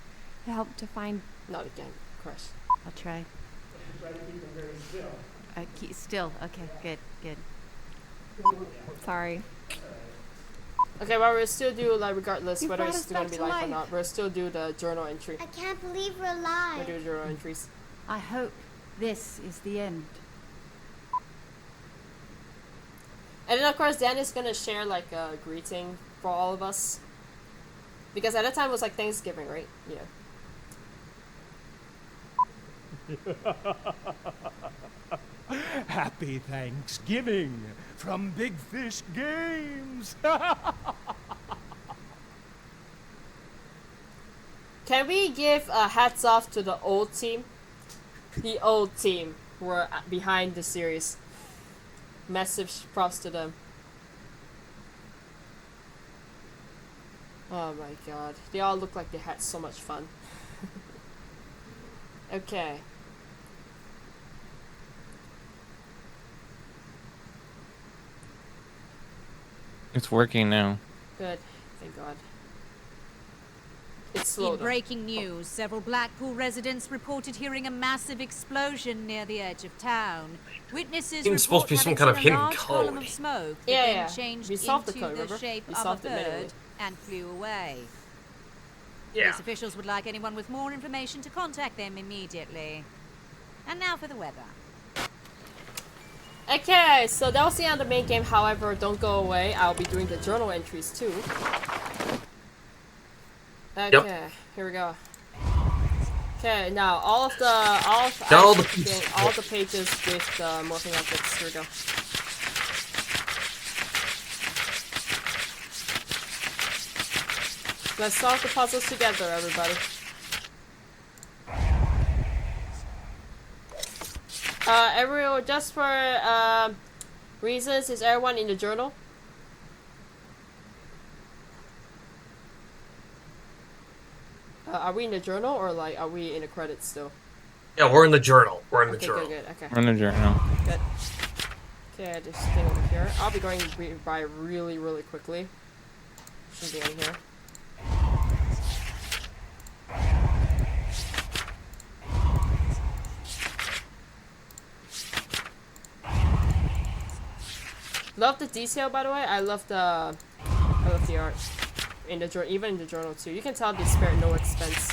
Speaker 4: to help to find.
Speaker 1: Not again, Chris.
Speaker 14: I'll try. Still. Okay, good.
Speaker 4: Sorry.
Speaker 1: Okay, well, we'll still do, like, regardless
Speaker 4: You
Speaker 1: whether
Speaker 4: brought
Speaker 1: it's
Speaker 4: us
Speaker 1: going
Speaker 4: back
Speaker 1: to be
Speaker 4: to
Speaker 1: live or
Speaker 4: life.
Speaker 1: not, we'll still do the journal entry.
Speaker 5: I can't believe we're
Speaker 1: We'll
Speaker 5: alive.
Speaker 1: do journal entries.
Speaker 14: I hope this is the end.
Speaker 1: And then, of course, Dan is going to share, like, a greeting for all of us. Because at that time it was, like, Thanksgiving, right? Yeah.
Speaker 11: Happy Thanksgiving from Big Fish Games.
Speaker 1: Can we give hats off to the old team? The old team who were behind the series. Massive props to them. Oh my god. They all look like they had so much fun. Okay.
Speaker 12: It's working now.
Speaker 1: Good. Thank God. It's slow
Speaker 14: In
Speaker 1: though.
Speaker 14: breaking news, several Blackpool residents reported hearing a massive explosion near the edge of town. Witnesses
Speaker 2: It's supposed to be some kind of hidden
Speaker 14: large column
Speaker 2: code.
Speaker 14: of smoke that
Speaker 1: Yeah,
Speaker 14: then
Speaker 1: yeah.
Speaker 14: changed
Speaker 1: We solved the
Speaker 14: into
Speaker 1: code,
Speaker 14: the
Speaker 1: remember?
Speaker 14: shape
Speaker 1: We
Speaker 14: of a
Speaker 1: solved it manually.
Speaker 14: bird and flew away.
Speaker 2: Yeah.
Speaker 14: Police officials would like anyone with more information to contact them immediately. And now for the weather.
Speaker 1: Okay, so that was the end of the main game. However, don't go away. I'll be doing the journal entries too. Okay, here we go. Okay, now all the pages with morphing objects. Here we go. Let's solve the puzzles together, everybody. Everyone, just for reasons, is everyone in the journal? Are we in the journal or like are we in the credits still?
Speaker 2: Yeah, we're in the journal. We're in the journal.
Speaker 1: Good, okay.
Speaker 12: We're in the journal.
Speaker 1: Good. Okay, just stay over here. I'll be going by really, really quickly. Should be in here. Love the detail, by the way. I love the art in the journal, even in the journal too. You can tell they spared no expense.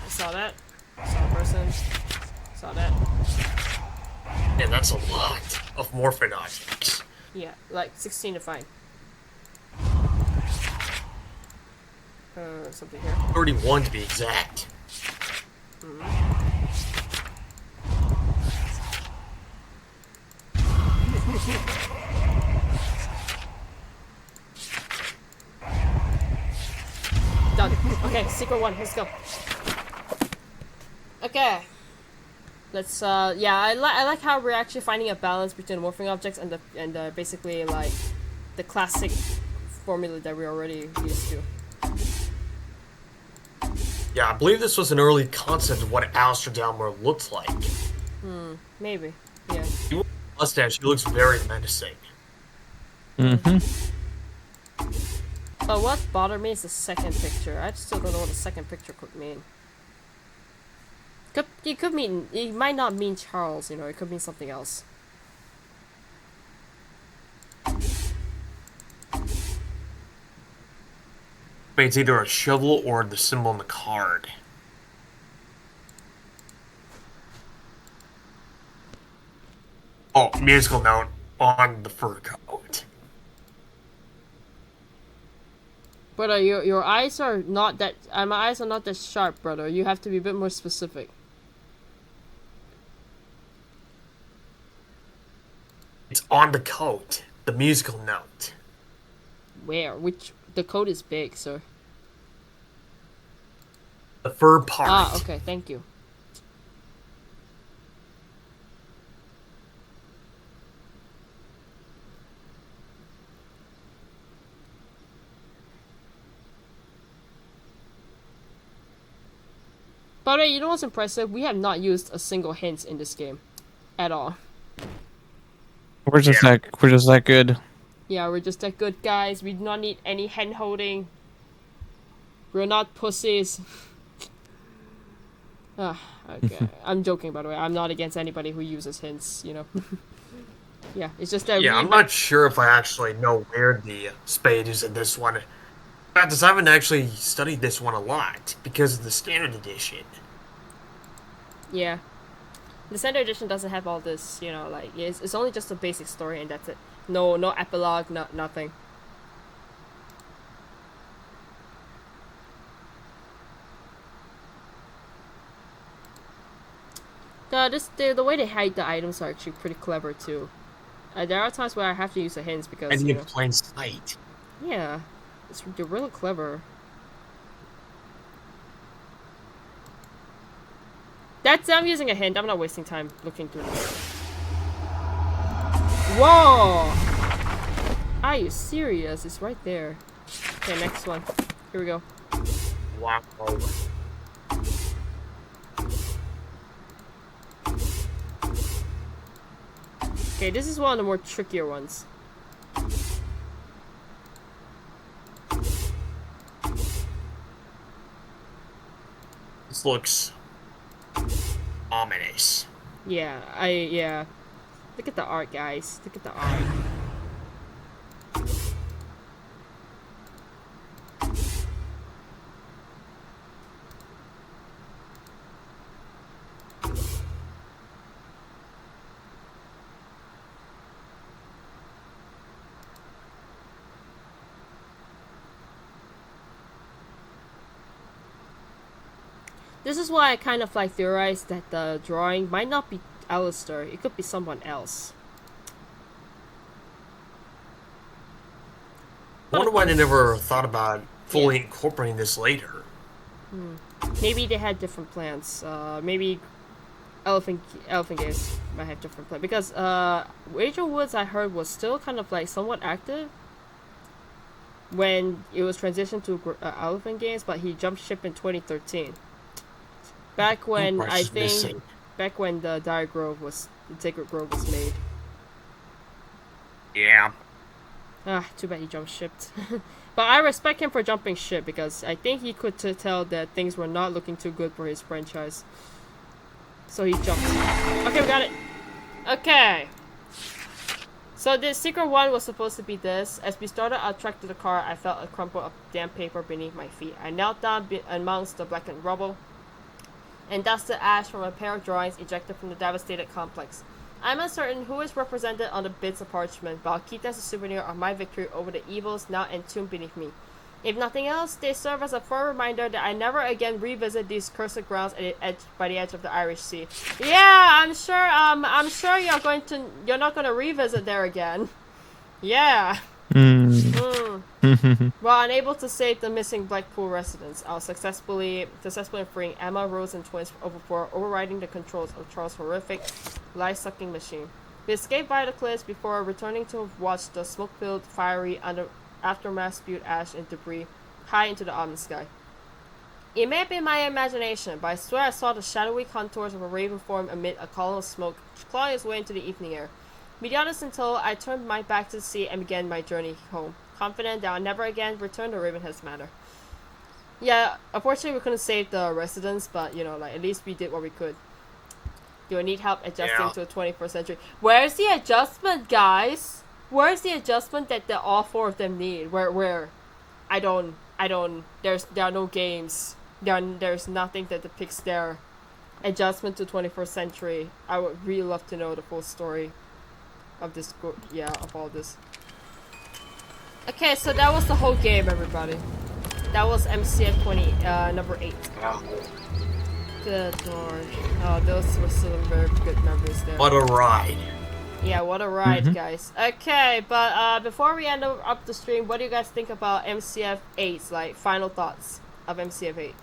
Speaker 1: Saw that. Saw a person. Saw that.
Speaker 2: Man, that's a lot of morphin objects.
Speaker 1: Yeah, like 16 to find. Something here.
Speaker 2: 31 to be exact.
Speaker 1: Done. Okay, secret one. Let's go. Okay. Let's yeah, I like how we're actually finding a balance between morphing objects and the basically like the classic formula that we're already used to.
Speaker 2: Yeah, I believe this was an early concept of what Alistair Dalmor looked like.
Speaker 1: Maybe. Yeah.
Speaker 2: He with a mustache, he looks very menacing.
Speaker 1: But what bothered me is the second picture. I still don't know what the second picture could mean. It could mean, it might not mean Charles, you know, it could mean something else.
Speaker 2: It's either a shovel or the symbol on the card. Oh, musical note on the fur coat.
Speaker 1: Brother, your eyes are not that, my eyes are not that sharp, brother. You have to be a bit more specific.
Speaker 2: It's on the coat, the musical note.
Speaker 1: Where? Which? The coat is big, sir.
Speaker 2: The fur part.
Speaker 1: Ah, okay, thank you. By the way, you know what's impressive? We have not used a single hint in this game. At all.
Speaker 12: We're just that good.
Speaker 1: Yeah, we're just that good, guys. We do not need any hand holding. We're not pussies. Okay. I'm joking, by the way. I'm not against anybody who uses hints, you know. Yeah, it's just that.
Speaker 2: Yeah, I'm not sure if I actually know where the spade is in this one. In fact, I haven't actually studied this one a lot because of the standard edition.
Speaker 1: Yeah. The standard edition doesn't have all this, you know, like, it's only just a basic story and that's it. No epilogue, nothing. The way they hide the items are actually pretty clever too. There are times where I have to use the hints because,
Speaker 2: And
Speaker 1: you
Speaker 2: in
Speaker 1: know,
Speaker 2: plain sight.
Speaker 1: Yeah, they're really clever. I'm using a hint. I'm not wasting time looking through this. Whoa! Are you serious? It's right there. Okay, next one. Here we go.
Speaker 2: Wow.
Speaker 1: Okay, this is one of the more trickier ones.
Speaker 2: This looks ominous.
Speaker 1: Yeah, yeah. Look at the art, guys. Look at the art. This is why I kind of like theorized that the drawing might not be Alistair. It could be someone else.
Speaker 2: I wonder why they never thought about fully incorporating this later.
Speaker 1: Maybe they had different plans. Maybe Elephant Games might have different plans. Because Rachel Woods, I heard, was still kind of like somewhat active when it was transitioned to Elephant Games, but he jumped ship in 2013. Back when back when the Sacred Grove was made.
Speaker 2: Yeah.
Speaker 1: Too bad he jumped ship. But I respect him for jumping ship because I think he could tell that things were not looking too good for his franchise. So he jumped. Okay, we got it. Okay. So the secret one was supposed to be this. As we started our trek to the car, I felt a crumple of damp paper beneath my feet. I knelt down amongst the blackened rubble and dusted ash from a pair of drawings ejected from the devastated complex. I'm uncertain who is represented on the bits of parchment, but I'll keep them as a souvenir of my victory over the evils now entombed beneath me. If nothing else, they serve as a firm reminder that I never again revisit these cursed grounds by the edge of the Irish Sea. Yeah, I'm sure you're not gonna revisit there again. Yeah. While unable to save the missing Blackpool residents, I was successfully freeing Emma, Rose, and twins overriding the controls of Charles' horrific, life-sucking machine. We escaped via the cliffs before returning to watch the smoke-filled, fiery aftermath spewed ash and debris high into the autumn sky. It may have been my imagination, but I swear I saw the shadowy contours of a raven form amid a column of smoke clawing its way into the evening air. Beyond this until I turned my back to the sea and began my journey home, confident that I'll never again return to Ravenhearst Manor. Yeah, unfortunately we couldn't save the residents, but you know, like at least we did what we could. You'll need help adjusting to the 21st century. Where's the adjustment, guys? Where's the adjustment that all four of them need? Where? There are no games. There's nothing that depicts their adjustment to 21st century. I would really love to know the full story of this, of all this. Okay, so that was the whole game, everybody. That was MCF 20, number 8.
Speaker 2: Wow.
Speaker 1: Good lord. Oh, those were some very good memories there.
Speaker 2: What a ride.
Speaker 1: Yeah, what a ride, guys. Okay, but before we end up the stream, what do you guys think about MCF 8's, like, final thoughts of MCF 8?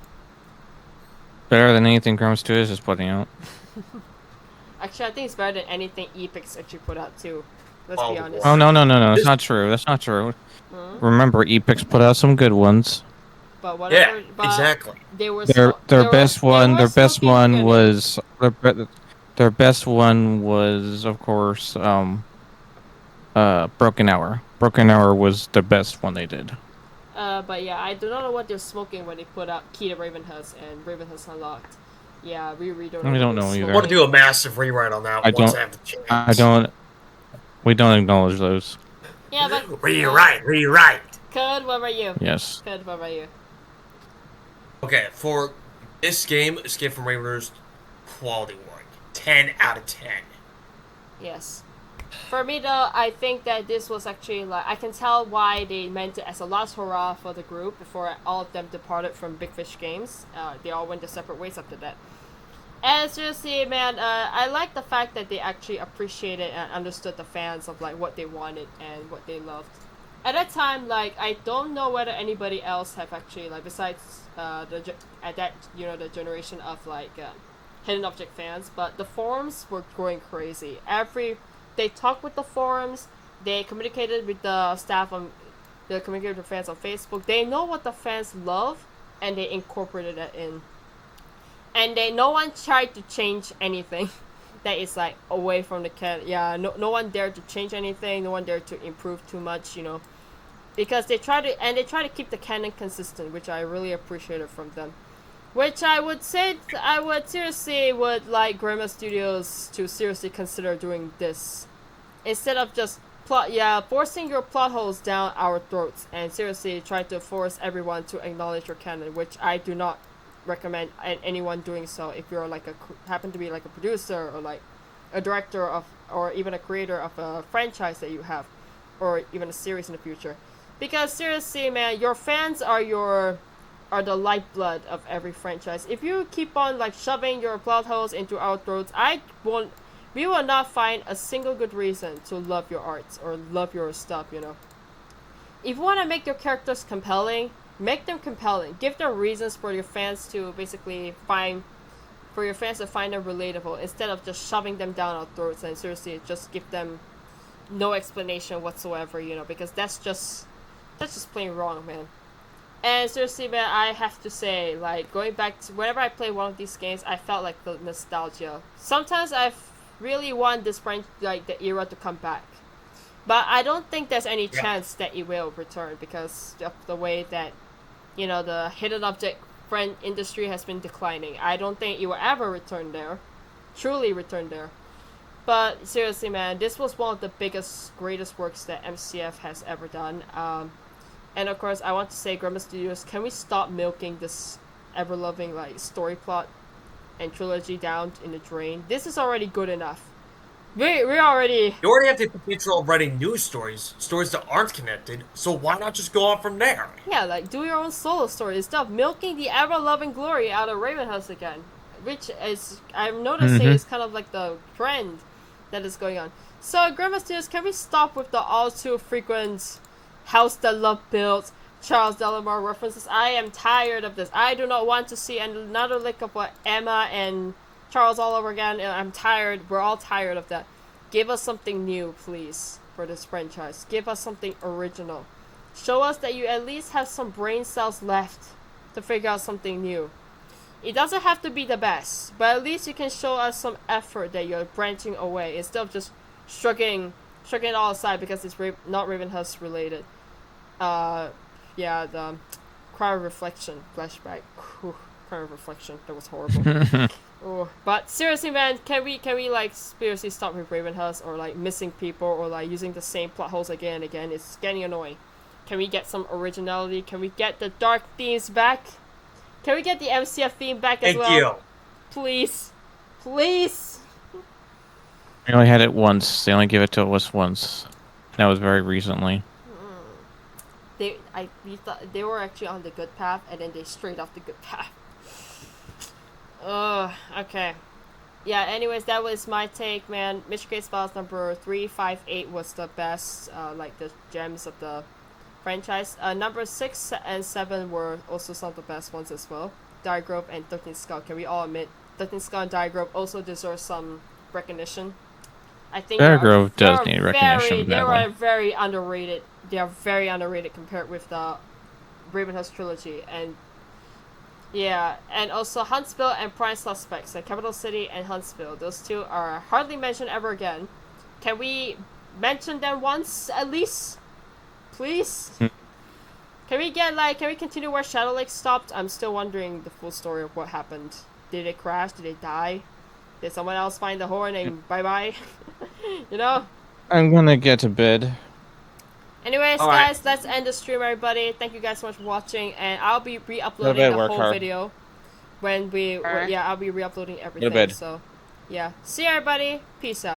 Speaker 12: Better than anything Grumps 2 is just putting out.
Speaker 1: Actually, I think it's better than anything Epix actually put out, too. Let's be honest.
Speaker 12: Oh, no. That's not true. That's not true. Remember, Epix put out some good ones.
Speaker 1: But whatever,
Speaker 2: exactly.
Speaker 12: Their best one was, of course, Broken Hour. Broken Hour was the best one they did.
Speaker 1: But yeah, I do not know what they're smoking when they put out Key to Ravenhearst and Ravenhearst Unlocked. Yeah, we really don't know.
Speaker 12: We don't know either.
Speaker 2: I want to do a massive rewrite on that once I have the chance.
Speaker 12: We don't acknowledge those.
Speaker 1: Yeah, but...
Speaker 2: Rewrite!
Speaker 1: Code, what about you?
Speaker 12: Yes.
Speaker 1: Code, what about you?
Speaker 2: Okay, for this game, Escape from Ravenhearst, quality work. 10 out of 10.
Speaker 1: Yes. For me, though, I think that this was actually, like, I can tell why they meant it as a last hurrah for the group before all of them departed from Big Fish Games. They all went their separate ways after that. And seriously, man, I like the fact that they actually appreciated and understood the fans of, like, what they wanted and what they loved. At that time, like, I don't know whether anybody else have actually, like, besides the generation of, like, hidden object fans, but the forums were going crazy. They talked with the forums, they communicated with the staff they communicated with fans on Facebook. They know what the fans love, and they incorporated that in. And no one tried to change anything that is, like, away from the canon. Yeah, no one dared to change anything, no one dared to improve too much, you know. Because they try to keep the canon consistent, which I really appreciated from them. Which I would say, I would seriously would like Grandma Studios to seriously consider doing this. Instead of just forcing your plot holes down our throats and seriously try to force everyone to acknowledge your canon, which I do not recommend anyone doing so if you're like happen to be like a producer or like a director of, or even a creator of a franchise that you have, or even a series in the future. Because seriously, man, your fans are the lifeblood of every franchise. If you keep on like shoving your plot holes into our throats, we will not find a single good reason to love your arts or love your stuff, you know. If you want to make your characters compelling, make them compelling. Give them reasons for your fans to basically find them relatable, instead of just shoving them down our throats and seriously just give them no explanation whatsoever, you know, because that's just plain wrong, man. And seriously, man, I have to say, like, going back to whenever I play one of these games, I felt like the nostalgia. Sometimes I really want this the era to come back, but I don't think there's any chance that it will return because of the way that, you know, the hidden object friend industry has been declining. I don't think it will ever truly return there. But seriously, man, this was one of the biggest, greatest works that MCF has ever done. And of course, I want to say, Grandma Studios, can we stop milking this ever-loving like story plot and trilogy down in the drain? This is already good enough. We already...
Speaker 2: You already have the potential of writing new stories that aren't connected, so why not just go on from there?
Speaker 1: Yeah, like, do your own solo story instead of milking the ever-loving glory out of Ravenhearst again. Which is, I'm noticing, is kind of like the trend that is going on. So, Grandma Studios, can we stop with the all-too-frequent House that Love Built, Charles Delamar references? I am tired of this. I do not want to see another lick of what Emma and Charles all over again. I'm tired. We're all tired of that. Give us something new, please, for this franchise. Give us something original. Show us that you at least have some brain cells left to figure out something new. It doesn't have to be the best, but at least you can show us some effort that you're branching away instead of just shrugging it all aside because it's not Ravenhearst related. The Cry of Reflection flashback. Cry of Reflection, that was horrible. But seriously, man, can we like seriously stop with Ravenhearst or like missing people or like using the same plot holes again and again? It's getting annoying. Can we get some originality? Can we get the dark themes back? Can we get the MCF theme back as well?
Speaker 2: Thank you.
Speaker 1: Please. Please.
Speaker 12: They only had it once. They only gave it to us once. That was very recently.
Speaker 1: We thought they were actually on the good path, and then they strayed off the good path. Okay. Yeah, anyways, that was my take, man. Mystery Case Files number 358 was the best, like the gems of the franchise. Number 6 and 7 were also some of the best ones as well. Dire Grove and 13th Skull. Can we all admit 13th Skull and Dire Grove also deserve some recognition? I think
Speaker 12: Dire Grove does need recognition.
Speaker 1: They are very underrated. They are very underrated compared with the Ravenhearst trilogy, and yeah, and also Huntsville and Prime Suspects, like Capital City and Huntsville. Those two are hardly mentioned ever again. Can we mention them once at least, please? Can we continue where Shadow Lake stopped? I'm still wondering the full story of what happened. Did it crash? Did it die? Did someone else find the horn and bye-bye? You know?
Speaker 12: I'm gonna get to bed.
Speaker 1: Anyways, guys, let's end the stream, everybody. Thank you guys so much for watching, and I'll be re-uploading the whole video when I'll be re-uploading everything. So, yeah. See you, everybody. Peace out.